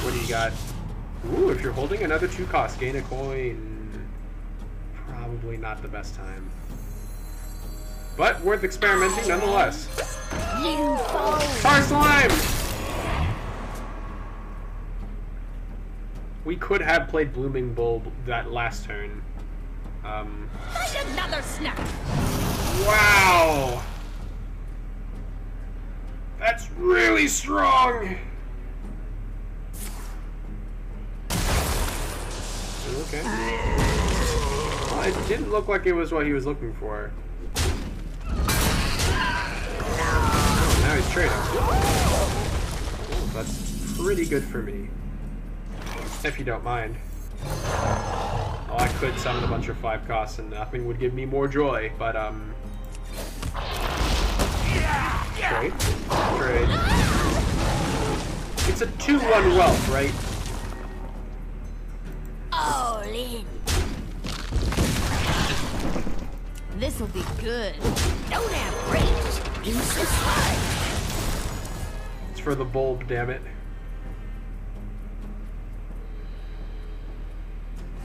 What do you got? Ooh, if you're holding another 2-cost, gain a coin. Probably not the best time. But worth experimenting nonetheless. Tar Slime! We could have played Blooming Bulb that last turn. Another snap! Wow! That's really strong! Okay. Well, it didn't look like it was what he was looking for. Now he's trading. Oh, that's pretty good for me. If you don't mind. Oh, I could summon a bunch of 5 costs and nothing would give me more joy, but trade. Trade. It's a 2-1 wealth, right? All in. This'll be good. Don't have range. Use the slide. It's for the bulb, damn it.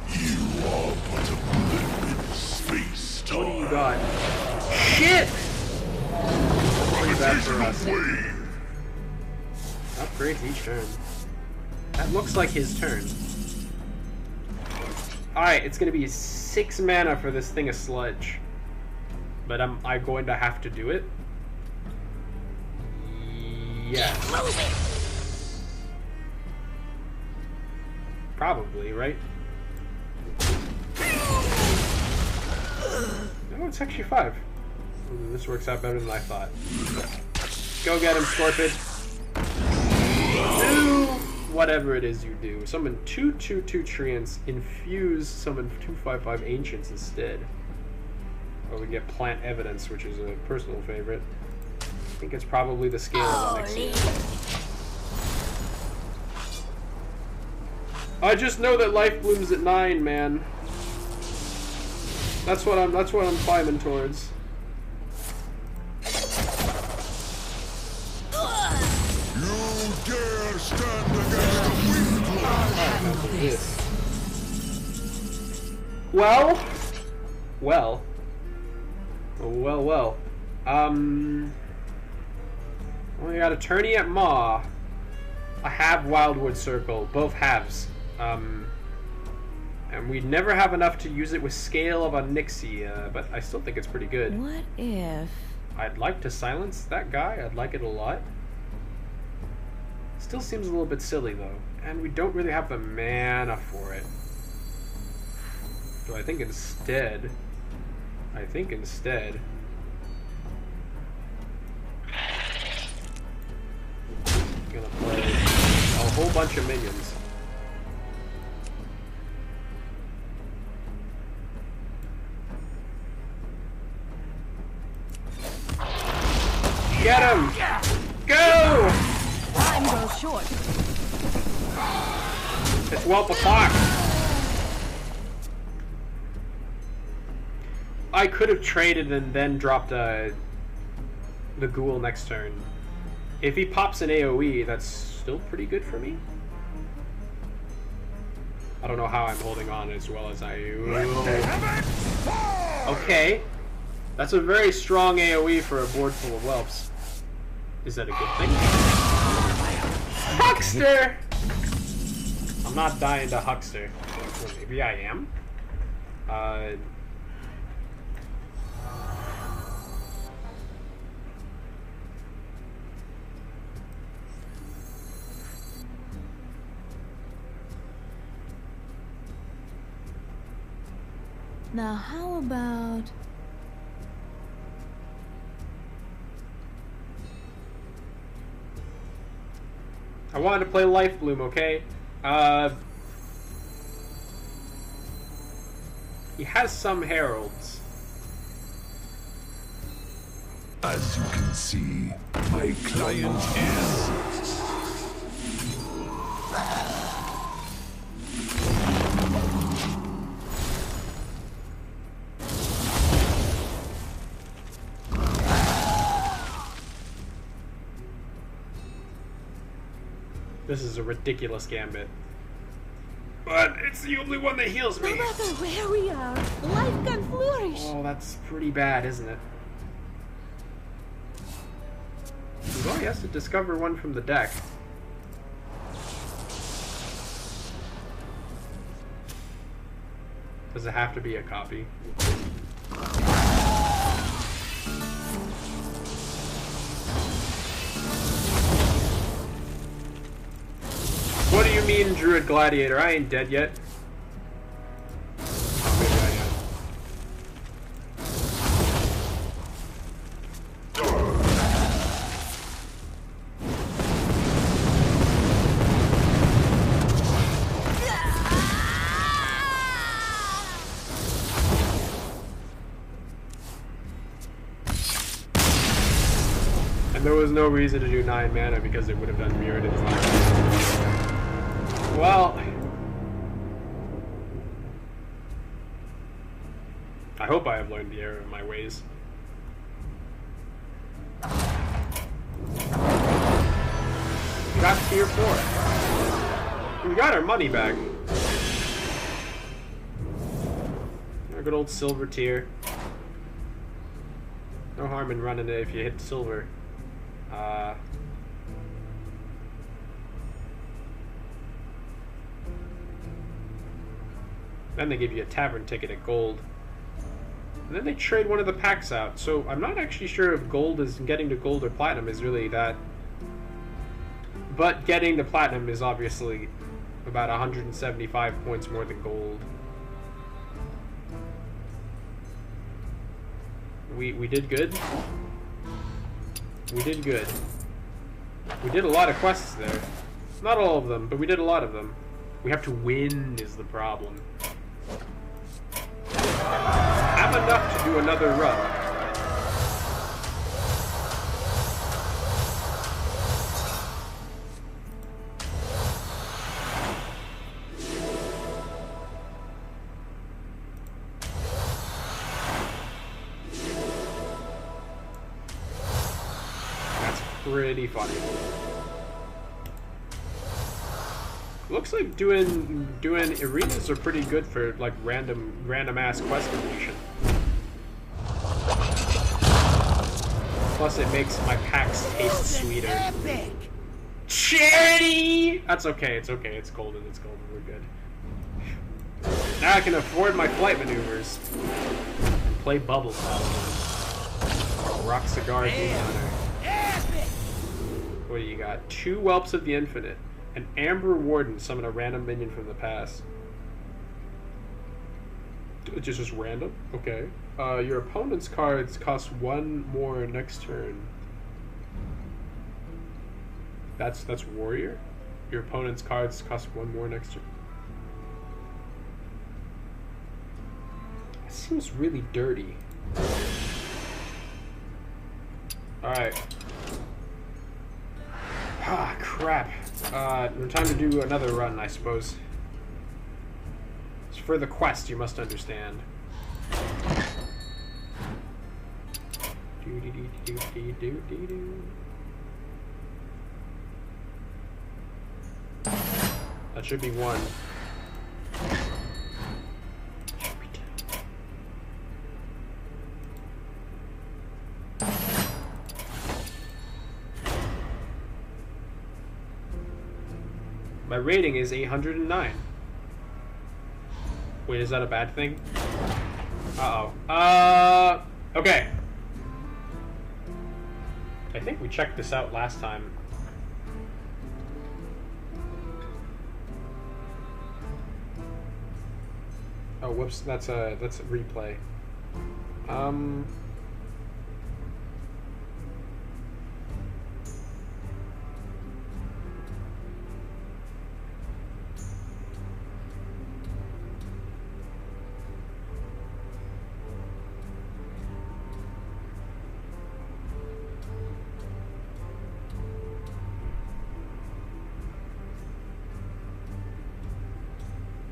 You are but a blip in space time. What do you got? Shit! Pretty bad for us. Upgrades each turn. That looks like his turn. Alright, it's gonna be 6 mana for this thing of sludge. But am I going to have to do it? Yes. Probably, right? No, it's actually 5. Ooh, this works out better than I thought. Go get him, Scorpid. Do whatever it is you do. Summon 2/2/2 Treants. Infuse. Summon 2/5/5 Ancients instead. Or we get Plant Evidence, which is a personal favorite. I think it's probably the scale of next year. I just know that life blooms at 9, man. That's what I'm climbing towards. You dare stand against the weak Well. We got a tourney at Maw. I have Wildwood Circle, both halves. And we'd never have enough to use it with Scale of Onyxia, but I still think it's pretty good. What if... I'd like to silence that guy. I'd like it a lot. Still seems a little bit silly, though. And we don't really have the mana for it. So I think instead... gonna play a whole bunch of minions. Get him! Go! Time grows short. It's 12 o'clock. I could have traded and then dropped the ghoul next turn. If he pops an AoE, that's still pretty good for me. I don't know how I'm holding on as well as I... Okay. That's a very strong AoE for a board full of whelps. Is that a good thing? Huckster! I'm not dying to Huckster. Well, maybe I am? Now how about... I wanted to play Life Bloom, okay? He has some heralds. As you can see, my client is... This is a ridiculous gambit. But it's the only one that heals me. No matter where we are, life can flourish. Oh, that's pretty bad, isn't it? Well, he has to discover one from the deck. Does it have to be a copy? What do you mean, Druid Gladiator? I ain't dead yet. Oh, maybe I am. And there was no reason to do 9 mana because it would have done Mirrored in time. Well, I hope I have learned the error of my ways. We got tier 4. We got our money back. Our good old silver tier. No harm in running it if you hit silver. Then they give you a tavern ticket at gold. And then they trade one of the packs out. So I'm not actually sure if gold is getting to gold or platinum is really that. But getting the platinum is obviously about 175 points more than gold. We did good. We did good. We did a lot of quests there. Not all of them, but we did a lot of them. We have to win is the problem. Have enough to do another run. That's pretty funny. Looks like doing arenas are pretty good for like random ass quest completion. Plus it makes my packs taste sweeter. Epic. Charity! That's okay, it's okay, it's golden, we're good. Now I can afford my flight maneuvers. And play Bubble Pop. Rock Cigar Demon Hunter. What do you got? 2 Whelps of the Infinite. An Amber Warden. Summon a random minion from the past. It's just random? Okay. Your opponent's cards cost 1 more next turn. That's Warrior? Your opponent's cards cost 1 more next turn. That seems really dirty. Alright. Ah, crap. Time to do another run, I suppose. It's for the quest, you must understand. That should be 1. My rating is 809. Wait, is that a bad thing? Uh-oh. Okay. I think we checked this out last time. Oh, whoops, that's a replay.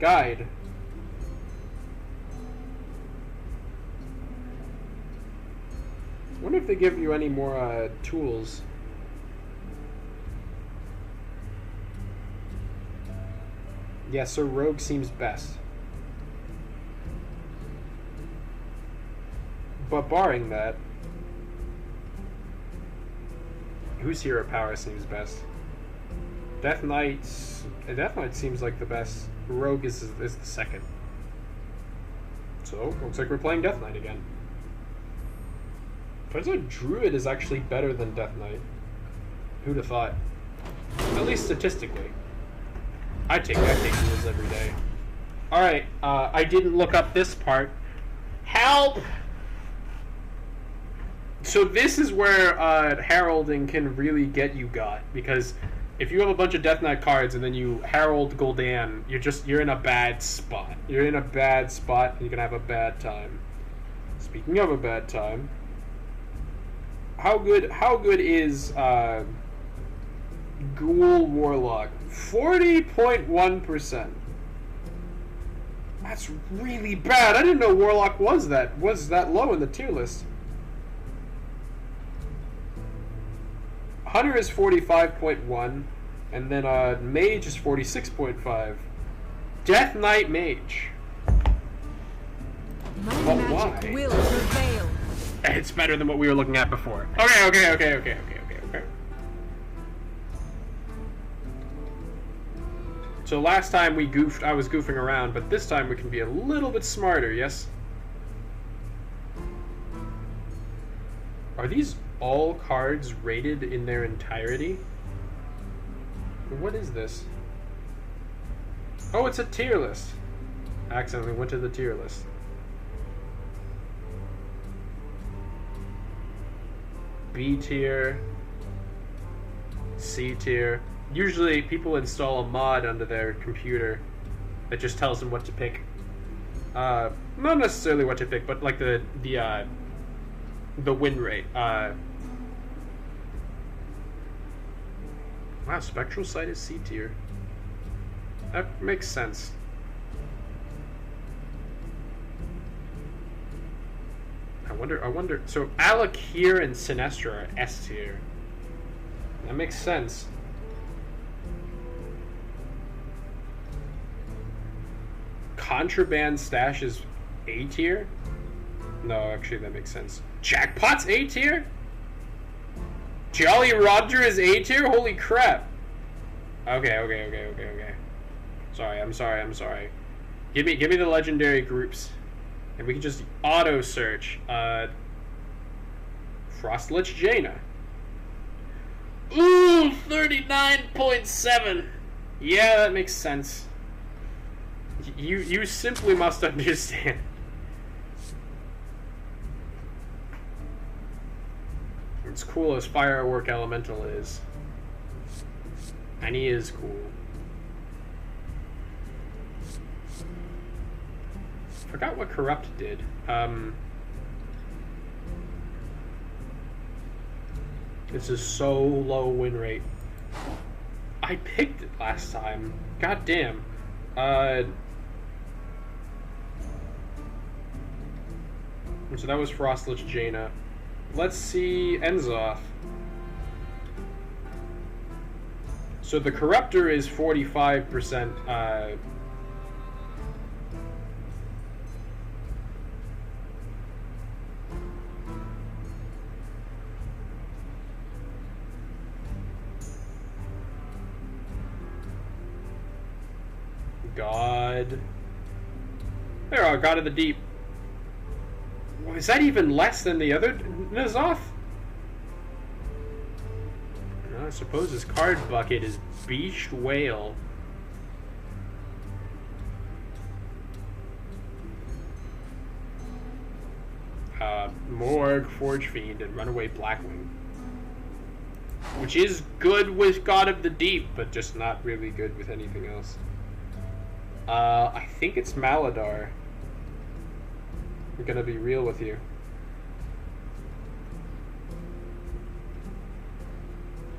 Guide. I wonder if they give you any more tools. Yeah, so Rogue seems best. But barring that, whose hero power seems best? Death Knight seems like the best. Rogue is the second. So, looks like we're playing Death Knight again. Turns out Druid is actually better than Death Knight. Who'd have thought? At least statistically. I take heals every day. Alright, I didn't look up this part. Help! So this is where heralding can really get you got, because if you have a bunch of Death Knight cards and then you herald Gul'dan, you're in a bad spot. You're in a bad spot and you're gonna have a bad time. Speaking of a bad time, how good is Ghoul Warlock? 40.1%. That's really bad. I didn't know Warlock was that low in the tier list. Hunter is 45.1, and then Mage is 46.5. Death Knight Mage. My magic will prevail. It's better than what we were looking at before. Okay. So last time I was goofing around, but this time we can be a little bit smarter, yes? Are these all cards rated in their entirety? What is this? Oh, it's a tier list. I accidentally went to the tier list. B tier, C tier. Usually people install a mod onto their computer that just tells them what to pick. Not necessarily what to pick, but like the win rate. Wow, Spectral Sight is C tier. That makes sense. I wonder. So Alakir and Sinestra are S tier. That makes sense. Contraband Stash is A tier? No, actually that makes sense. Jackpot's A tier? Jolly Roger is A tier? Holy crap. Okay. Sorry, I'm sorry. Give me the legendary groups, and we can just auto search. Frostlich Jaina. Ooh, 39.7. Yeah, that makes sense. You simply must understand. It's cool as Firework Elemental is. And he is cool. Forgot what Corrupt did. This is so low win rate. I picked it last time. God damn. So that was Frostlich Jaina. Let's see Enzoth. So the Corruptor is 45%. God. There are God of the Deep. Is that even less than the other N'Zoth? I suppose his card bucket is Beached Whale. Morg, Forge Fiend, and Runaway Blackwing. Which is good with God of the Deep, but just not really good with anything else. I think it's Maladar. I'm gonna be real with you.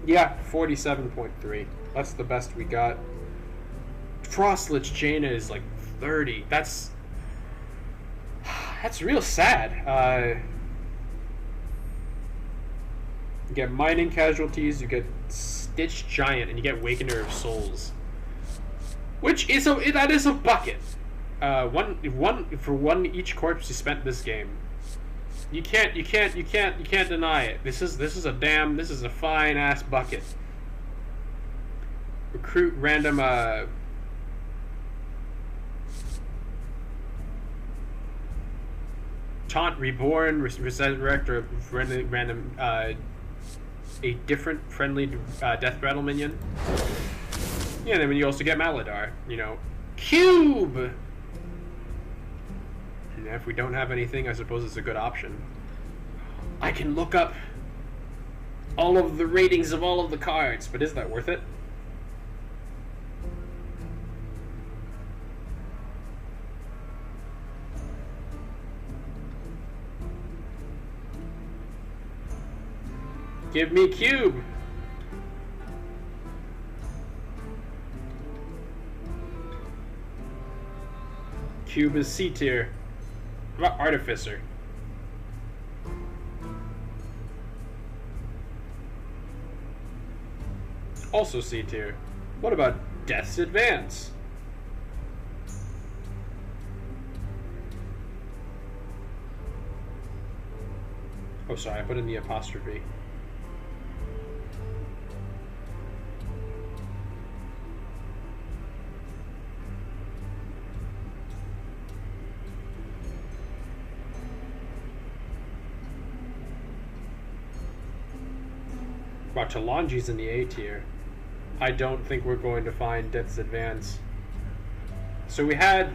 Yeah, 47.3. That's the best we got. Frostlich Jaina is like 30. That's real sad. You get Mining Casualties, you get Stitch Giant, and you get Wakener of Souls. Which is that is a bucket. One for one each corpse you spent this game. You can't deny it. This is a fine ass bucket. Recruit random Taunt Reborn, resurrect or random a different friendly death rattle minion. Yeah, and then you also get Maladar, you know. Cube! And if we don't have anything, I suppose it's a good option. I can look up all of the ratings of all of the cards, but is that worth it? Give me Cube! Cube is C tier. What about Artificer? Also C tier. What about Death's Advance? Oh, sorry, I put in the apostrophe. Wow, Talanji's in the A tier. I don't think we're going to find Death's Advance. So we had...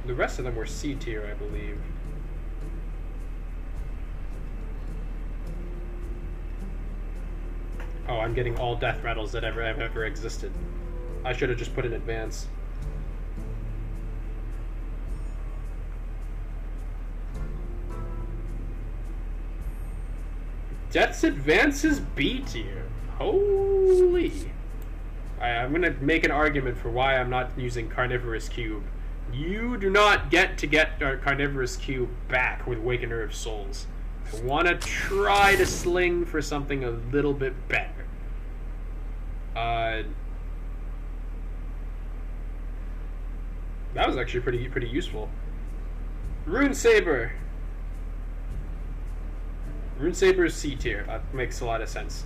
the rest of them were C tier, I believe. Oh, I'm getting all death rattles that have ever existed. I should have just put in Advance. Death's Advance is B tier. Holy. I'm going to make an argument for why I'm not using Carnivorous Cube. You do not get our Carnivorous Cube back with Wakener of Souls. I want to try to sling for something a little bit better. That was actually pretty useful. Rune Saber. Rune Saber is C tier. That makes a lot of sense.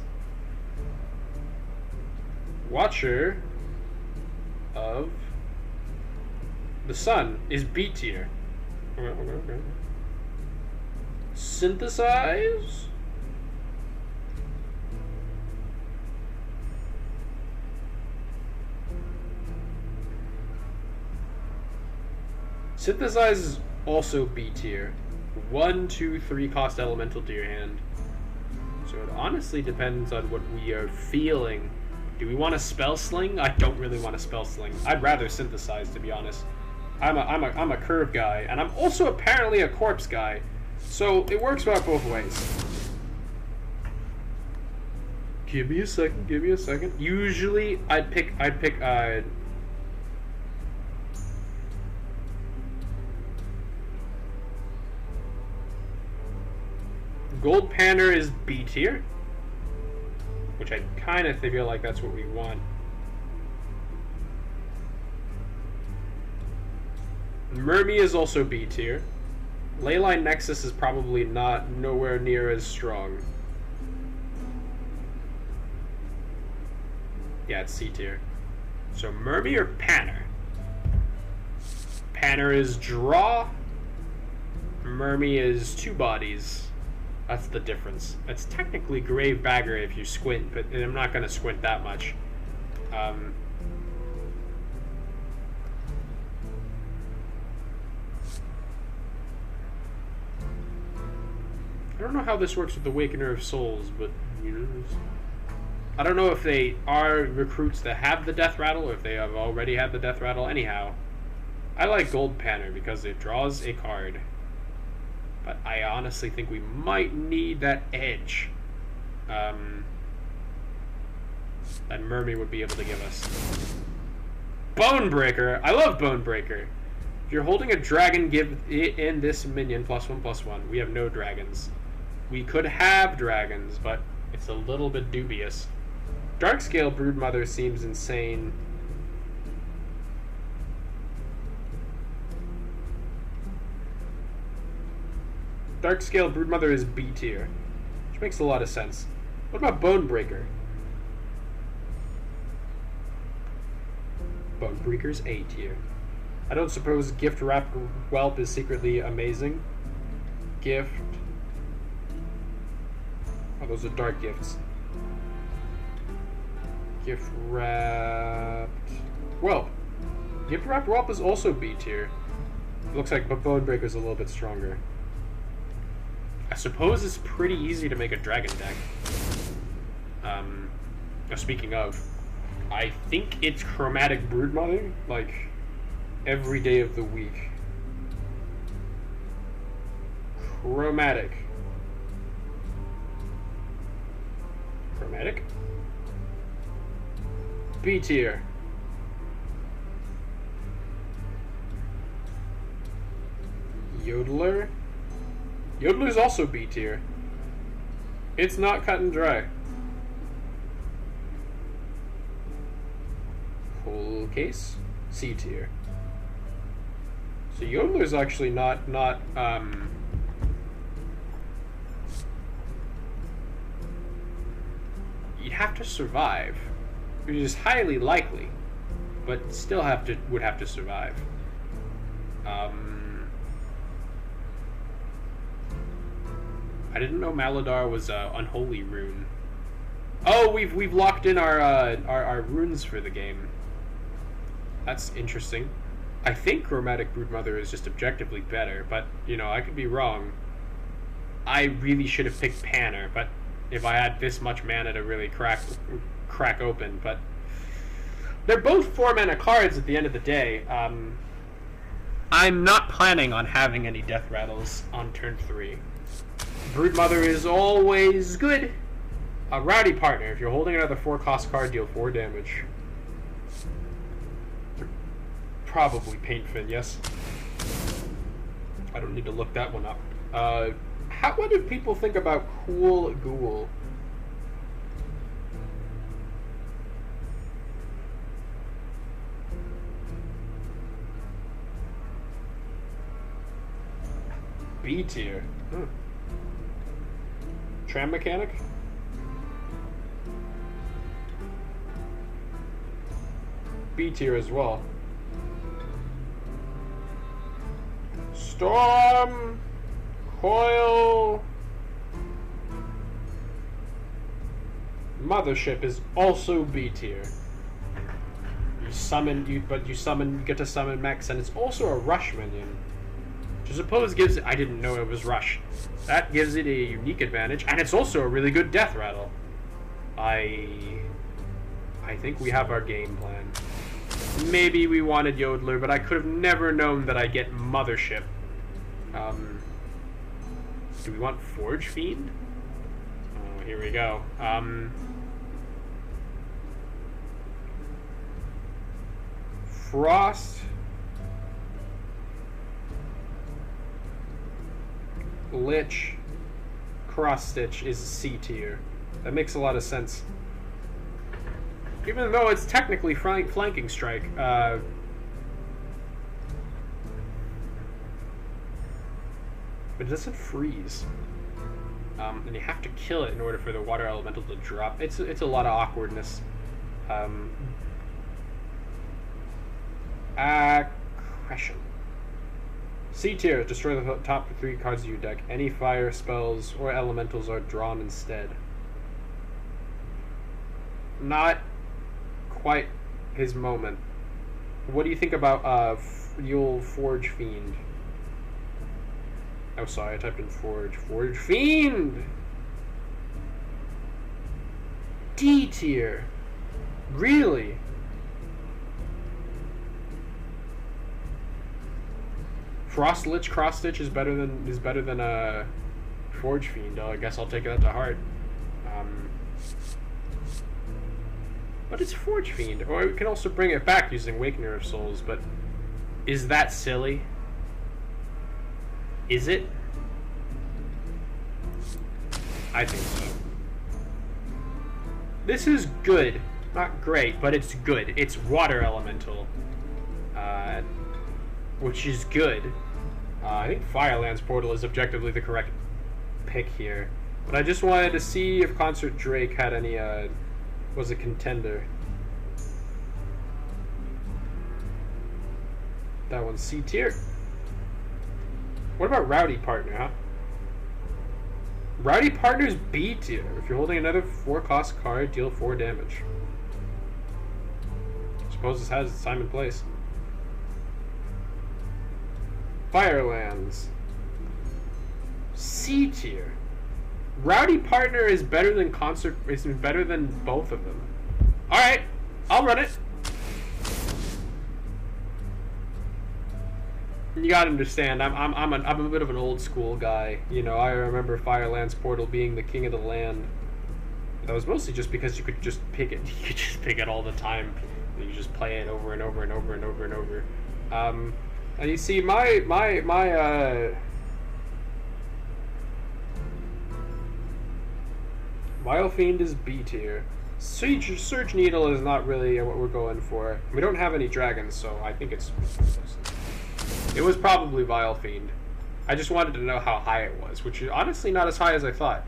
Watcher of The sun is B tier. Okay. Synthesize? Synthesize is also B tier. 1, 2, 3 cost elemental to your hand. So it honestly depends on what we are feeling. Do we want to spell sling? I don't really want to spell sling. I'd rather synthesize, to be honest. I'm a curve guy, and I'm also apparently a corpse guy, so it works out both ways. Give me a second. Give me a second. Usually, I'd pick Gold Panner is B tier, which I kind of feel like that's what we want. Mermy is also B tier. Leyline Nexus is probably nowhere near as strong. Yeah, it's C tier. So Mermy or Panner? Panner is draw. Mermy is 2 bodies. That's the difference. It's technically Grave Bagger if you squint, but I'm not going to squint that much. I don't know how this works with the Awakener of Souls, but you know, I don't know if they are recruits that have the Death Rattle or if they have already had the Death Rattle. Anyhow, I like Gold Panner because it draws a card. But I honestly think we might need that edge that Mermy would be able to give us. Bonebreaker! I love Bonebreaker! If you're holding a dragon, give it in this minion +1/+1. We have no dragons. We could have dragons, but it's a little bit dubious. Darkscale Broodmother seems insane. Darkscale Broodmother is B tier, which makes a lot of sense. What about Bonebreaker? Bonebreaker's A tier. I don't suppose Gift Wrapped Whelp is secretly amazing. Gift. Oh, those are dark gifts. Gift Wrapped Whelp. Gift Wrapped Whelp is also B tier. Looks like Bonebreaker's a little bit stronger. I suppose it's pretty easy to make a dragon deck. Speaking of, I think it's Chromatic Broodmother, like, every day of the week. Chromatic. Chromatic? B tier. Yodeler? Yodeler's also B tier. It's not cut and dry. Whole case? C tier. So Yodeler's actually not you'd have to survive, which is highly likely, but still would have to survive. I didn't know Maladar was Unholy Rune. Oh, we've locked in our runes for the game. That's interesting. I think Chromatic Broodmother is just objectively better, but you know, I could be wrong. I really should have picked Panner, but if I had this much mana to really crack open, but they're both 4-mana cards at the end of the day. I'm not planning on having any Death Rattles on turn 3. Broodmother is always good. A Rowdy Partner. If you're holding another 4-cost card, deal 4 damage. Probably Paintfin, yes. I don't need to look that one up. What do people think about Cool Ghoul? B tier. Tram Mechanic? B tier as well. Storm, Coil, Mothership is also B tier. You get to summon mechs, and it's also a rush minion. Which I suppose gives it, I didn't know it was rush. That gives it a unique advantage, and it's also a really good death rattle. I think we have our game plan. Maybe we wanted Yodeler, but I could have never known that I get Mothership. Do we want Forge Fiend? Oh, here we go. Frost, Lich, Cross Stitch is C tier. That makes a lot of sense. Even though it's technically flanking strike. But it doesn't freeze. And you have to kill it in order for the water elemental to drop. It's a lot of awkwardness. Accretion. C tier, destroy the top 3 cards of your deck. Any fire spells or elementals are drawn instead. Not quite his moment. What do you think about the old Forge Fiend? Oh, sorry, I typed in Forge. Forge Fiend! D tier. Really? Frost Lich Cross Stitch is better than Forge Fiend. I guess I'll take that to heart. But it's Forge Fiend, or we can also bring it back using Awakener of Souls. But is that silly? Is it? I think so. This is good, not great, but it's good. It's Water Elemental, which is good. I think Firelands Portal is objectively the correct pick here. But I just wanted to see if Concert Drake had any, was a contender. That one's C tier. What about Rowdy Partner, huh? Rowdy Partner's B tier. If you're holding another 4-cost card, deal 4 damage. Suppose this has its time and place. Firelands. C tier. Rowdy Partner is better than Concert. Is better than both of them. All right, I'll run it. You gotta understand, I'm a bit of an old school guy. You know, I remember Firelands Portal being the king of the land. That was mostly just because you could just pick it. You could just pick it all the time. You just play it over and over and over and over and over. And you see, my Vile Fiend is B tier. Surge Needle is not really what we're going for. We don't have any dragons, so I think it's... It was probably Vile Fiend. I just wanted to know how high it was, which is honestly not as high as I thought.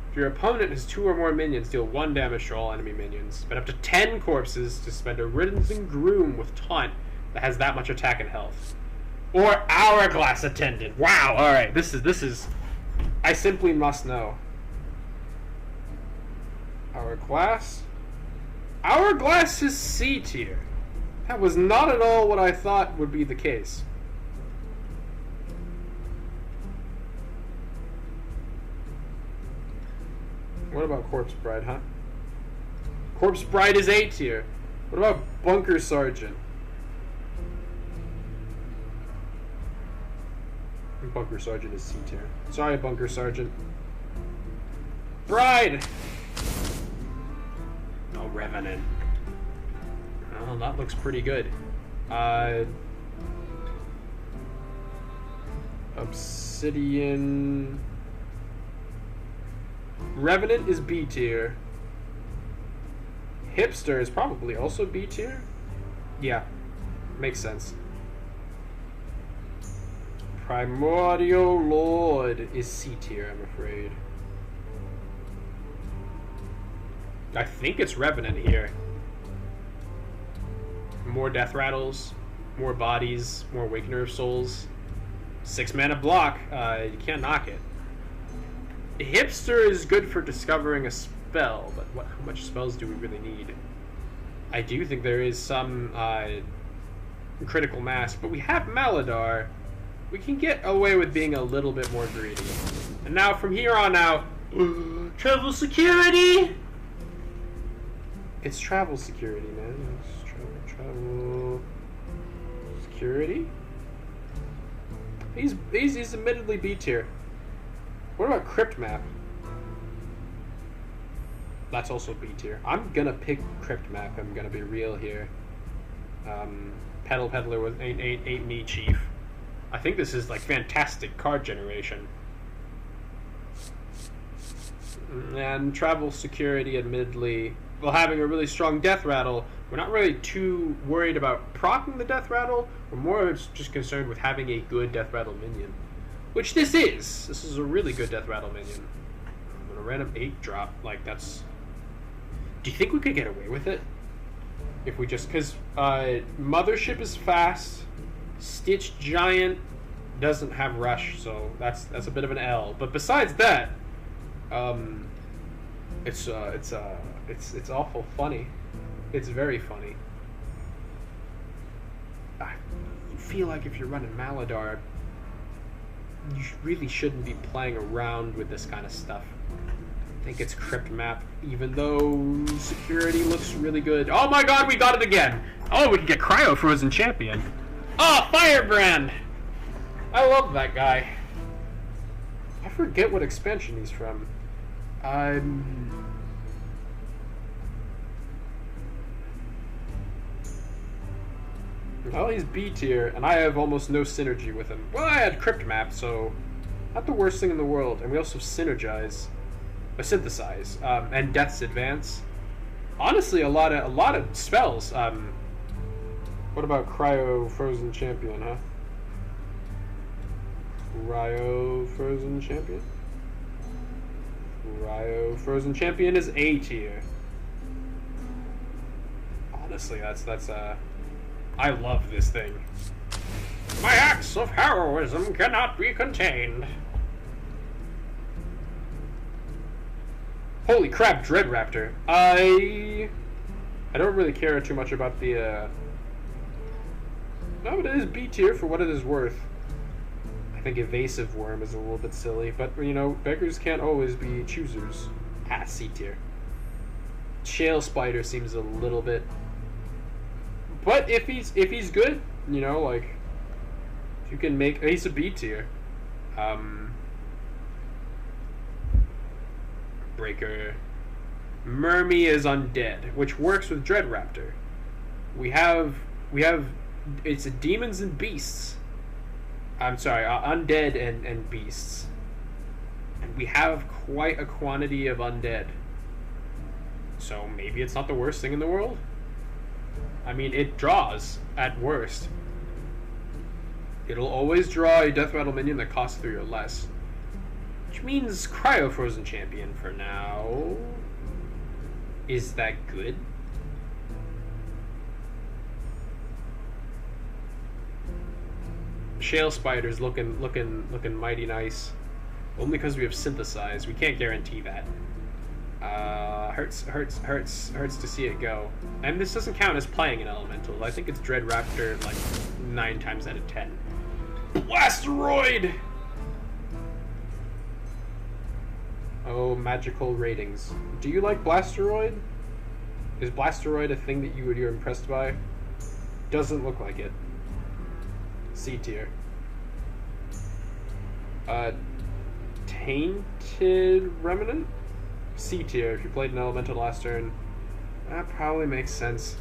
If your opponent has 2 or more minions, deal 1 damage to all enemy minions. Spend up to 10 corpses to spend a Riddance Groom with Taunt that has that much attack and health. Or Hourglass Attendant. Wow, alright, this is... I simply must know. Hourglass? Hourglass is C tier. That was not at all what I thought would be the case. What about Corpse Bride, huh? Corpse Bride is A tier. What about Bunker Sergeant? Bunker Sergeant is C tier. Sorry, Bunker Sergeant. Bride! Oh, Revenant. Well, that looks pretty good. Obsidian... Revenant is B tier. Hipster is probably also B tier. Yeah, makes sense. Primordial Lord is C tier, I'm afraid. I think it's Revenant here. More Death Rattles, more bodies, more Awakener of Souls. 6 mana block. You can't knock it. Hipster is good for discovering a spell, but how much spells do we really need? I do think there is some critical mass, but we have Maladar. We can get away with being a little bit more greedy. And now from here on out, travel security! It's travel security, man. It's travel security? He's admittedly B tier. What about Crypt Map? That's also B tier. I'm gonna pick Crypt Map. I'm gonna be real here. Pedal Peddler was ain't me, Chief. I think this is like fantastic card generation. And travel security, admittedly, while having a really strong death rattle, we're not really too worried about proccing the death rattle. We're more just concerned with having a good death rattle minion, which this is. This is a really good death rattle minion. On a random 8 drop, like that's. Do you think we could get away with it? If we just, because Mothership is fast, Stitch Giant doesn't have Rush, so that's a bit of an L. But besides that, it's awful funny. It's very funny. I feel like if you're running Maladar, you really shouldn't be playing around with this kind of stuff. I think it's Crypt Map, even though security looks really good. Oh my god, we got it again! Oh, we can get Cryo Frozen Champion. Oh, Firebrand! I love that guy. I forget what expansion he's from. Well, he's B tier, and I have almost no synergy with him. Well, I had Crypt Map, so not the worst thing in the world. And we also synergize, or synthesize, and Death's Advance. Honestly, a lot of spells. What about Cryo Frozen Champion, huh? Cryo Frozen Champion? Cryo Frozen Champion is A tier. Honestly, that's I love this thing. My acts of heroism cannot be contained. Holy crap, Dread Raptor. I don't really care too much about the no, it is B tier for what it is worth. I think Evasive Worm is a little bit silly, but you know, beggars can't always be choosers. Ah, C tier. Shale Spider seems a little bit, but if he's good, you know, like if you can make, he's a B tier. Breaker. Mermy is undead, which works with Dread Raptor. We have it's a demons and beasts. I'm sorry, undead and beasts. And we have quite a quantity of undead. So maybe it's not the worst thing in the world? I mean, it draws, at worst. It'll always draw a Death Rattle minion that costs 3 or less. Which means Cryo Frozen Champion for now. Is that good? Shale Spider's looking mighty nice. Only because we have Synthesize. We can't guarantee that. Hurts to see it go. And this doesn't count as playing an elemental. I think it's Dread Raptor like 9 times out of 10. Blasteroid! Oh, magical ratings. Do you like Blasteroid? Is Blasteroid a thing that you're impressed by? Doesn't look like it. C tier. Tainted Remnant? C tier if you played an elemental last turn. That probably makes sense.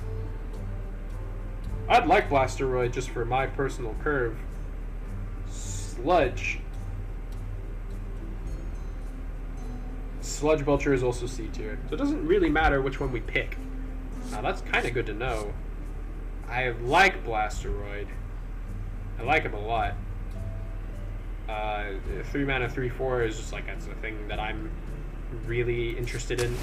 I'd like Blasteroid just for my personal curve. Sludge. Sludge Belcher is also C tier. So it doesn't really matter which one we pick. Now that's kind of good to know. I like Blasteroid. I like him a lot. 3 mana, 3/4 is just like, that's a thing that I'm really interested in.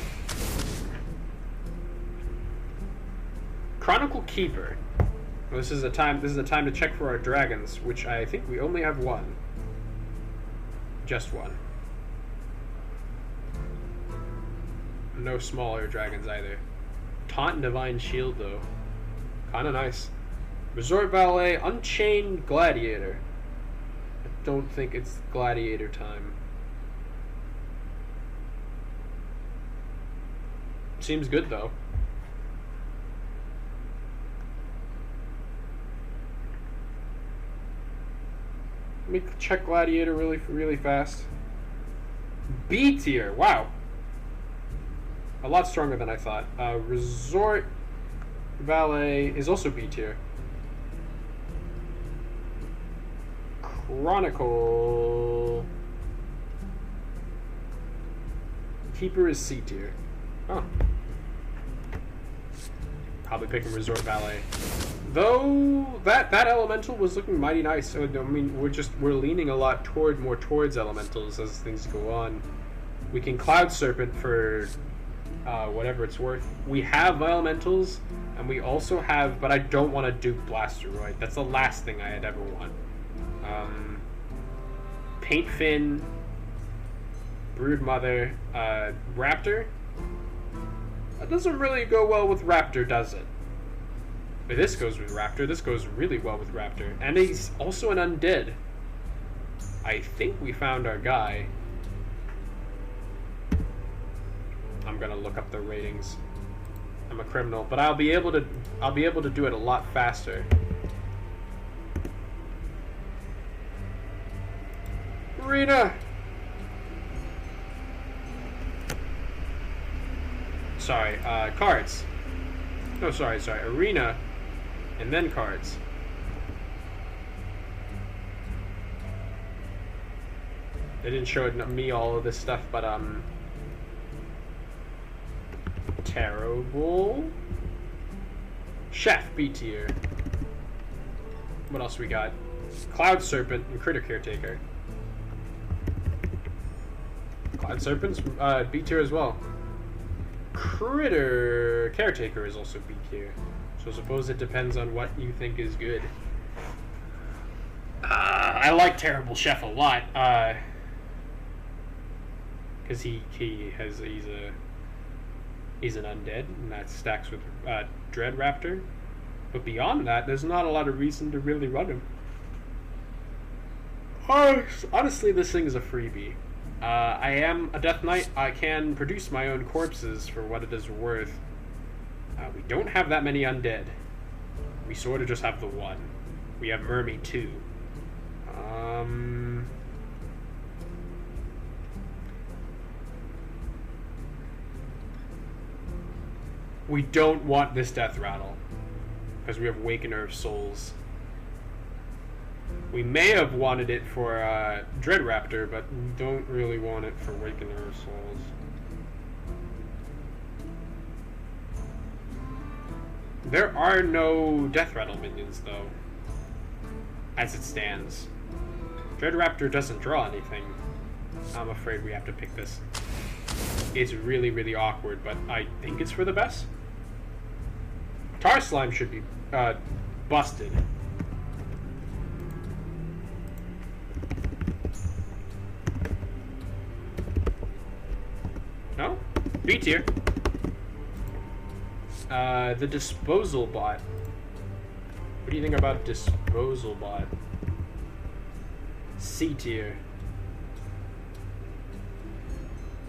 Chronicle Keeper. Well, this is a time to check for our dragons, which I think we only have one. Just one. No smaller dragons either. Taunt and Divine Shield though. Kinda nice. Resort Valet, Unchained Gladiator. I don't think it's Gladiator time. Seems good though. Let me check Gladiator really fast. B tier, wow. A lot stronger than I thought. Resort Valet is also B tier. Chronicle Keeper is C tier. Oh. Probably picking Resort Valet. Though that elemental was looking mighty nice. So, I mean, we're leaning a lot more towards elementals as things go on. We can Cloud Serpent for whatever it's worth. We have elementals, and we also have, but I don't want to Duke Blasteroid. That's the last thing I'd ever want. Paint Fin, Broodmother, Raptor. That doesn't really go well with Raptor, does it? But this goes with Raptor. This goes really well with Raptor. And he's also an undead. I think we found our guy. I'm gonna look up the ratings. I'm a criminal, but I'll be able to do it a lot faster. Arena. Sorry, cards. No, sorry. Arena, and then cards. They didn't show me all of this stuff, but terrible. Chef B tier. What else we got? Cloud Serpent and Critter Caretaker. Cloud Serpent's B tier as well. Critter Caretaker is also B tier. So I suppose it depends on what you think is good. I like Terrible Chef a lot. Because he's an undead, and that stacks with Dread Raptor. But beyond that, there's not a lot of reason to really run him. Honestly, this thing is a freebie. I am a Death Knight. I can produce my own corpses for what it is worth. We don't have that many undead. We sort of just have the one. We have Mermaid 2. We don't want this Death Rattle, because we have Wakener of Souls. We may have wanted it for Dread Raptor, but we don't really want it for Wakener of Souls. There are no Death Rattle minions, though, as it stands. Dread Raptor doesn't draw anything. I'm afraid we have to pick this. It's really, really awkward, but I think it's for the best. Tar Slime should be busted. No? B tier. The Disposal Bot. What do you think about Disposal Bot? C tier.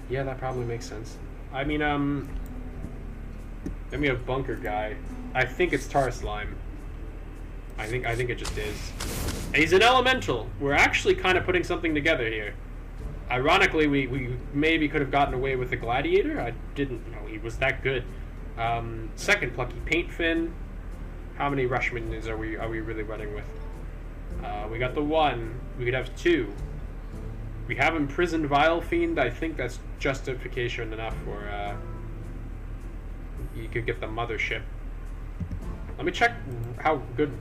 Yeah, that probably makes sense. I mean, then we have Bunker Guy. I think it's Tar Slime. I think it just is. And he's an elemental. We're actually kind of putting something together here. Ironically, we maybe could have gotten away with the Gladiator. I didn't know he was that good. Second Plucky Paint Fin. How many rush minions are we really running with? We got the one. We could have two. We have Imprisoned Vile Fiend. I think that's justification enough for you could get the Mothership. Let me check how good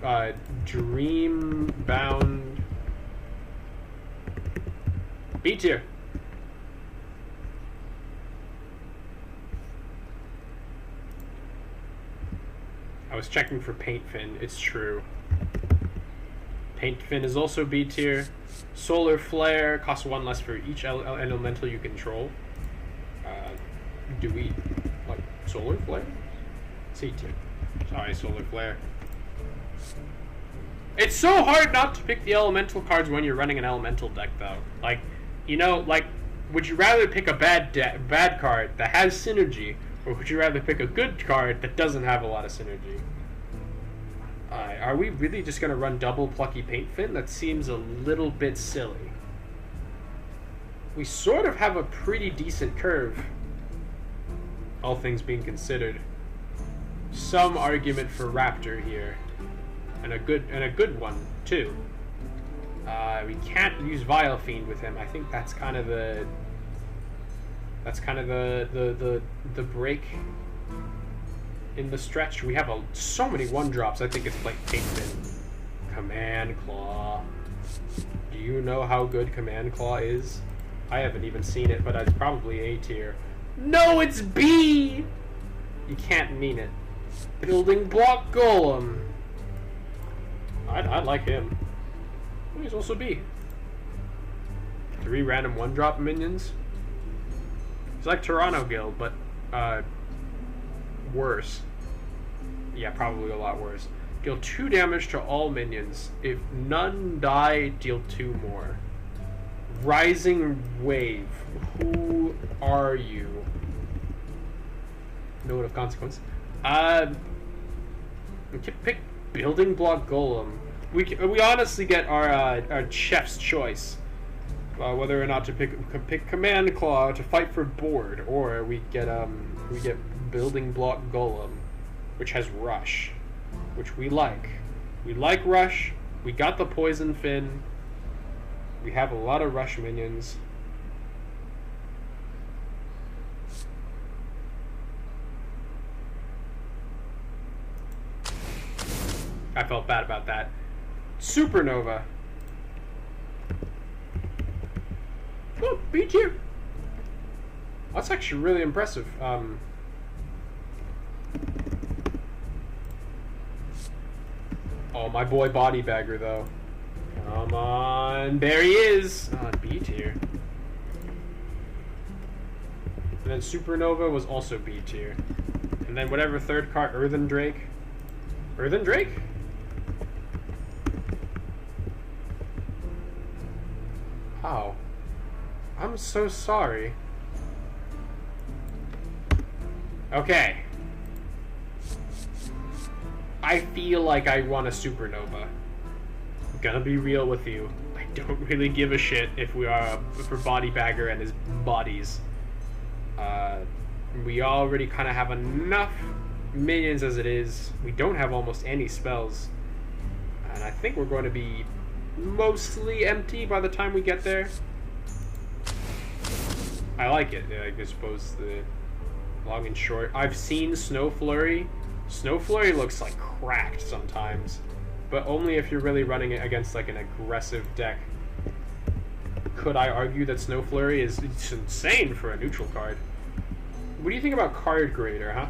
Dream Bound B tier. was checking for Paint Fin. It's true. Paint Fin is also B tier. Solar Flare costs 1 less for each elemental you control. Do we like Solar Flare? C tier. Sorry, Solar Flare. It's so hard not to pick the elemental cards when you're running an elemental deck, though. Like, you know, like, would you rather pick a bad card that has synergy, or would you rather pick a good card that doesn't have a lot of synergy? Are we really just going to run double Plucky Paint Fin? That seems a little bit silly. We sort of have a pretty decent curve, all things being considered. Some argument for Raptor here, and a good one too. We can't use Vile Fiend with him. I think that's kind of the break in the stretch. We have so many 1-drops. I think it's like Paint Fin. Command Claw. Do you know how good Command Claw is? I haven't even seen it, but it's probably A tier. No, it's B! You can't mean it. Building Block Golem. I'd like him. He's also B. 3 random 1-drop minions. It's like Toronto Guild, but worse. Yeah, probably a lot worse. Deal 2 damage to all minions. If none die, deal 2 more. Rising Wave. Who are you? Note of consequence. We can pick Building Block Golem. We honestly get our chef's choice. Whether or not to pick Command Claw to fight for board, or we get Building Block Golem, which has Rush, which we like. We like Rush. We got the Poison Fin. We have a lot of Rush minions. I felt bad about that. Supernova. Oh, B tier. That's actually really impressive. Oh, my boy Body Bagger, though. Come on. There he is. Oh, B tier. And then Supernova was also B tier. And then whatever third card, Earthen Drake. Earthen Drake? Oh. I'm so sorry. Okay. I feel like I want a Supernova. I'm gonna be real with you. I don't really give a shit if we are for Body Bagger and his bodies. We already kind of have enough minions as it is. We don't have almost any spells. And I think we're going to be mostly empty by the time we get there. I like it. I suppose the long and short. I've seen Snow Flurry. Snow Flurry looks like cracked sometimes, but only if you're really running it against like an aggressive deck. Could I argue that Snow Flurry is insane for a neutral card? What do you think about Card Grader, huh?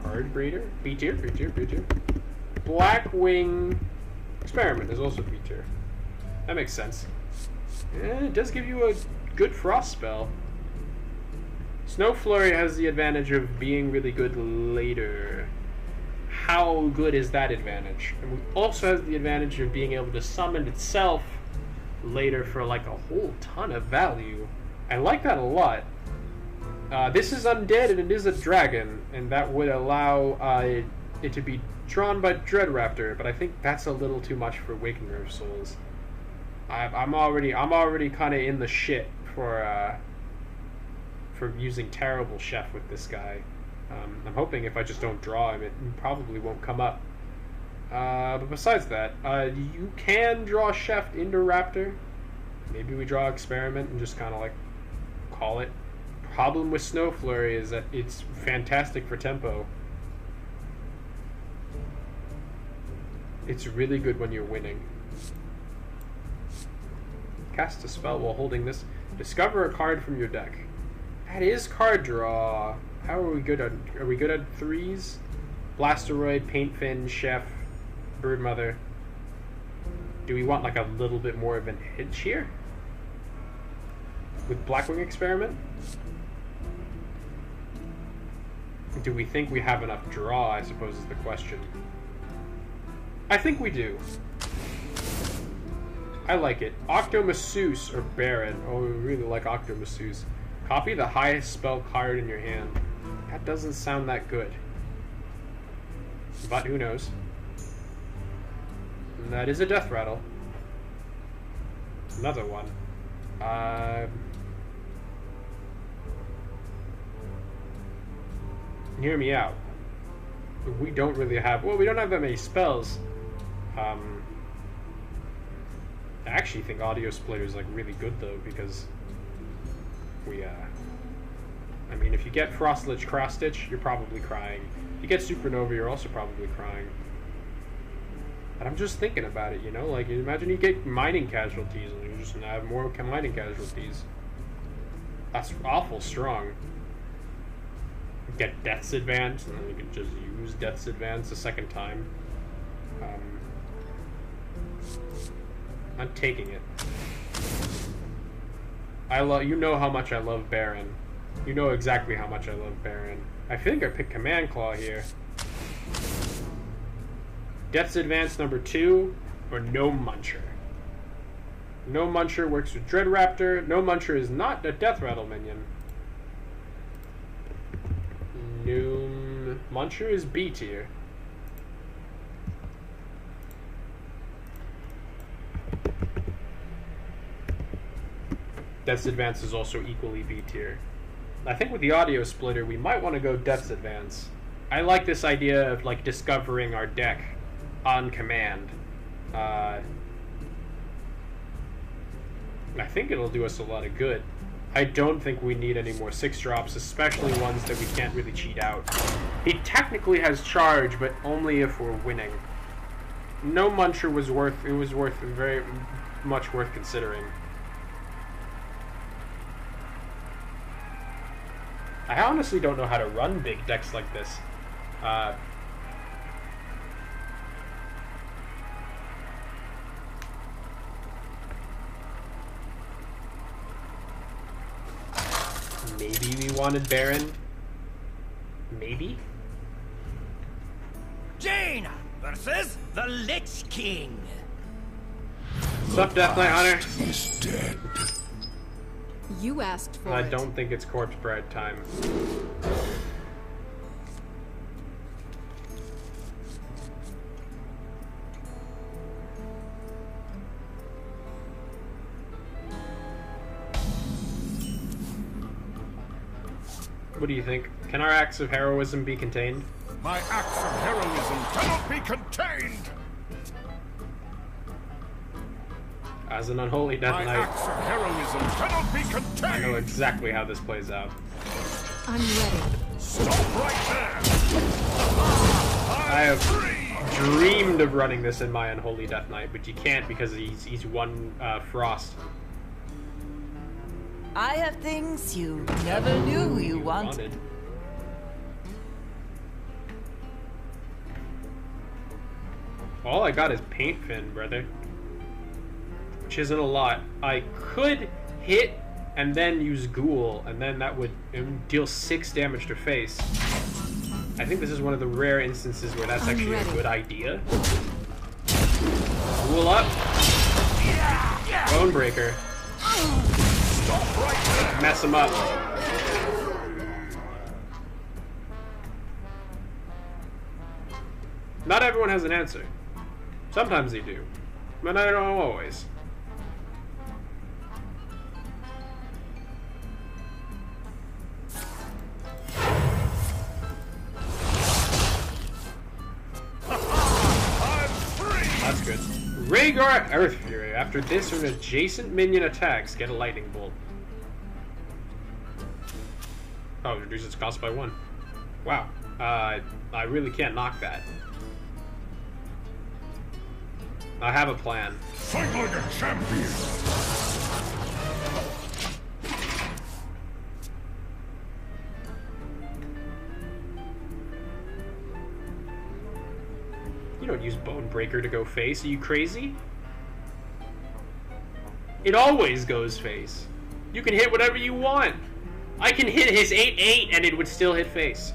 Card Grader? B tier, B tier, B tier. Blackwing Experiment is also B tier. That makes sense. Yeah, it does give you a good frost spell. Snow Flurry has the advantage of being really good later. How good is that advantage? And we also has the advantage of being able to summon itself later for like a whole ton of value. I like that a lot. This is undead and it is a dragon, and that would allow it to be drawn by Dread Raptor, but I think that's a little too much for Waking Earth Souls. I'm already kind of in the shit for using Terrible Chef with this guy. I'm hoping if I just don't draw him, it probably won't come up. But besides that, you can draw Chef into Raptor. Maybe we draw Experiment and just kind of like call it. Problem with Snow Flurry is that it's fantastic for tempo. It's really good when you're winning. Cast a spell while holding this. Discover a card from your deck. That is card draw. How are we good on? Are we good at 3s? Blasteroid, Paintfin, Chef, Broodmother. Do we want like a little bit more of an edge here? With Blackwing Experiment? Do we think we have enough draw, I suppose is the question. I think we do. I like it. Octomasseuse or Baron. Oh, we really like Octomasseuse. Copy the highest spell card in your hand. That doesn't sound that good. But who knows? And that is a death rattle. Another one. Hear me out. We don't really have... Well, we don't have that many spells. I actually think Audio Splitter is like really good though, because we I mean, if you get Frostlich Cross Stitch, you're probably crying. If you get Supernova, you're also probably crying. And I'm just thinking about it, you know? Like, imagine you get Mining Casualties, and you're just gonna have more Mining Casualties. That's awful strong. Get Death's Advance, and then you can just use Death's Advance a second time. I'm taking it. You know how much I love Baron. You know exactly how much I love Baron. I think I picked Command Claw here. Death's Advance number 2, or No Muncher. No Muncher works with Dread Raptor. No Muncher is not a Death Rattle minion. No Muncher is B tier. Death's Advance is also equally B tier. I think with the Audio Splitter, we might want to go Death's Advance. I like this idea of like discovering our deck on command. I think it'll do us a lot of good. I don't think we need any more 6-drops, especially ones that we can't really cheat out. He technically has charge, but only if we're winning. No Muncher was very much worth considering. I honestly don't know how to run big decks like this. Maybe we wanted Baron. Maybe? Jaina versus the Lich King. What's up, Death Knight Hunter? He's dead. You asked for I it. don't think it's Corpse Bride time. What do you think? Can our acts of heroism be contained? My acts of heroism cannot be contained! As an Unholy Death My Knight, acts of heroism cannot be contained! I know exactly how this plays out. I'm ready. Stop right there! I have dreamed of running this in my Unholy Death Knight, but you can't because he's one Frost. I have things you never knew you wanted. All I got is Paint Fin, brother. Which isn't a lot. I could hit and then use Ghoul, and then that would deal 6 damage to face. I think this is one of the rare instances where that's actually a good idea. Ghoul up. Bonebreaker. Mess him up. Not everyone has an answer. Sometimes they do, but I don't always. That's good. Rhaegar Earth Fury. After this, when adjacent minion attacks, get a lightning bolt. Oh, reduce its cost by 1. Wow. I really can't knock that. I have a plan. Fight like a champion! don't use Bone Breaker to go face. Are you crazy? It always goes face. You can hit whatever you want. I can hit his 8/8 and it would still hit face.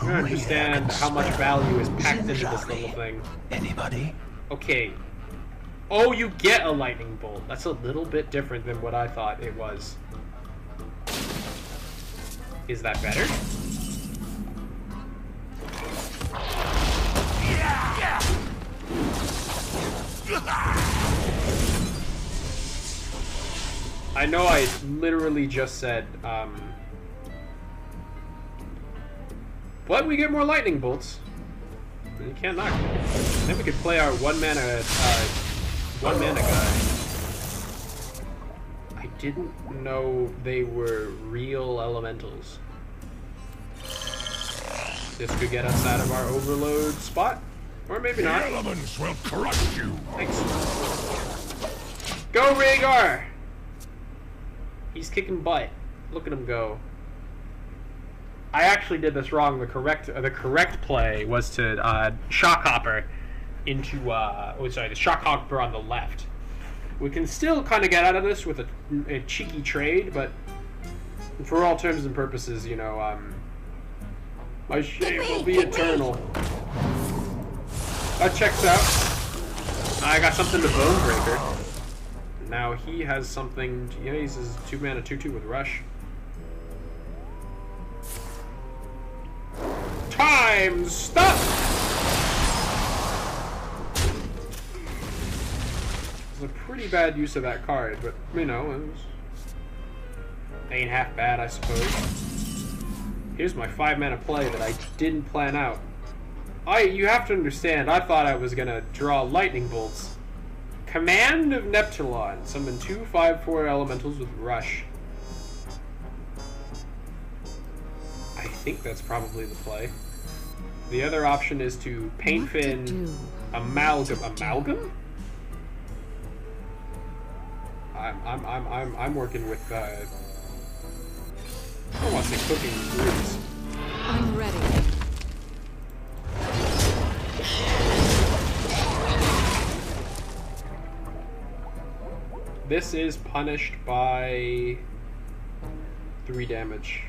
I don't understand how much value is packed into this little thing. Anybody? Okay. Oh, you get a lightning bolt. That's a little bit different than what I thought it was. Is that better? I know I literally just said, but we get more lightning bolts. You can't knock it. Then we could play our one mana guy. I didn't know they were real elementals. This could get us out of our overload spot, or maybe not. The elements will crush you. Thanks. Go, Rhaegar! He's kicking butt. Look at him go. I actually did this wrong. The correct play was to Shockhopper into the Shockhopper on the left. We can still kind of get out of this with a cheeky trade, but for all terms and purposes, you know, my shame will be eternal. That checks out. I got something to Bone Breaker. Now he has something. Yeah, he's his 2-mana 2/2 with Rush. Time stop. It's a pretty bad use of that card, but you know, ain't half bad, I suppose. Here's my 5-mana play that I didn't plan out. You have to understand. I thought I was gonna draw lightning bolts. Command of Neptulon. Summon 2 5/4 elementals with Rush. I think that's probably the play. The other option is to Paintfin Amalgam. Amalgam? I'm working with I don't want to say cooking grease. I'm ready. This is punished by 3 damage.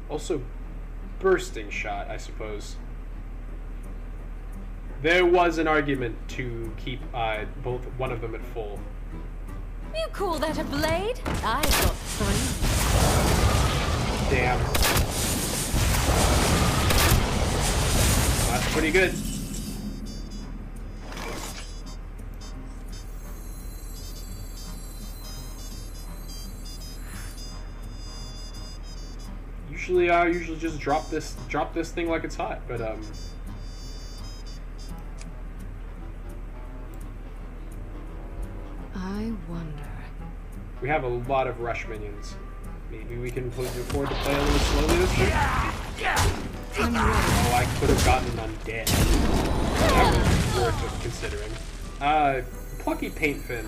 Also, bursting shot, I suppose. There was an argument to keep one of them at full. You call that a blade? I've got 3. Damn. That's pretty good. I usually just drop this thing like it's hot, but I wonder. we have a lot of rush minions. Maybe we can afford to play a little slowly this turn. Oh, I could have gotten undead. That was worth considering. Plucky Paintfin.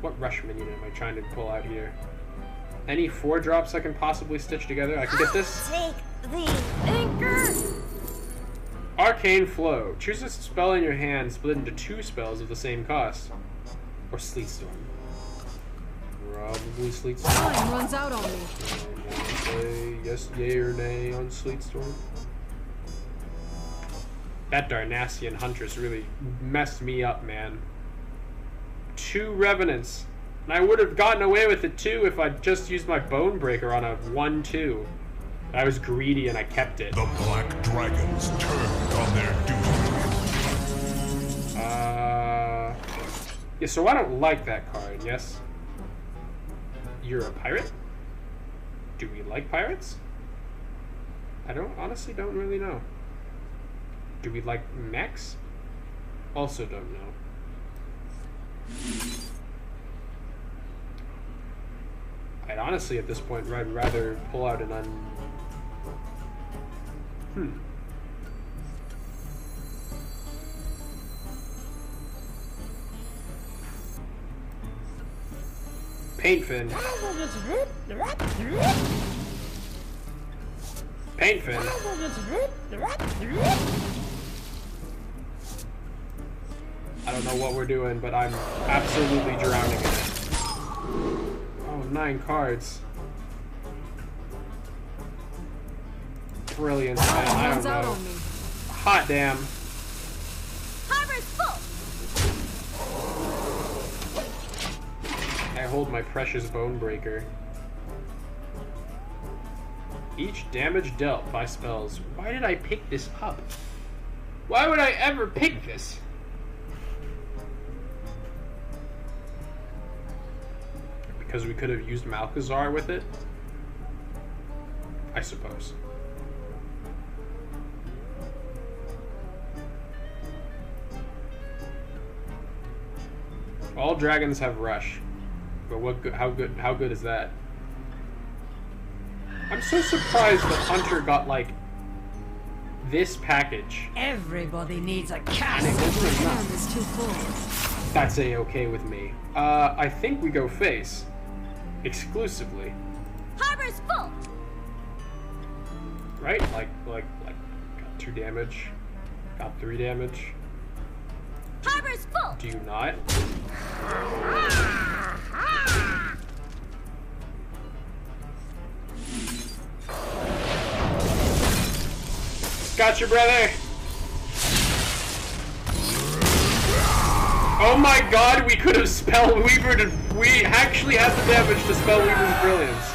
What rush minion am I trying to pull out here? Any 4-drops I can possibly stitch together? I can get this. Take the anchor. Arcane Flow. Choose a spell in your hand, split into 2 spells of the same cost. Or Sleet Storm. Probably Sleet Storm. Time runs out on me. Say yes, yay or nay on Sleet Storm. That Darnassian Huntress really messed me up, man. 2 Revenants. And I would have gotten away with it too if I'd just used my Bone Breaker on a 1/2. I was greedy and I kept it. The Black Dragons turned on their duty. Yeah, so I don't like that card, yes? You're a pirate? Do we like pirates? I honestly don't really know. Do we like mechs? Also don't know. I'd honestly, at this point, I'd rather pull out an Paintfin. Paint fin. I don't know what we're doing, but I'm absolutely drowning in it. Oh, 9 cards. Brilliant, man. I don't know. Hot damn. Harbor's full. I hold my precious bone breaker. Each damage dealt by spells. Why did I pick this up? Why would I ever pick this? Because we could have used Malchezaar with it? I suppose. All dragons have rush. But how good is that? I'm so surprised that Hunter got like this package. Everybody needs a cat. And it wasn't Hand enough. is too full. That's a-okay with me. I think we go face. Exclusively. Harbor's full. Right? Like got 2 damage. Got 3 damage. Harbor's full. Do you not? Gotcha, brother! Oh my god, we could have Spellweavered. We actually had the damage to Spellweaver's Brilliance.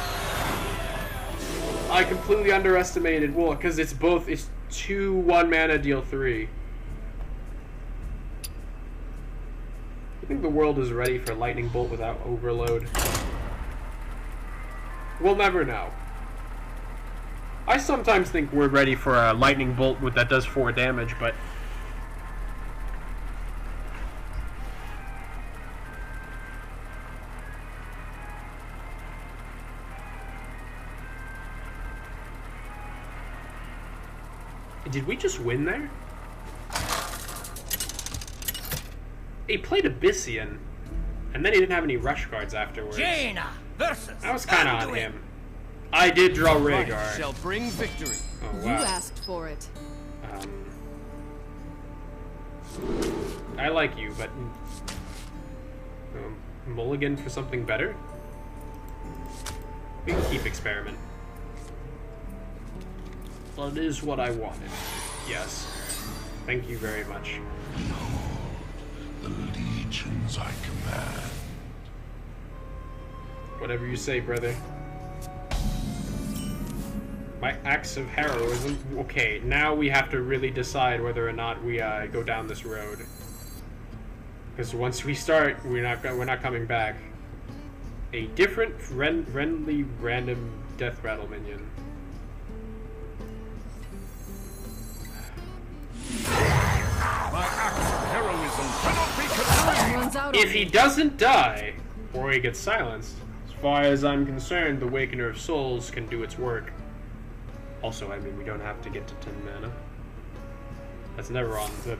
I completely underestimated. Well, because it's 2 1 mana, deal 3. I think the world is ready for Lightning Bolt without overload. We'll never know. I sometimes think we're ready for a Lightning Bolt that does 4 damage, but... Did we just win there? He played Abyssian, and then he didn't have any rush cards afterwards. Jaina versus That was kind of on him. I did draw Rhaegar. shall bring victory. Oh, You wow. asked for it. I like you, but mulligan for something better? We can keep experiment. Well, it is what I wanted. Yes. Thank you very much. The legions I command. Whatever you say, brother. My acts of heroism. Okay, now we have to really decide whether or not we go down this road. Because once we start, we're not coming back. A different friendly random death rattle minion. My acts of heroism cannot be contained. Runs out If on he me. doesn't die, or he gets silenced, as far as I'm concerned, the Awakener of Souls can do its work. Also, I mean, we don't have to get to 10 mana. That's never on the...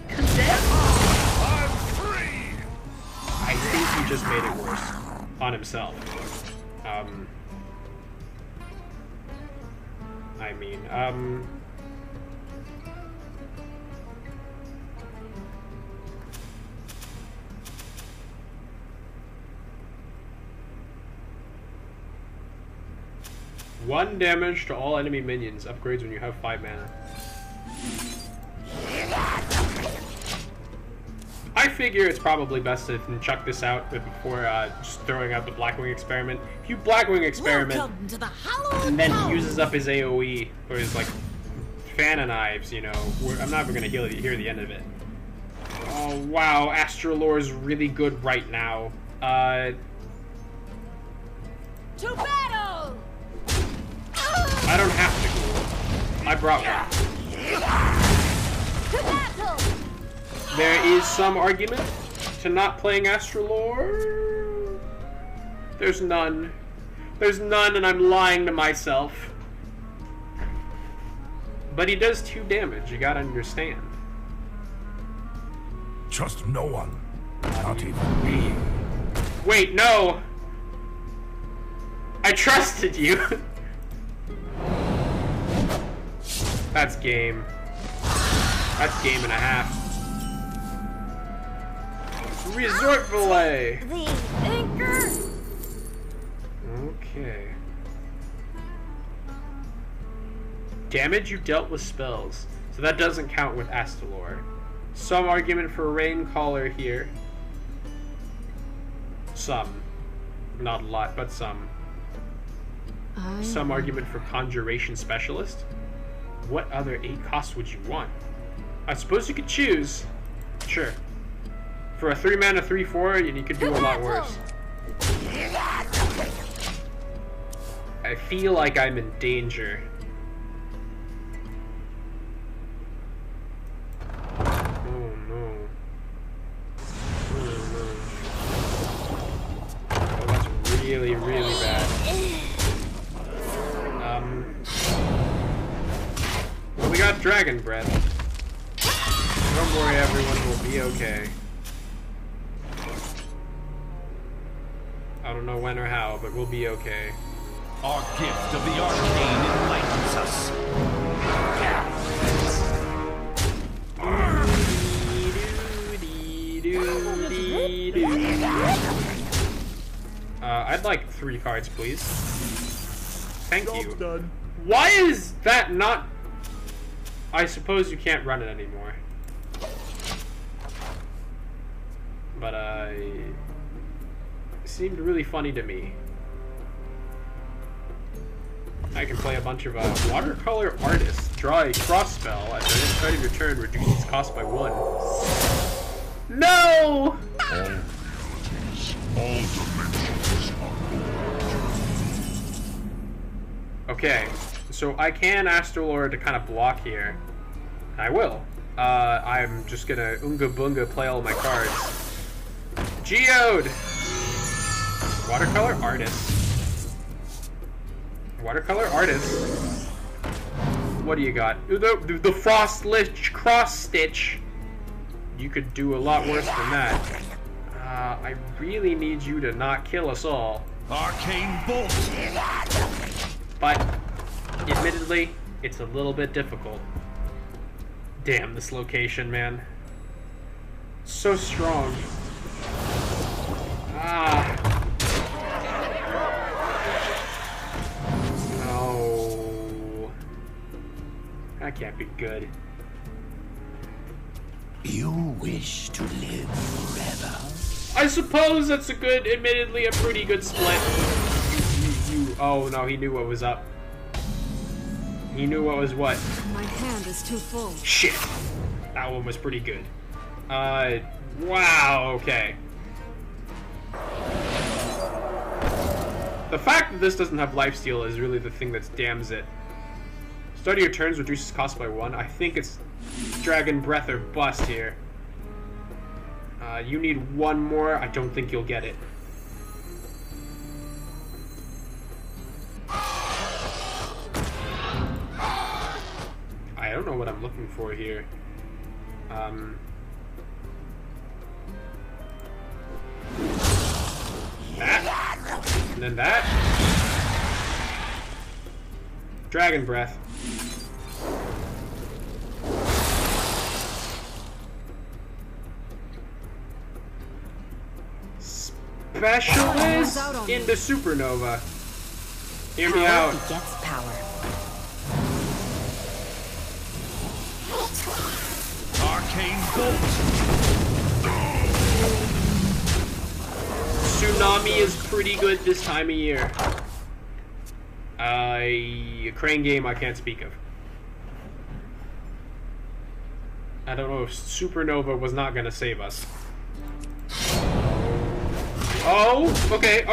I'm free. I think he just made it worse on himself. I mean, one damage to all enemy minions. Upgrades when you have 5 mana. I figure it's probably best to chuck this out before just throwing out the Blackwing Experiment. If you Blackwing Experiment Welcome to the hallowed and then town. he uses up his AoE or his like fan of knives, you know, I'm not even gonna hear the end of it. Oh wow, Astralore's really good right now. To battle. I don't have to cool. I brought one. To battle. There is some argument to not playing Astralore. There's none. There's none, and I'm lying to myself. But he does 2 damage, you gotta understand. Trust no one, not even me. Wait, no! I trusted you! That's game. That's game and a half. Resort Valet! The anchor! Okay. Damage you dealt with spells. So that doesn't count with Astalor. Some argument for Raincaller here. Some. Not a lot, but some. Some argument for Conjuration Specialist. What other 8 costs would you want? I suppose you could choose. Sure. For a 3 mana 3/4, and you could do a lot worse. I feel like I'm in danger. Oh no. Oh no. Oh, that's really, really bad. Well, we got Dragon Breath. Don't worry, everyone will be okay. I don't know when or how, but we'll be okay. Our gift of the arcane enlightens us. I'd like 3 cards, please. Thank you. Done. Why is that not... I suppose you can't run it anymore. But, it seemed really funny to me. I can play a bunch of Watercolor Artist. Draw a cross spell. At the start of your turn, reduce its cost by 1. No! Okay, so I can Astalor to kind of block here. I will. I'm just gonna Unga Bunga play all my cards. Geode! Watercolor Artist. Watercolor Artist. What do you got? The Frost Lich Cross Stitch. You could do a lot worse than that. I really need you to not kill us all. Arcane Bolt! But, admittedly, it's a little bit difficult. Damn, this location, man. So strong. No. That can't be good. You wish to live forever? I suppose that's a good, admittedly, a pretty good split. Oh no, he knew what was up. He knew what was what. My hand is too full. Shit. That one was pretty good. Wow, okay. The fact that this doesn't have lifesteal is really the thing that damns it. Start of your turns reduces cost by 1. I think it's Dragon Breath or bust here. You need 1 more. I don't think you'll get it. I don't know what I'm looking for here. That. And then that. Dragon Breath. Specialist into Supernova. Hear me out. Gets power. Arcane Bolt! Tsunami is pretty good this time of year. A crane game I can't speak of. I don't know if Supernova was not gonna save us. Oh, okay.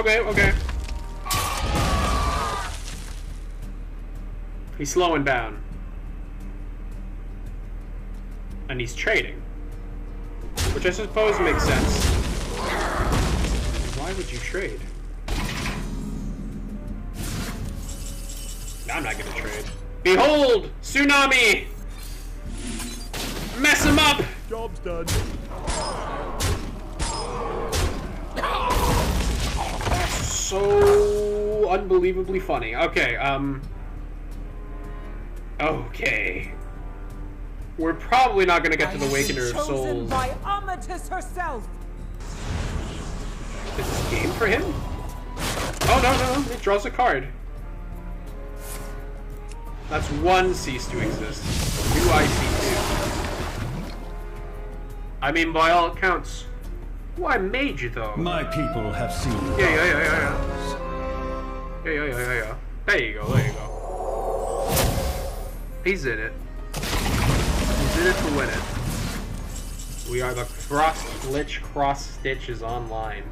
He's slowing down. And he's trading. Which I suppose makes sense. Why would you trade? I'm not gonna trade. Behold! Tsunami! Mess him up! Job's done. That's so unbelievably funny. Okay, Okay. We're probably not gonna get to the Awakener of Chosen Souls. by Amatis herself. Is this game for him? Oh, no. It draws a card. That's one cease to exist. New IC2. I mean, by all accounts, why Mage, though? My people have seen. Yeah. There you go. He's in it. He's in it to win it. We are the Lich Cross Stitch is online.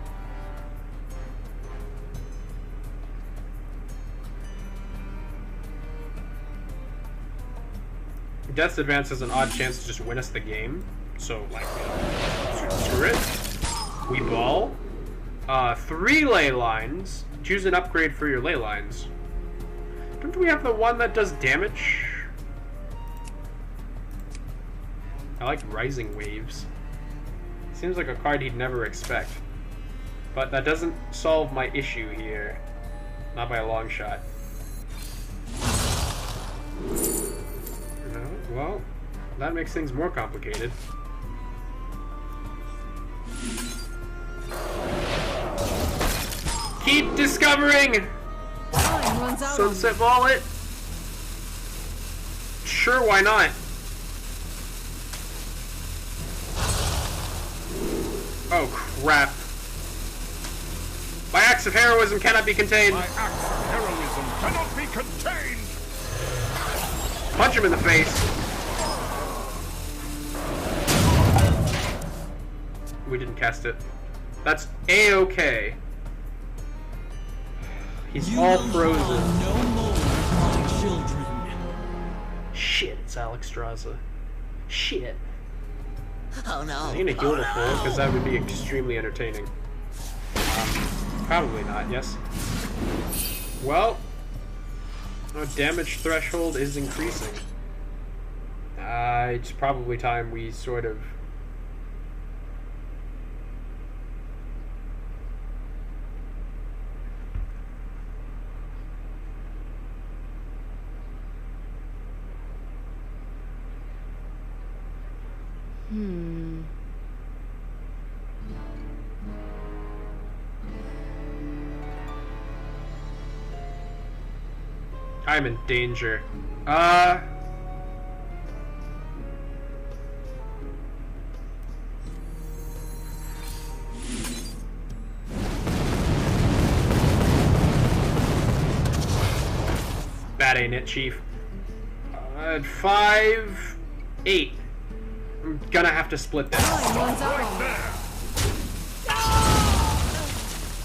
Death's Advance has an odd chance to just win us the game. So, like, screw it. We ball. 3 ley lines. Choose an upgrade for your ley lines. Don't we have the one that does damage? I like Rising Waves. Seems like a card he'd never expect. But that doesn't solve my issue here. Not by a long shot. No, well, that makes things more complicated. Keep discovering! Time runs out. Sunset Wallet? Sure, why not? Oh, crap. My acts of heroism cannot be contained. My acts of heroism cannot be contained! Punch him in the face. We didn't cast it. That's A-okay. He's all frozen. No more, my children. Shit, it's Alexstrasza. Shit. Oh no. I'm gonna heal the full, because that would be extremely entertaining. Probably not, yes? Well, our damage threshold is increasing. It's probably time we sort of... I'm in danger. That ain't it, Chief. 5, 8. I'm gonna have to split this. Time runs out.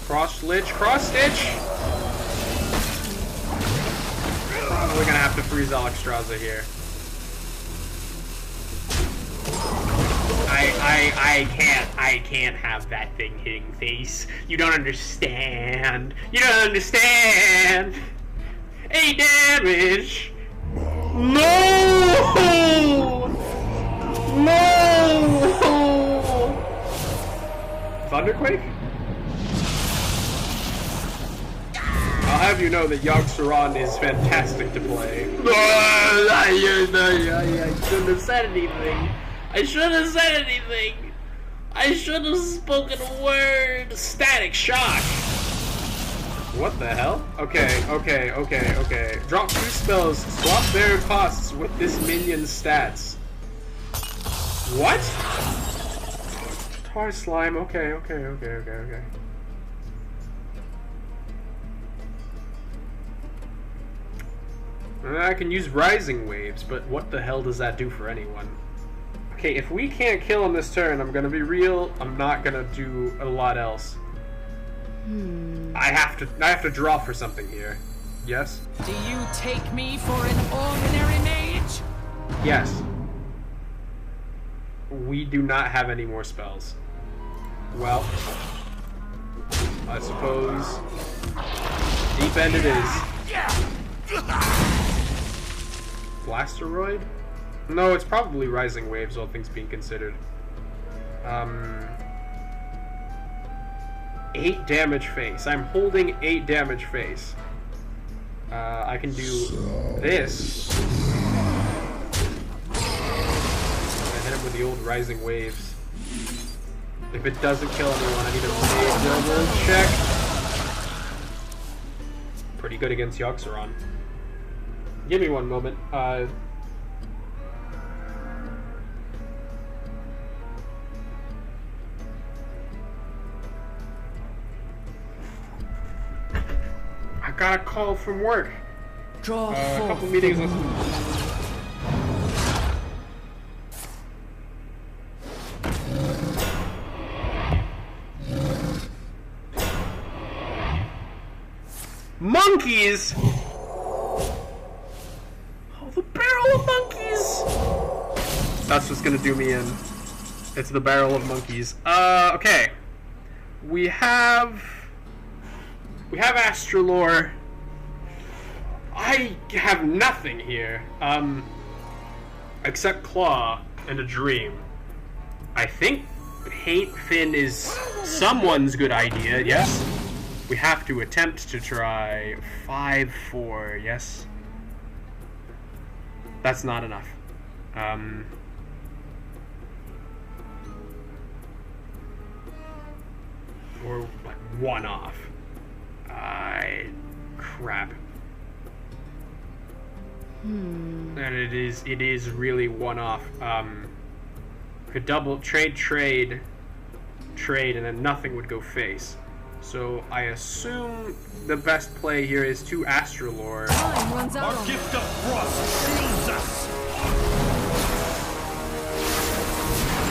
Cross stitch. Probably gonna have to freeze Alexstrasza here. I can't have that thing hitting face. You don't understand. You don't understand. 8 damage. No! No! Thunderquake? I'll have you know that Yogg is fantastic to play. I shouldn't have said anything. I should have spoken a word. Static Shock. What the hell? Okay. Drop 2 spells. Swap their costs with this minion's stats. What? Tar Slime. Okay. I can use Rising Waves, but what the hell does that do for anyone? Okay, if we can't kill him this turn, I'm gonna be real, I'm not gonna do a lot else. I have to draw for something here. Yes? Do you take me for an ordinary mage? Yes. We do not have any more spells. Well, I suppose Deep End it is. Blasteroid? No, it's probably Rising Waves, all things being considered. 8 damage face. I'm holding 8 damage face. I can do this. with the old rising waves. If it doesn't kill anyone, I need a Mage double check. Pretty good against Yogg. Give me one moment. I got a call from work. Draw a couple meetings with monkeys! Oh, the barrel of monkeys! That's what's gonna do me in. It's the barrel of monkeys. Okay. We have Astrolore. I have nothing here. Except Claw and a Dream. I think Paint Fin is someone's good idea, yes? We have to attempt to try 5-4, yes? That's not enough. Or like one off. Crap. And it is really one off. Could double trade, and then nothing would go face. So I assume the best play here is to Astrolore. Time runs out. Our gift of frost shields us.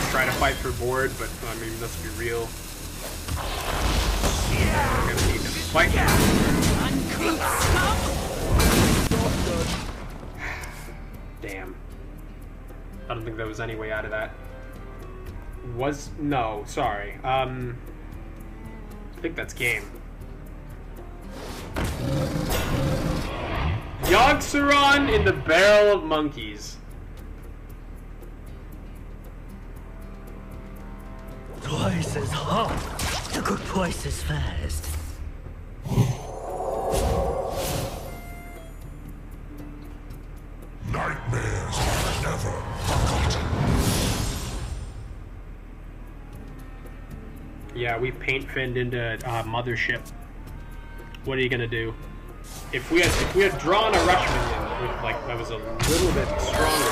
Try to fight for board, but I mean, let's be real. We're gonna need to fight. Damn. I don't think there was any way out of that. No, sorry. I think that's game. Yogg in the barrel of monkeys. Twice as hot to cook twice as fast. Nightmares are never forgotten. Yeah, we paint finned into Mothership. What are you gonna do? If we had drawn a rush minion with like that was a little bit stronger,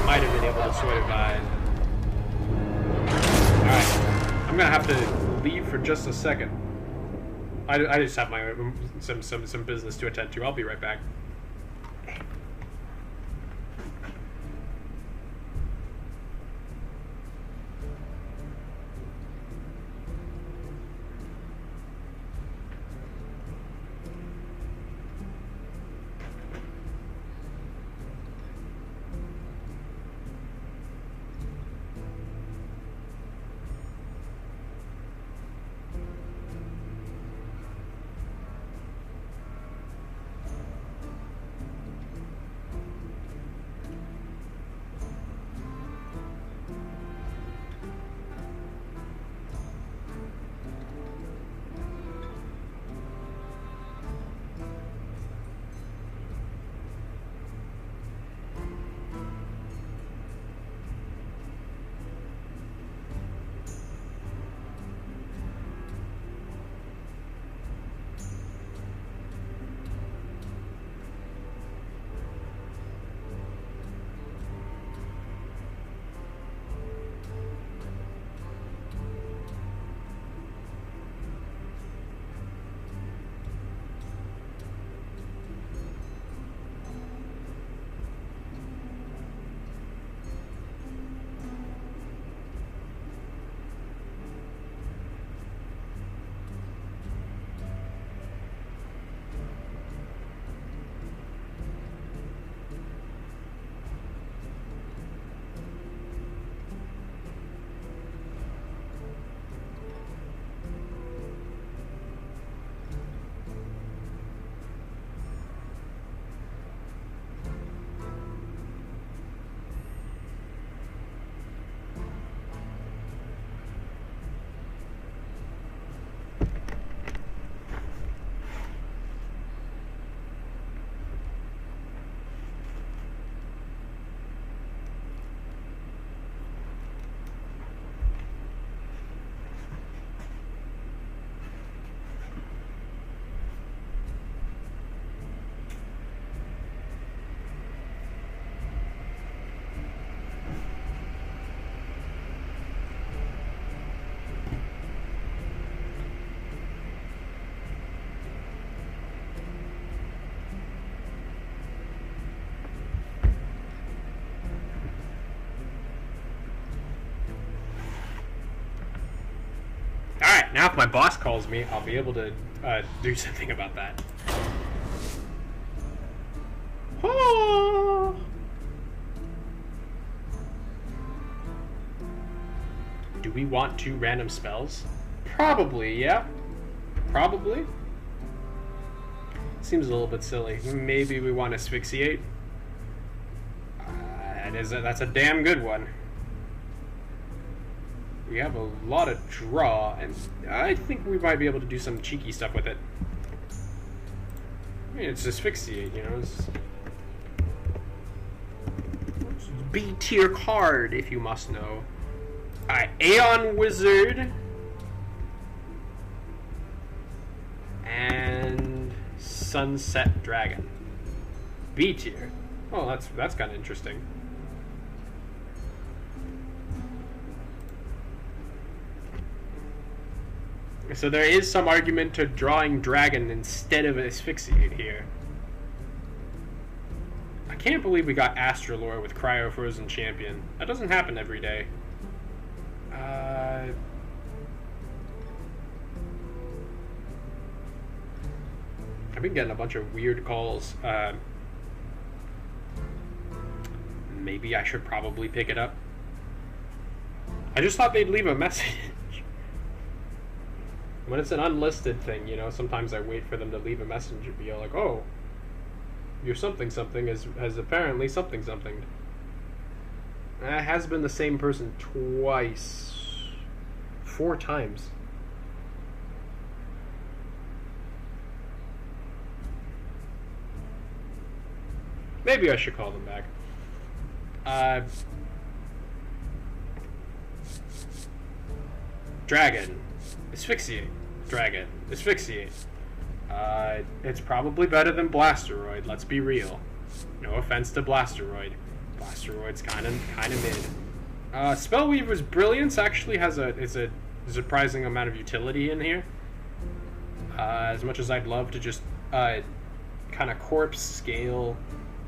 might have been able to sort of. All right, I'm gonna have to leave for just a second. I just have my some business to attend to. I'll be right back. Now if my boss calls me, I'll be able to do something about that. Oh. Do we want 2 random spells? Probably, yeah. Probably. Seems a little bit silly. Maybe we want Asphyxiate. That's a damn good one. We have a lot of draw, and I think we might be able to do some cheeky stuff with it. I mean, it's Asphyxiate, you know. It's B tier card, if you must know. Alright, Aeon Wizard. And Sunset Dragon. B tier. Oh, that's kind of interesting. So there is some argument to drawing Dragon instead of Asphyxiate here. I can't believe we got Astrolore with Cryo Frozen Champion. That doesn't happen every day. I've been getting a bunch of weird calls. Maybe I should probably pick it up. I just thought they'd leave a message. When it's an unlisted thing, you know, sometimes I wait for them to leave a message and be like, oh, your something something has apparently something something. It has been the same person twice. 4 times. Maybe I should call them back. Dragon. Asphyxiate. Dragon. Asphyxiate. It's probably better than Blasteroid, let's be real. No offense to Blasteroid. Blasteroid's kinda mid. Spellweaver's Brilliance actually has a surprising amount of utility in here. As much as I'd love to just kind of corpse scale.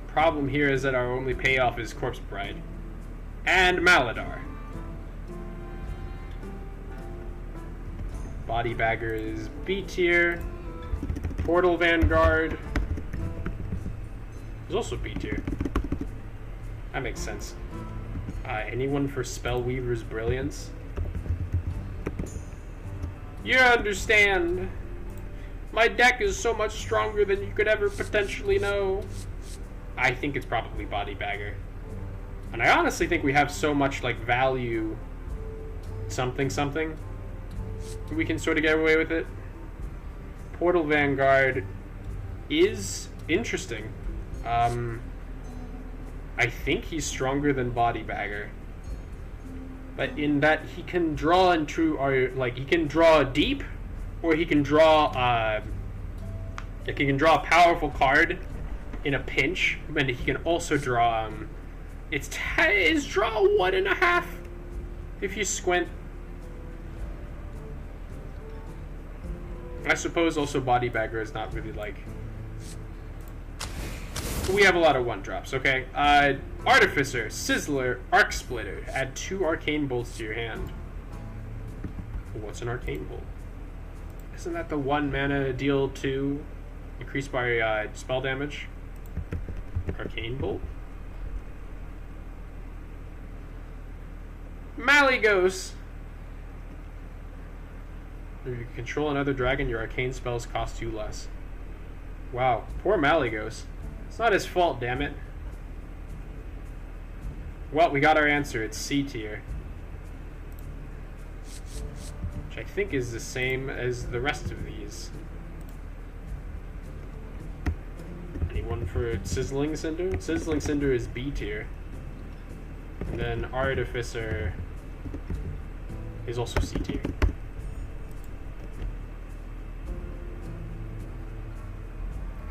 Problem here is that our only payoff is Corpse Bride. And Maladar. Body Bagger is B tier. Portal Vanguard is also B tier. That makes sense. Anyone for Spellweaver's Brilliance? You understand. My deck is so much stronger than you could ever potentially know. I think it's probably Body Bagger. And I honestly think we have so much, like, value something something. We can sort of get away with it. Portal Vanguard is interesting. I think he's stronger than Body Bagger. But in that he can draw into, or like he can draw deep, or he can draw like he can draw a powerful card in a pinch, and he can also draw it's draw 1.5 if you squint. I suppose also Body Bagger is not really like... We have a lot of 1-drops, okay? Artificer, Sizzler, Arc Splitter. Add 2 Arcane Bolts to your hand. What's an Arcane Bolt? Isn't that the 1 mana deal 2 increased by spell damage? Arcane Bolt? Malygos! If you control another dragon, your arcane spells cost you less. Wow, poor Malygos. It's not his fault, damn it. Well, we got our answer. It's C tier. Which I think is the same as the rest of these. Anyone for Sizzling Cinder? Sizzling Cinder is B tier. And then Artificer is also C tier.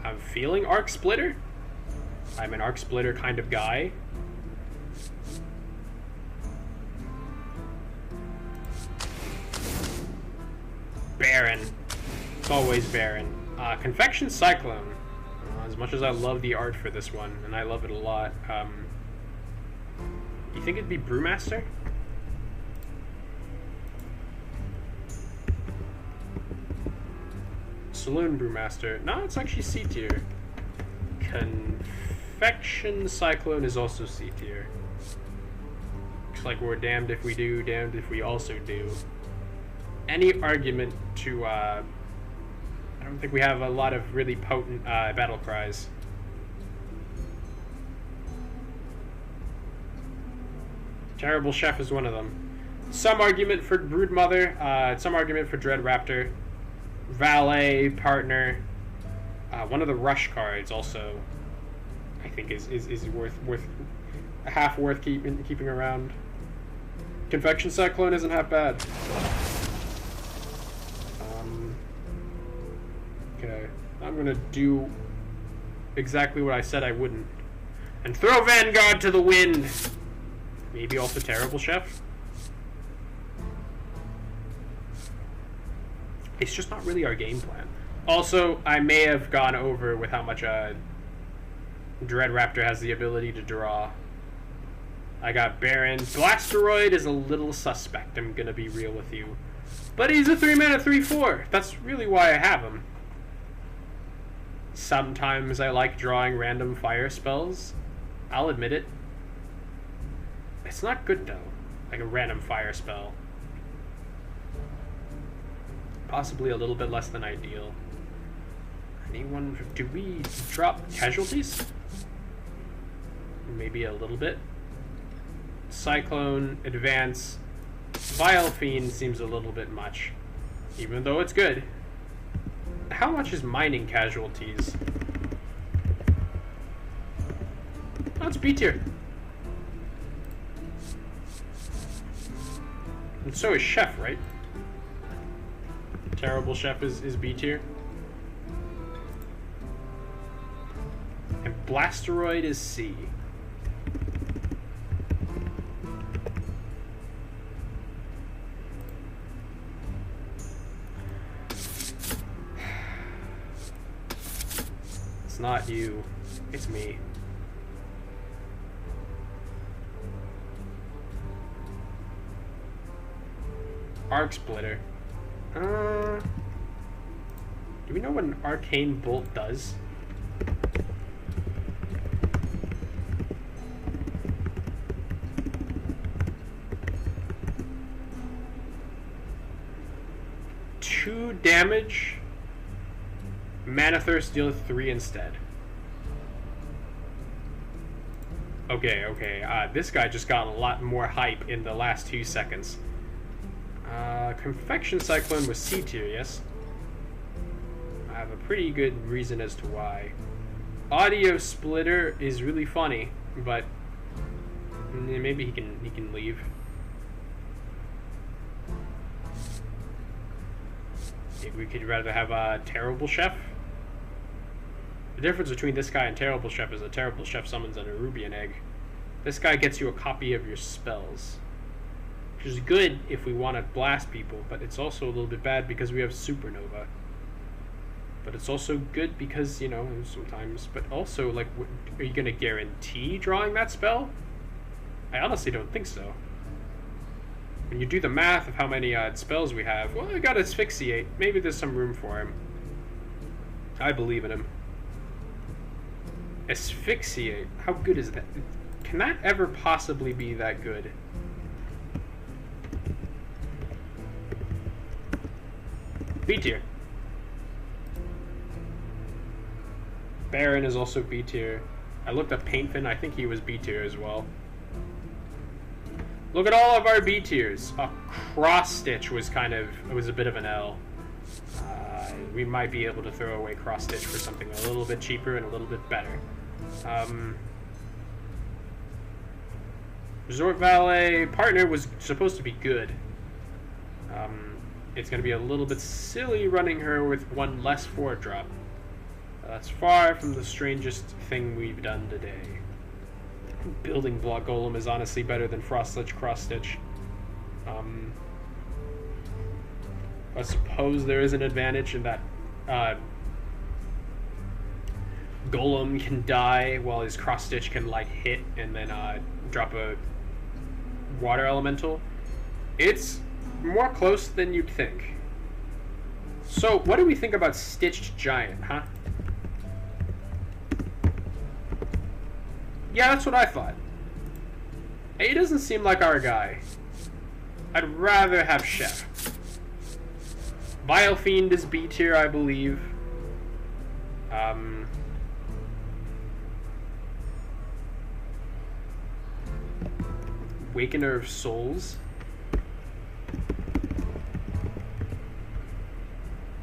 I'm feeling Arc Splitter. I'm an Arc Splitter kind of guy. Baron. It's always Baron. Confection Cyclone. As much as I love the art for this one, and I love it a lot, you think it'd be Brewmaster? Saloon Brewmaster. No, it's actually C tier. Confection Cyclone is also C tier. Looks like we're damned if we do, damned if we also do. Any argument to, I don't think we have a lot of really potent battle cries. Terrible Chef is one of them. Some argument for Broodmother, some argument for Dread Raptor. Valet, Partner. One of the Rush cards also, I think, is worth half worth keeping around. Confection Cyclone isn't half bad. Okay, I'm gonna do exactly what I said I wouldn't, and throw Vanguard to the wind. Maybe also Terrible Chef. It's just not really our game plan. Also, I may have gone over with how much Dread Raptor has the ability to draw. I got Baron. Blasteroid is a little suspect, I'm gonna be real with you. But he's a 3-mana 3/4. That's really why I have him. Sometimes I like drawing random fire spells. I'll admit it. It's not good though, like a random fire spell. Possibly a little bit less than ideal. Anyone? Do we drop casualties? Maybe a little bit. Cyclone, Advance. Vile Fiend seems a little bit much, even though it's good. How much is mining casualties? Oh, it's B tier. And so is Chef, right? Terrible Chef is B tier. And Blasteroid is C. It's not you, it's me. Arc Splitter. Do we know what an Arcane Bolt does? Two damage. Mana Thirst deal 3 instead. Okay. This guy just got a lot more hype in the last 2 seconds. Confection Cyclone was C tier, yes? I have a pretty good reason as to why. Audio Splitter is really funny, but maybe he can leave. Maybe we could rather have a Terrible Chef. The difference between this guy and Terrible Chef is a Terrible Chef summons an Arubian Egg. This guy gets you a copy of your spells, which is good if we want to blast people, but it's also a little bit bad because we have Supernova. But it's also good because, you know, sometimes, but also, like, are you going to guarantee drawing that spell? I honestly don't think so. When you do the math of how many spells we have, well, I got Asphyxiate. Maybe there's some room for him. I believe in him. Asphyxiate. How good is that? Can that ever possibly be that good? B tier. Baron is also B tier. I looked up Paintfin. I think he was B tier as well. Look at all of our B tiers. Cross Stitch was a bit of an L. We might be able to throw away Cross Stitch for something a little bit cheaper and a little bit better. Resort Valet Partner was supposed to be good. It's going to be a little bit silly running her with one less 4-drop. That's far from the strangest thing we've done today. Building Block Golem is honestly better than Frost Stitch, Cross Stitch. I suppose there is an advantage in that Golem can die while his Cross Stitch can like hit and then drop a Water Elemental. It's more close than you'd think. So, what do we think about Stitched Giant, huh? Yeah, that's what I thought. He doesn't seem like our guy. I'd rather have Chef. Vile Fiend is B tier, I believe. Awakener of Souls.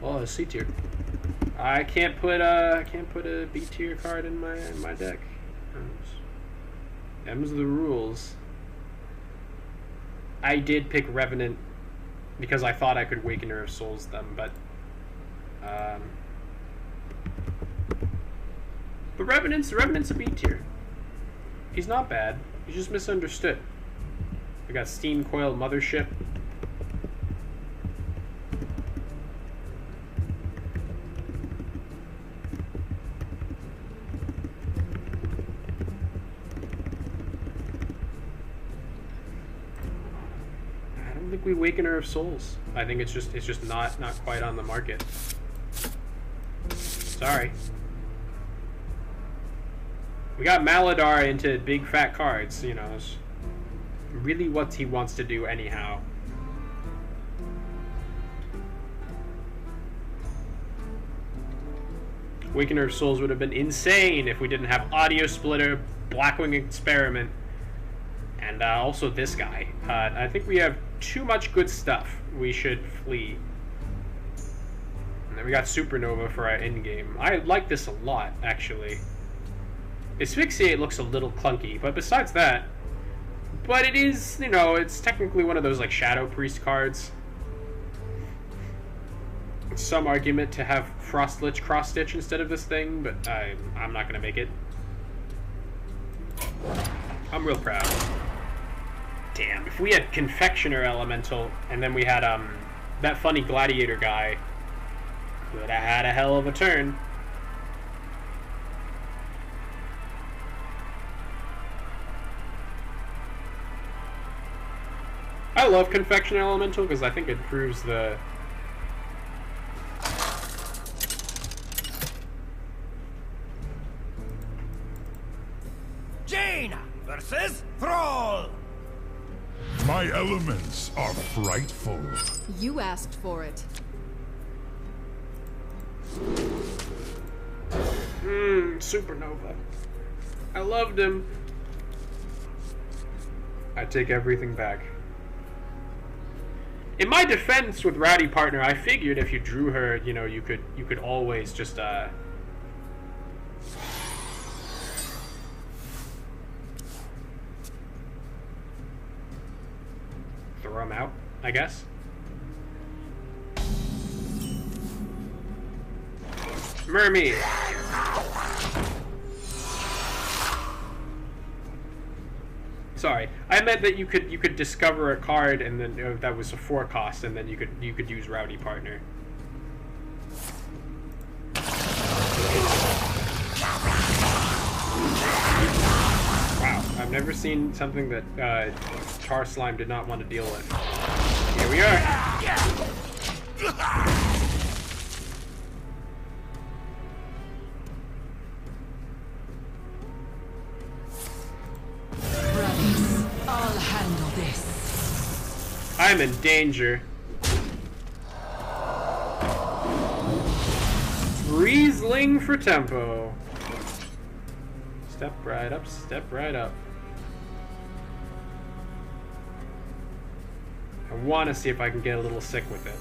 Oh, C tier. I can't put a B tier card in my deck. Them's the rules. I did pick Revenant because I thought I could Awakener of Souls them, but Revenant's a B tier. He's not bad. He's just misunderstood. We got Steam Coil Mothership. I don't think we Awakener of Souls. I think it's just not quite on the market. Sorry. We got Maladar into big fat cards, you know. It's really what he wants to do anyhow. Awakener of Souls would have been insane if we didn't have Audio Splitter, Blackwing Experiment, and also this guy. I think we have too much good stuff. We should flee. And then we got Supernova for our endgame. I like this a lot, actually. Asphyxiate looks a little clunky, but besides that... But it is, you know, it's technically one of those, like, Shadow Priest cards. Some argument to have Frostlich Cross-Stitch instead of this thing, but I'm not gonna make it. I'm real proud. Damn, if we had Confectioner Elemental, and then we had, that funny Gladiator guy, could have had a hell of a turn. I love Confection Elemental because I think it proves the... Jaina versus Thrall! My elements are frightful. You asked for it. Supernova. I loved him. I take everything back. In my defense with Rowdy Partner, I figured if you drew her, you know, you could always just throw him out, I guess. Mermaid. Sorry, I meant that you could discover a card and then that was a 4 cost, and then you could use Rowdy Partner. Wow, I've never seen something that Tar Slime did not want to deal with. Here we are. I'll handle this. I'm in danger. Riesling for tempo. Step right up, step right up. I want to see if I can get a little sick with it.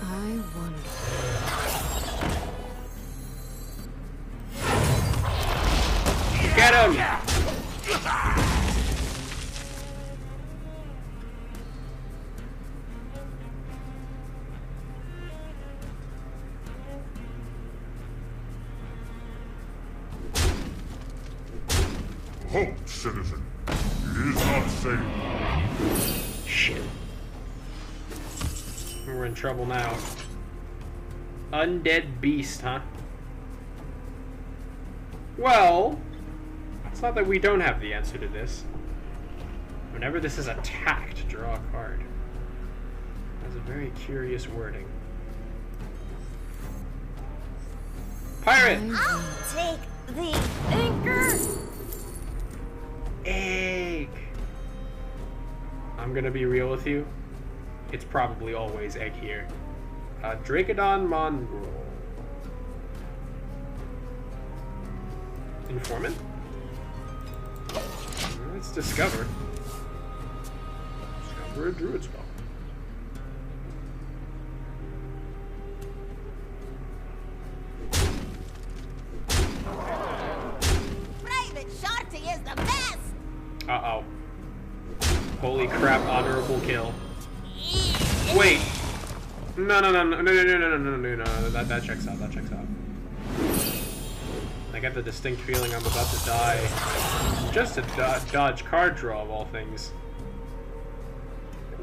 I wonder. Get him! Halt, citizen. It is not safe. Shit. We're in trouble now. Undead Beast, huh? Well, It's not that we don't have the answer to this. Whenever this is attacked, draw a card. That's a very curious wording. Pirate! I'll take the anchor. Egg! I'm gonna be real with you. It's probably always egg here. Dracodon Mongrel. Informant? Let's discover. Discover a druid spell. Private Shorty is the best. Uh-oh. Holy crap, honorable kill. Wait. No. That checks out, that checks out. I get the distinct feeling I'm about to die. Just to dodge card draw of all things.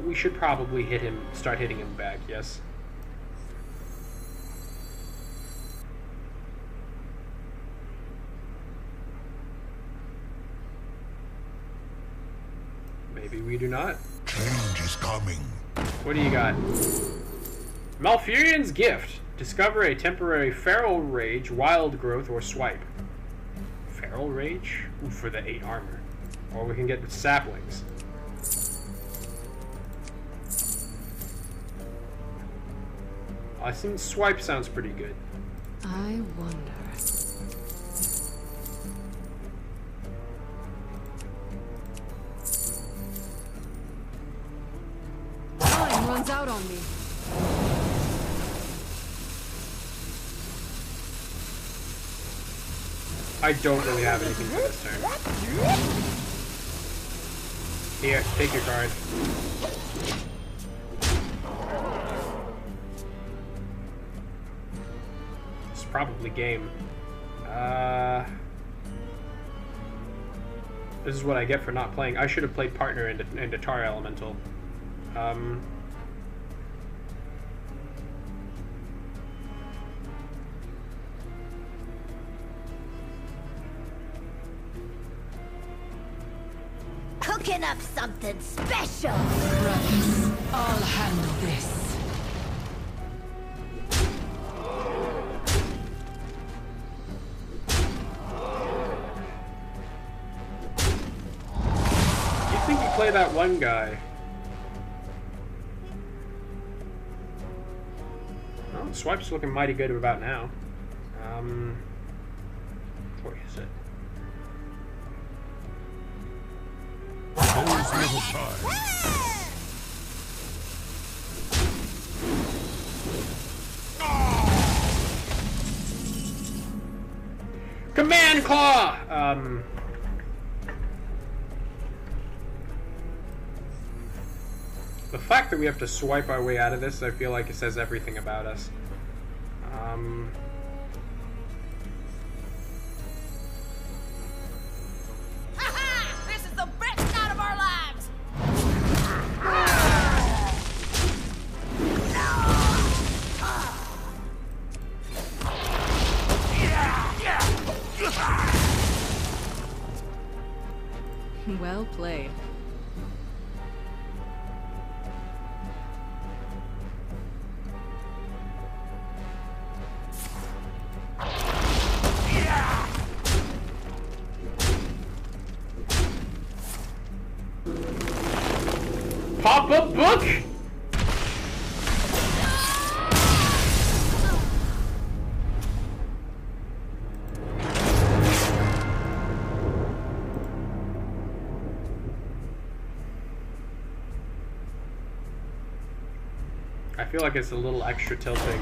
We should probably hit him, start hitting him back, yes? Maybe we do not. Change is coming. What do you got? Malfurion's Gift. Discover a temporary Feral Rage, Wild Growth, or Swipe. Feral Rage? Ooh, for the 8 armor. Or we can get Saplings. I think Swipe sounds pretty good. I wonder. Time runs out on me. I don't really have anything for this turn. Here, take your card. It's probably game. This is what I get for not playing. I should have played partner into Tar Elemental. Cooking up something special. Brothers, I'll handle this. You think you play that one guy? Well, Swipe's looking mighty good about now. What is it? There's little time. Command Claw! The fact that we have to swipe our way out of this, I feel like it says everything about us. This is the best night of our lives. Well played. Pop-up book? I feel like it's a little extra tilting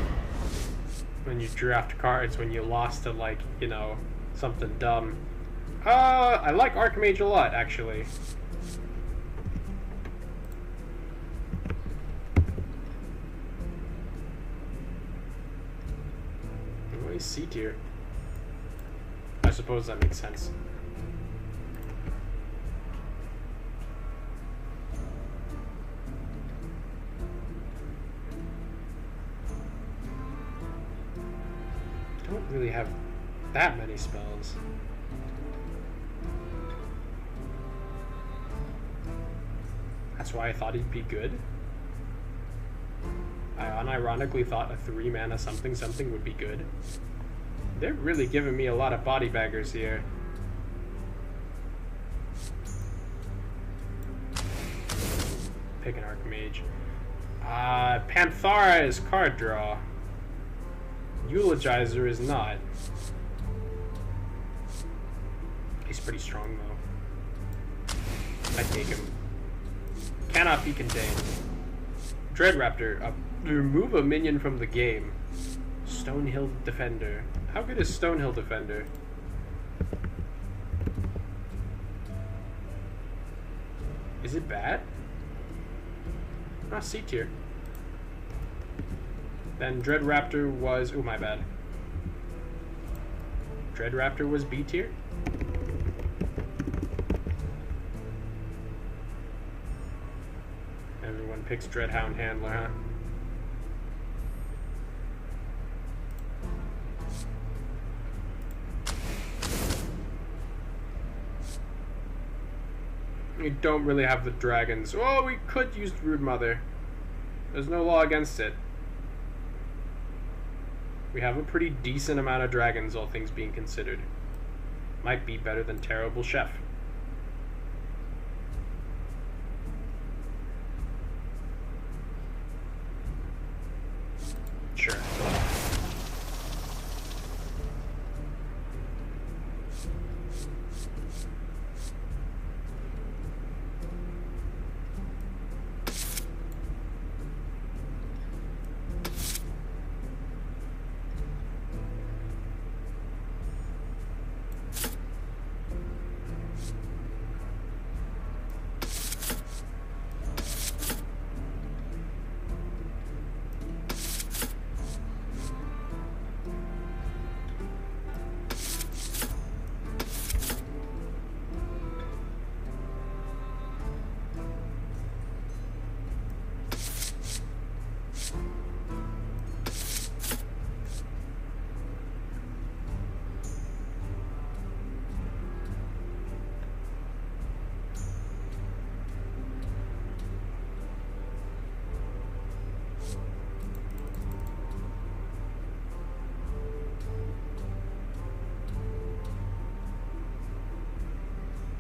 when you draft cards when you lost to, like, you know, something dumb. I like Archmage a lot, actually. He's C tier. I suppose that makes sense. Don't really have that many spells. That's why I thought he'd be good. I unironically thought a 3-mana something would be good. They're really giving me a lot of body baggers here. Pick an Archmage. Panthara is card draw. Eulogizer is not. He's pretty strong though. I take him. Cannot be contained. Dreadraptor. Remove a minion from the game. Stonehill Defender. How good is Stonehill Defender? Is it bad? Ah, C tier. Then Dreadraptor was... Oh, my bad. Dreadraptor was B tier? Everyone picks Dreadhound Handler, huh? We don't really have the dragons. Oh, we could use Brood Mother. There's no law against it. We have a pretty decent amount of dragons, all things being considered. Might be better than Terrible Chef. Sure.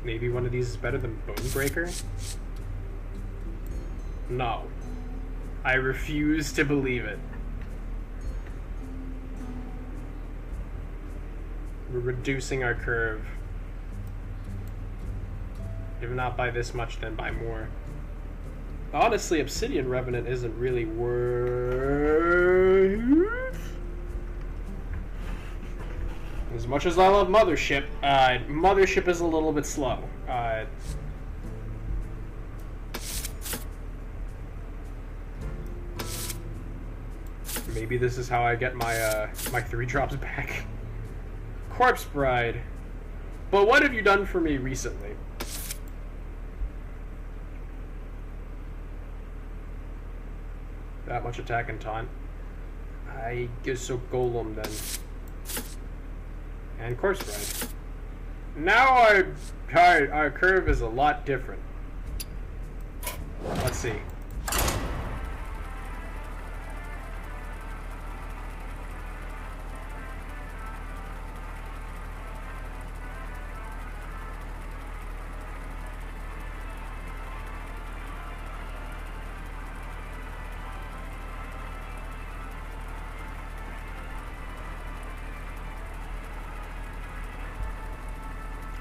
Maybe one of these is better than Bonebreaker? No. I refuse to believe it. We're reducing our curve. If not by this much, then by more. Honestly, Obsidian Revenant isn't really worth... As much as I love Mothership, Mothership is a little bit slow. Maybe this is how I get my my 3 drops back. Corpse Bride. But what have you done for me recently? That much attack and taunt. I guess so. Golem then. And Corpse Bride. Now our curve is a lot different. Let's see.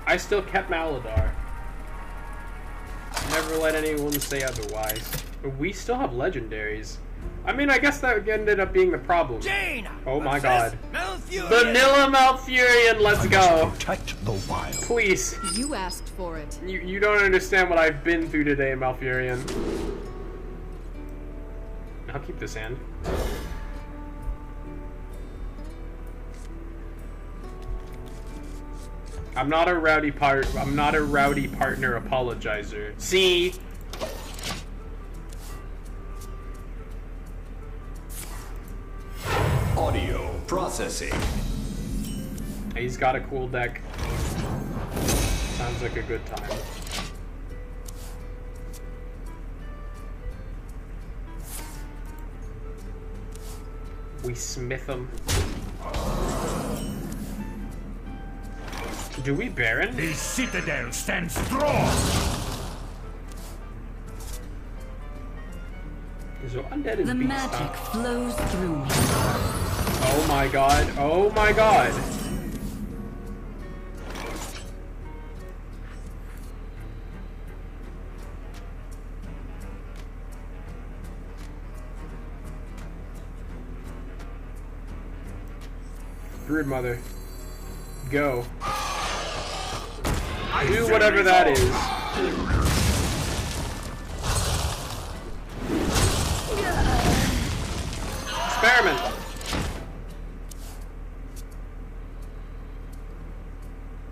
I still kept Maladar. Never let anyone say otherwise. But we still have legendaries. I mean, I guess that ended up being the problem. Jaina Oh my god. Malfurion. Vanilla Malfurion, let's go. Protect the wild. Please. You asked for it. You don't understand what I've been through today, Malfurion. I'll keep this hand. I'm not a rowdy partner apologizer. See? Audio processing. He's got a cool deck. Sounds like a good time. We smith them. Do we Baron? The citadel stands strong. So undead is The beast, magic huh? flows through me. Oh my god. Oh my god. Druid Mother. Go. Do whatever that is. Experiment.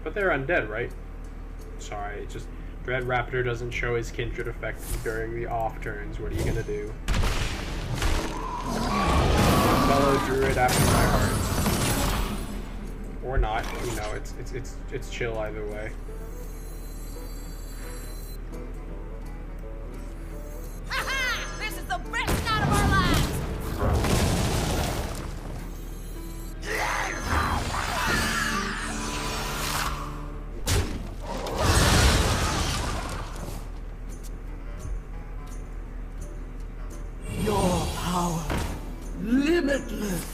But they're undead, right? Sorry, just Dread Raptor doesn't show his kindred effect during the off turns. What are you gonna do? Fellow Druid after my heart. Or not, you know, it's chill either way. Ha-ha! This is the best night of our lives! Your power, limitless.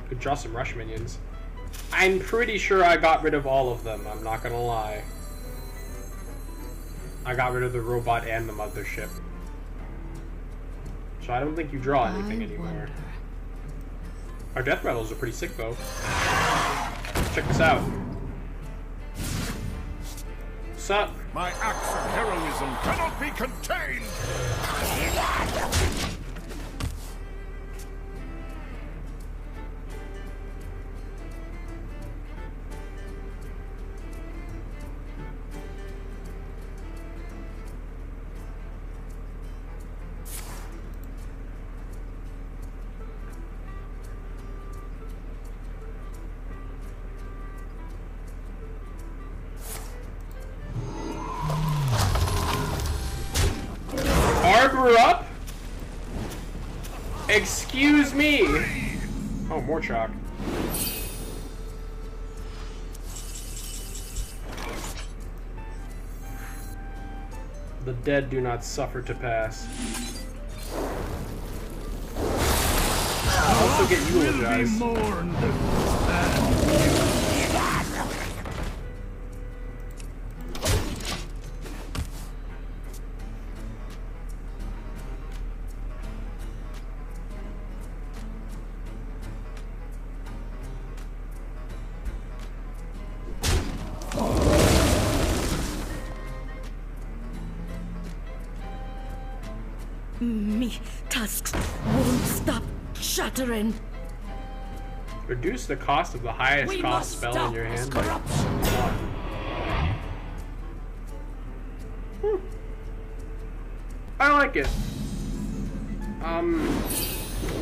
Could draw some rush minions. I'm pretty sure I got rid of all of them, I'm not gonna lie. I got rid of the robot and the mothership. So I don't think you draw anything anymore. Our death rattles are pretty sick though. Check this out. Sup? My acts of heroism cannot be contained. Armor up? Excuse me! Oh, more chalk. The dead do not suffer to pass. I'll also get eulogized. Me tusks won't stop shattering. Reduce the cost of the highest cost spell in your hand by 1. I like it.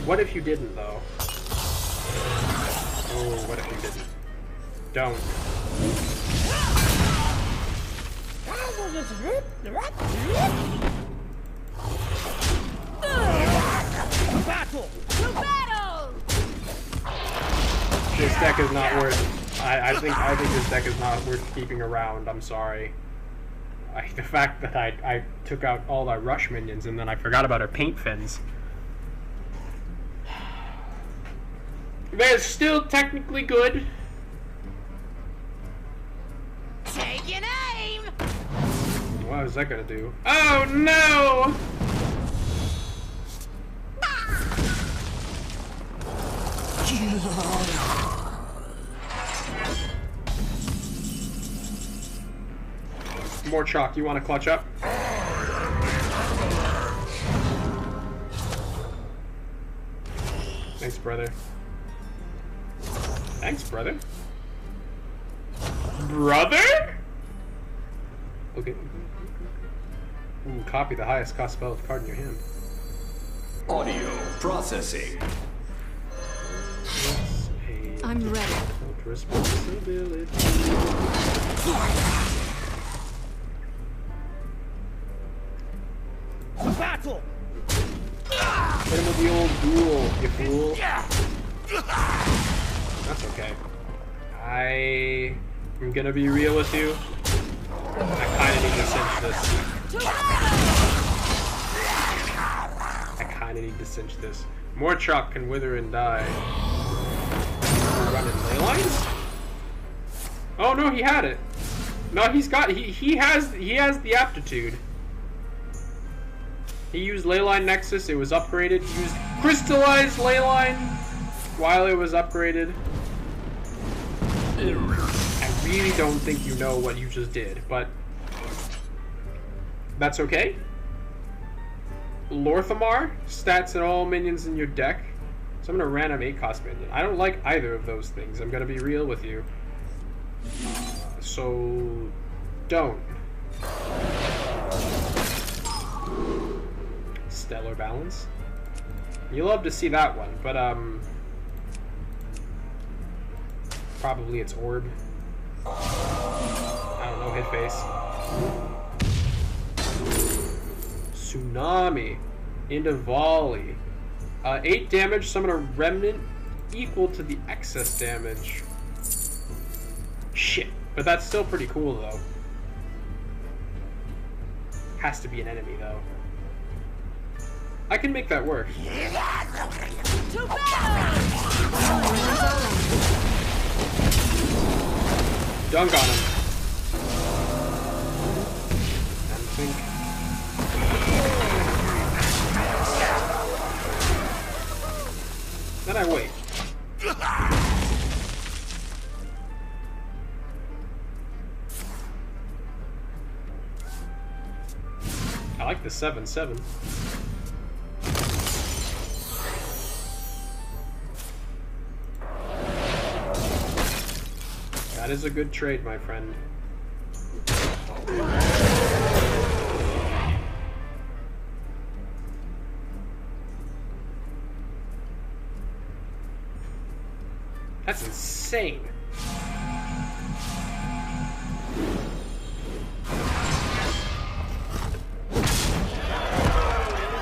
What if you didn't though? Oh, what if you didn't? Don't. Battle! To battle! This deck is not worth. I think this deck is not worth keeping around. I'm sorry. The fact that I took out all our rush minions and then I forgot about our paint fins. They're still technically good. Take an aim! What is that gonna do? Oh no! More chalk. You want to clutch up? Thanks, brother. Thanks, brother. Brother? Okay. Ooh, copy the highest cost spell card in your hand. Audio processing. I'm ready. Responsibility. Battle! Hit him with the old duel, you fool. That's okay. I'm gonna be real with you. I kinda need to cinch this. I kinda need to cinch this. More chalk can wither and die. Running ley lines? Oh no, he had it. No, he has the aptitude. He used Leyline Nexus, it was upgraded. He used Crystallized Leyline while it was upgraded. I really don't think you know what you just did, but that's okay. Lorthamar, stats and all minions in your deck. So I'm gonna random 8-cost minion. I don't like either of those things, I'm gonna be real with you. So don't. Stellar Balance. You love to see that one, but probably it's Orb. I don't know, hit face. Tsunami into volley. 8 damage, summon a remnant equal to the excess damage. Shit, but that's still pretty cool though. Has to be an enemy though. I can make that work. Dunk on him. And think. Then I wait. I like the 7/7. That is a good trade, my friend. That's insane.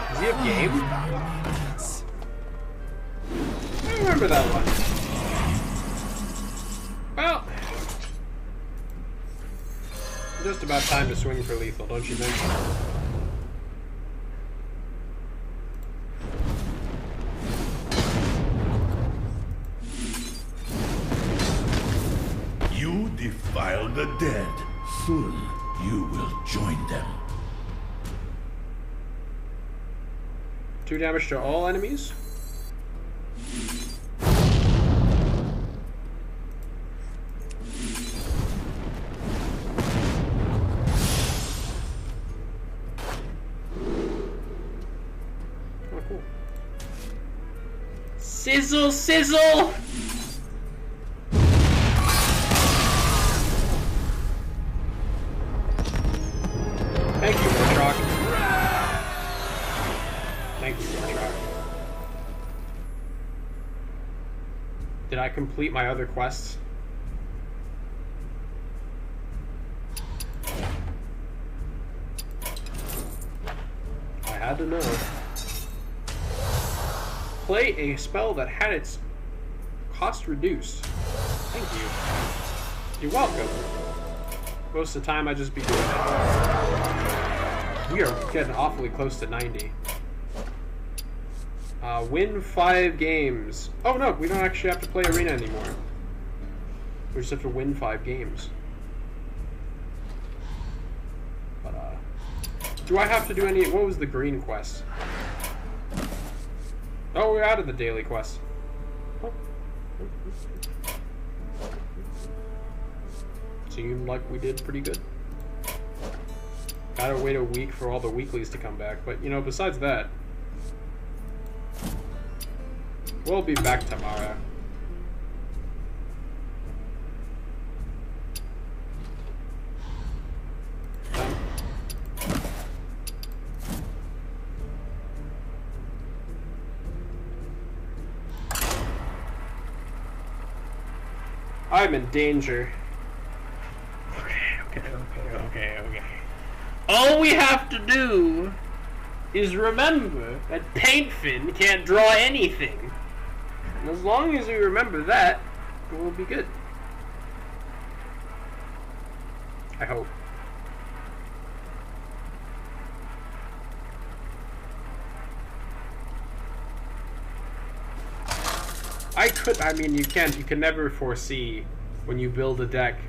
Does he have game? I remember that one. Well, just about time to swing for lethal, don't you think? You defile the dead. Soon you will join them. 2 damage to all enemies. Sizzle, sizzle! Thank you, Wartrock. Thank you, Wartrock. Did I complete my other quests? I had to know. Play a spell that had its cost reduced. Thank you. You're welcome. Most of the time I just be doing that. We are getting awfully close to 90. Win 5 games. Oh no, we don't actually have to play Arena anymore. We just have to win 5 games. But, do I have to do any... What was the green quest? Oh, we're out of the daily quest. Oh. Seemed like we did pretty good. Gotta wait a week for all the weeklies to come back, but you know, besides that, we'll be back tomorrow. I'm in danger. Okay. All we have to do is remember that Paintfin can't draw anything. And as long as we remember that, we'll be good. I hope. I mean, you can never foresee when you build a deck.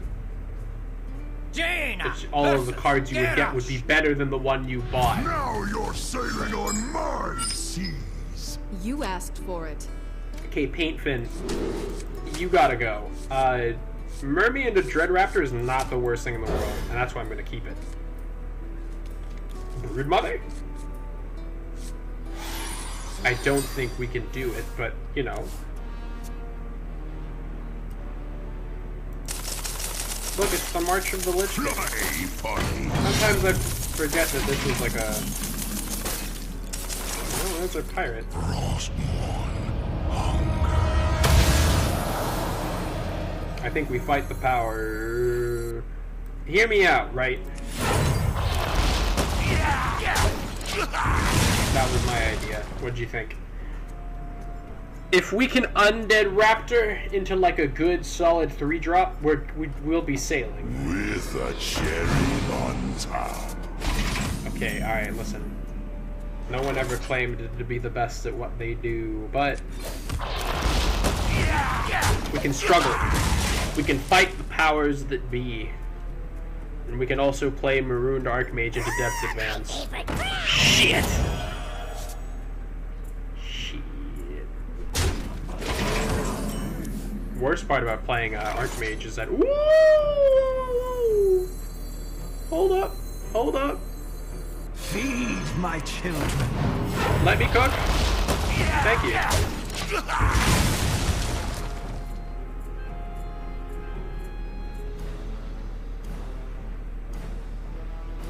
All of the cards you would get would be better than the one you bought. Now you're sailing on my seas. You asked for it. Okay, Paintfin, you gotta go. Mermaid into Dread Raptor is not the worst thing in the world, and that's why I'm gonna keep it. Broodmother? I don't think we can do it, but, you know. Look, it's the March of the Lich King. Sometimes I forget that this is like a... Oh, that's a pirate. I think we fight the power... Hear me out, right? That was my idea. What'd you think? If we can Undead Raptor into like a good solid 3-drop, we'll be sailing. With a cherry on top. Okay, alright, listen. No one ever claimed to be the best at what they do, but we can struggle. We can fight the powers that be. And we can also play Marooned Archmage into Depth's Advance. Shit! Worst part about playing Archmage is that woo! Hold up. Feed my children. Let me cook. Thank you.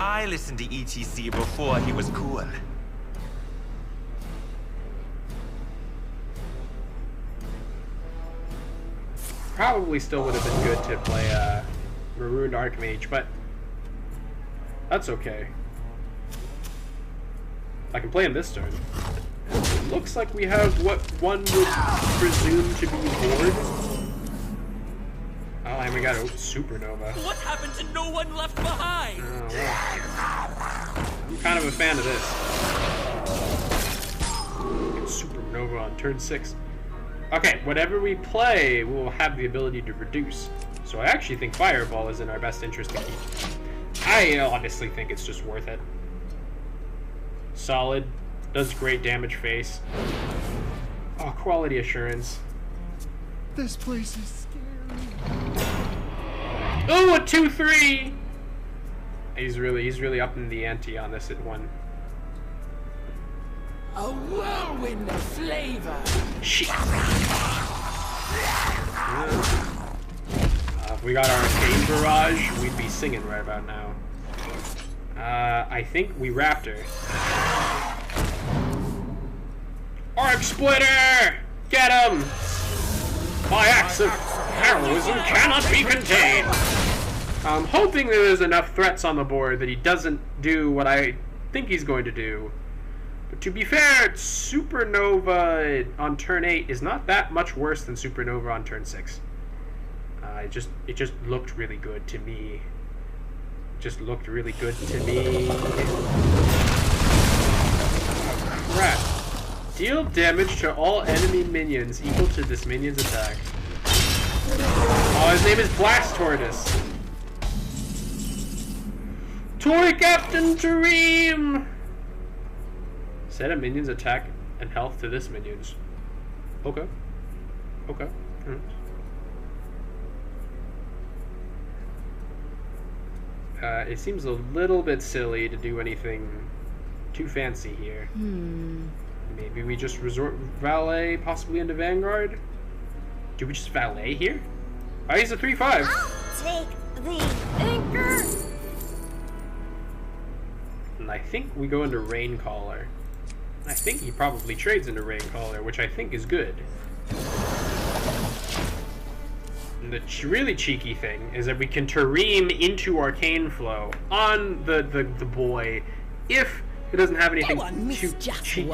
I listened to ETC before he was cool. Probably still would have been good to play Marooned Archmage, but that's okay. I can play him this turn. Looks like we have what one would presume to be Horde. Oh, and we got a Supernova. What happened to no one left behind? Oh, well. I'm kind of a fan of this. Supernova on turn 6. Okay, whatever we play, we'll have the ability to reduce. So I actually think Fireball is in our best interest to keep. I honestly think it's just worth it. Solid. Does great damage face. Oh, Quality Assurance. This place is scary. Ooh, a 2/3! He's really upping the ante on this at 1. A whirlwind of flavor. Shit. If we got our Arcane Barrage, we'd be singing right about now. I think we Raptor. Arc Splitter! Get him! My axe of heroism cannot be contained! I'm hoping that there's enough threats on the board that he doesn't do what I think he's going to do. But to be fair, Supernova on turn 8 is not that much worse than Supernova on turn 6. It just looked really good to me. Oh, crap. Deal damage to all enemy minions equal to this minion's attack. Oh, his name is Blast Tortoise. Toy Captain Tareem! Set a minion's attack and health to this minion's. Okay. It seems a little bit silly to do anything too fancy here. Maybe we just resort Valet possibly into Vanguard? Do we just Valet here? Oh, he's a 3/5. I'll take the anchor. And I think we go into Raincaller. I think he probably trades into Raincaller, which I think is good. the really cheeky thing is that we can Tareem into Arcane Flow on the boy if it doesn't have anything too cheeky.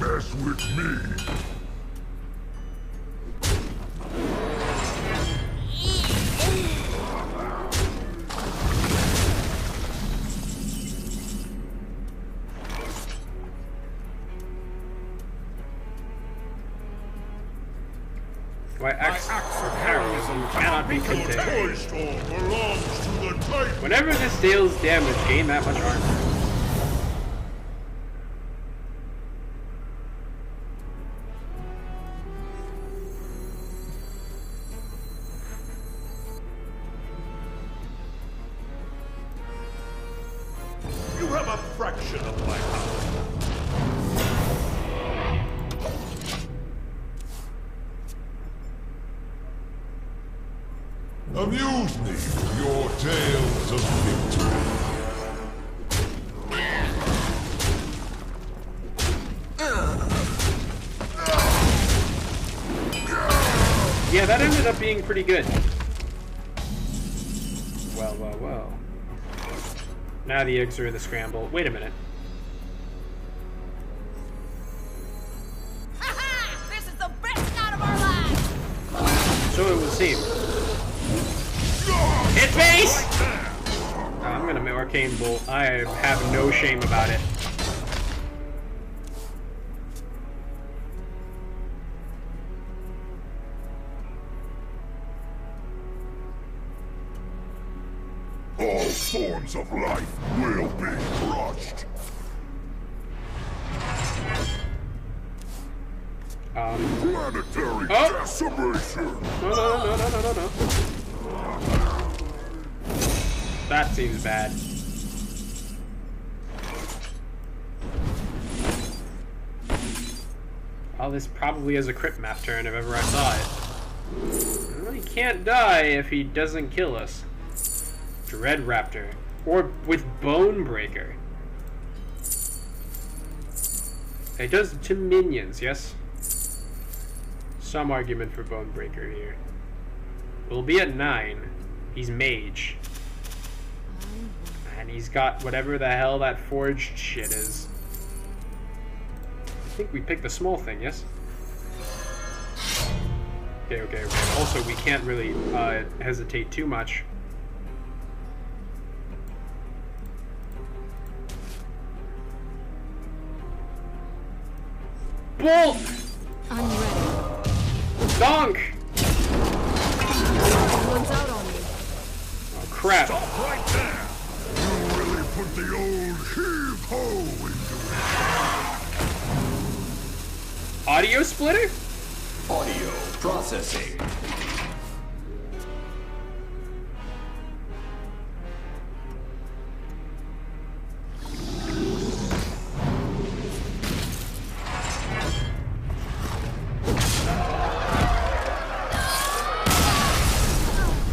Mess with me. Why axe for heroism cannot be contained. Whenever this deals damage, gain that much armor. You have a fraction of my power. Amuse me with your tales of victory. Yeah, that ended up being pretty good. Well, well, well. Now the eggs are in the scramble. Wait a minute. This is the best night of our lives! So it would seem. Hit base! I'm gonna Arcane Bolt. I have no shame about it. All forms of life will be crushed. Planetary decimation. No. That seems bad. Well, this probably is a crit map turn if ever I saw it. Well, he can't die if he doesn't kill us. Dread Raptor. Or with Bone Breaker. It does to minions, yes? Some argument for Bone Breaker here. We'll be at 9. He's Mage. And he's got whatever the hell that forged shit is. I think we picked the small thing, yes? Okay. Also, we can't really hesitate too much. Bolt! I'm ready. Donk! One's out on me. Oh, crap. Stop right there! You really put the old heave-ho into it. Audio splitter? Audio processing.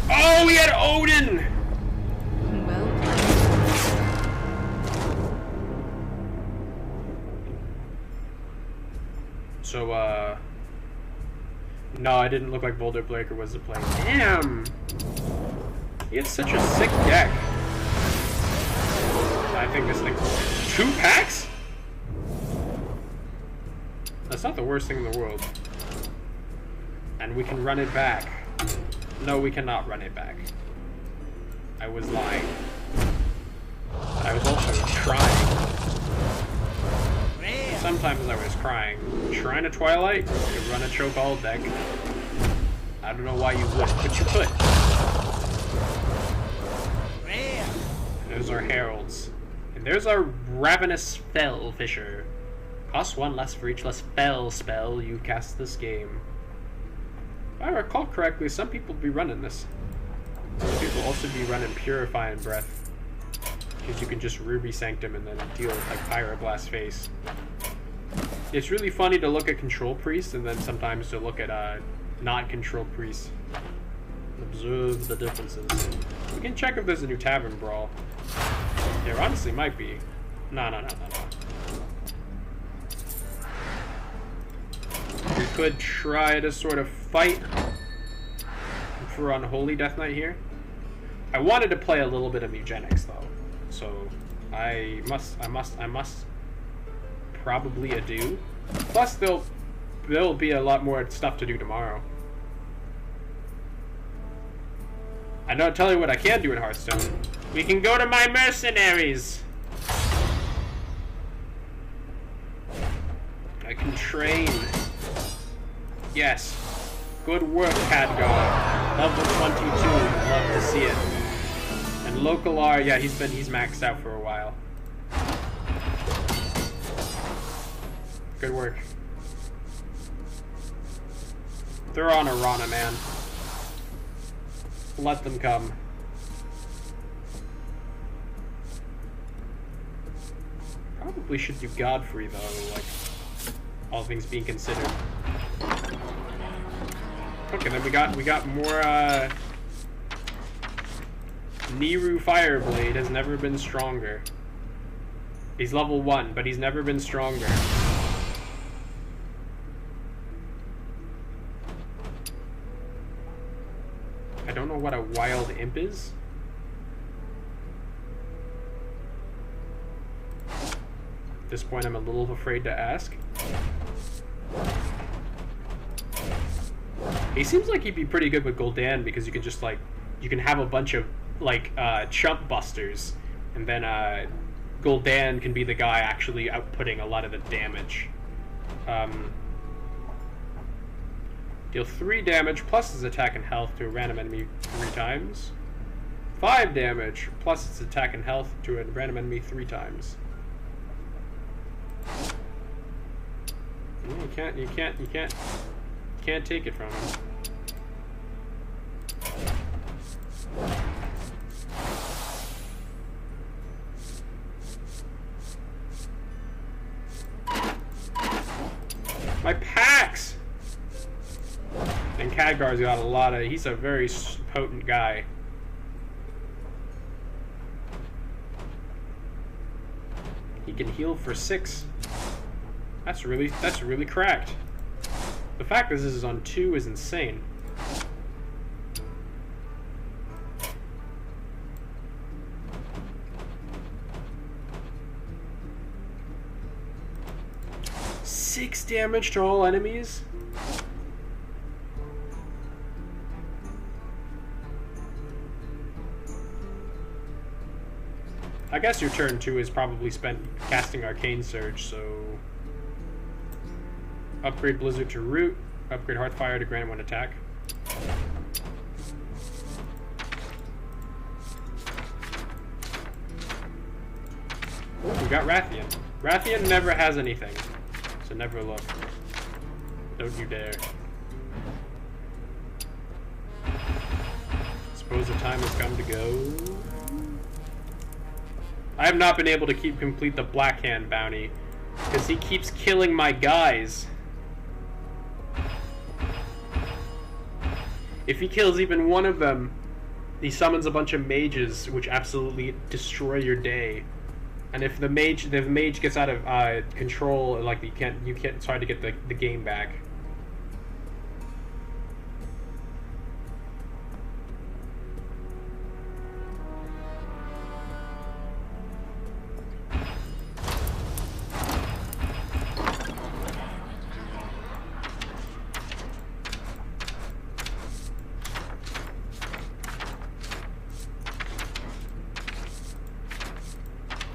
Oh, we had Odin! Well, so, no, it didn't look like Boulder Breaker was the play. Damn! He had such a sick deck. I think this thing... 2 packs? That's not the worst thing in the world. And we can run it back. No, we cannot run it back. I was lying. I was also trying. Sometimes I was crying. Shrine of Twilight, you run a choke all deck. I don't know why you would, but you could. And there's our Heralds. And there's our Ravenous Fell Fisher. Costs 1 less for each less fell spell you cast this game. If I recall correctly, some people be running this. Some people also be running Purifying Breath. Because you can just Ruby Sanctum and then deal with like Pyroblast Face. It's really funny to look at Control Priest and then sometimes to look at not Control Priest. Observe the differences. We can check if there's a new Tavern Brawl. There honestly might be. No. could try to sort of fight for Unholy Death Knight here. I wanted to play a little bit of Eugenics though, so I must probably ado. Plus there'll be a lot more stuff to do tomorrow. I don't tell you what I can do in Hearthstone. We can go to my mercenaries. I can train. Yes. Good work, Khadgar. Level 22. Love to see it. And Localar, yeah, he's maxed out for a while. Good work. They're on a Rana, man. Let them come. Probably should do Godfrey though, like all things being considered. Okay, then we got more Niru Fireblade has never been stronger. He's level 1, but he's never been stronger. I don't know what a Wild Imp is. At this point, I'm a little afraid to ask. He seems like he'd be pretty good with Gul'dan because you can just like, you can have a bunch of like chump busters, and then Gul'dan can be the guy actually outputting a lot of the damage. Deal 3 damage plus his attack and health to a random enemy 3 times. 5 damage plus its attack and health to a random enemy 3 times. You can't take it from him. My packs! And Khadgar's got a lot of... He's a very potent guy. He can heal for 6. That's really cracked. The fact that this is on 2 is insane. Six damage to all enemies? I guess your turn 2 is probably spent casting Arcane Surge, so... Upgrade Blizzard to Root. Upgrade Hearthfire to grant 1 attack. Ooh, we got Rathian. Rathian never has anything, so never look. Don't you dare. Suppose the time has come to go. I have not been able to complete the Black Hand bounty because he keeps killing my guys. If he kills even one of them, he summons a bunch of mages, which absolutely destroy your day. And if the mage gets out of control, like you can't. It's hard to get the game back.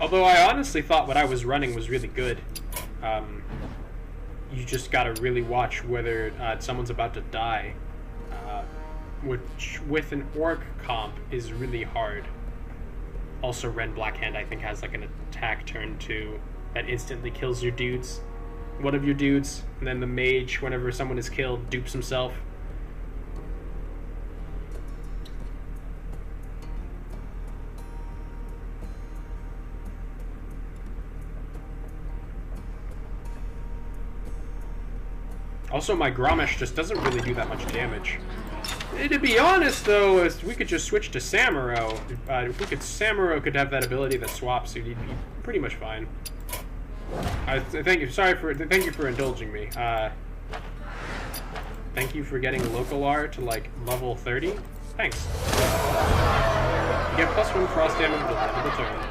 Although I honestly thought what I was running was really good. You just gotta really watch whether someone's about to die. Which, with an orc comp, is really hard. Also, Ren Blackhand, I think, has like an attack turn 2 that instantly kills your dudes. One of your dudes, and then the mage, whenever someone is killed, dupes himself. Also, my Grommash just doesn't really do that much damage. To be honest, though, we could just switch to Samuro. Samuro could have that ability that swaps, so he'd be pretty much fine. Thank you for indulging me. Thank you for getting local R to like level 30. Thanks. You get +1 frost damage at the end of the turn.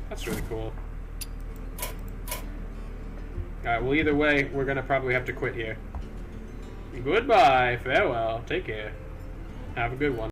That's really cool. Alright, well either way, we're gonna probably have to quit here. Goodbye, farewell, take care. Have a good one.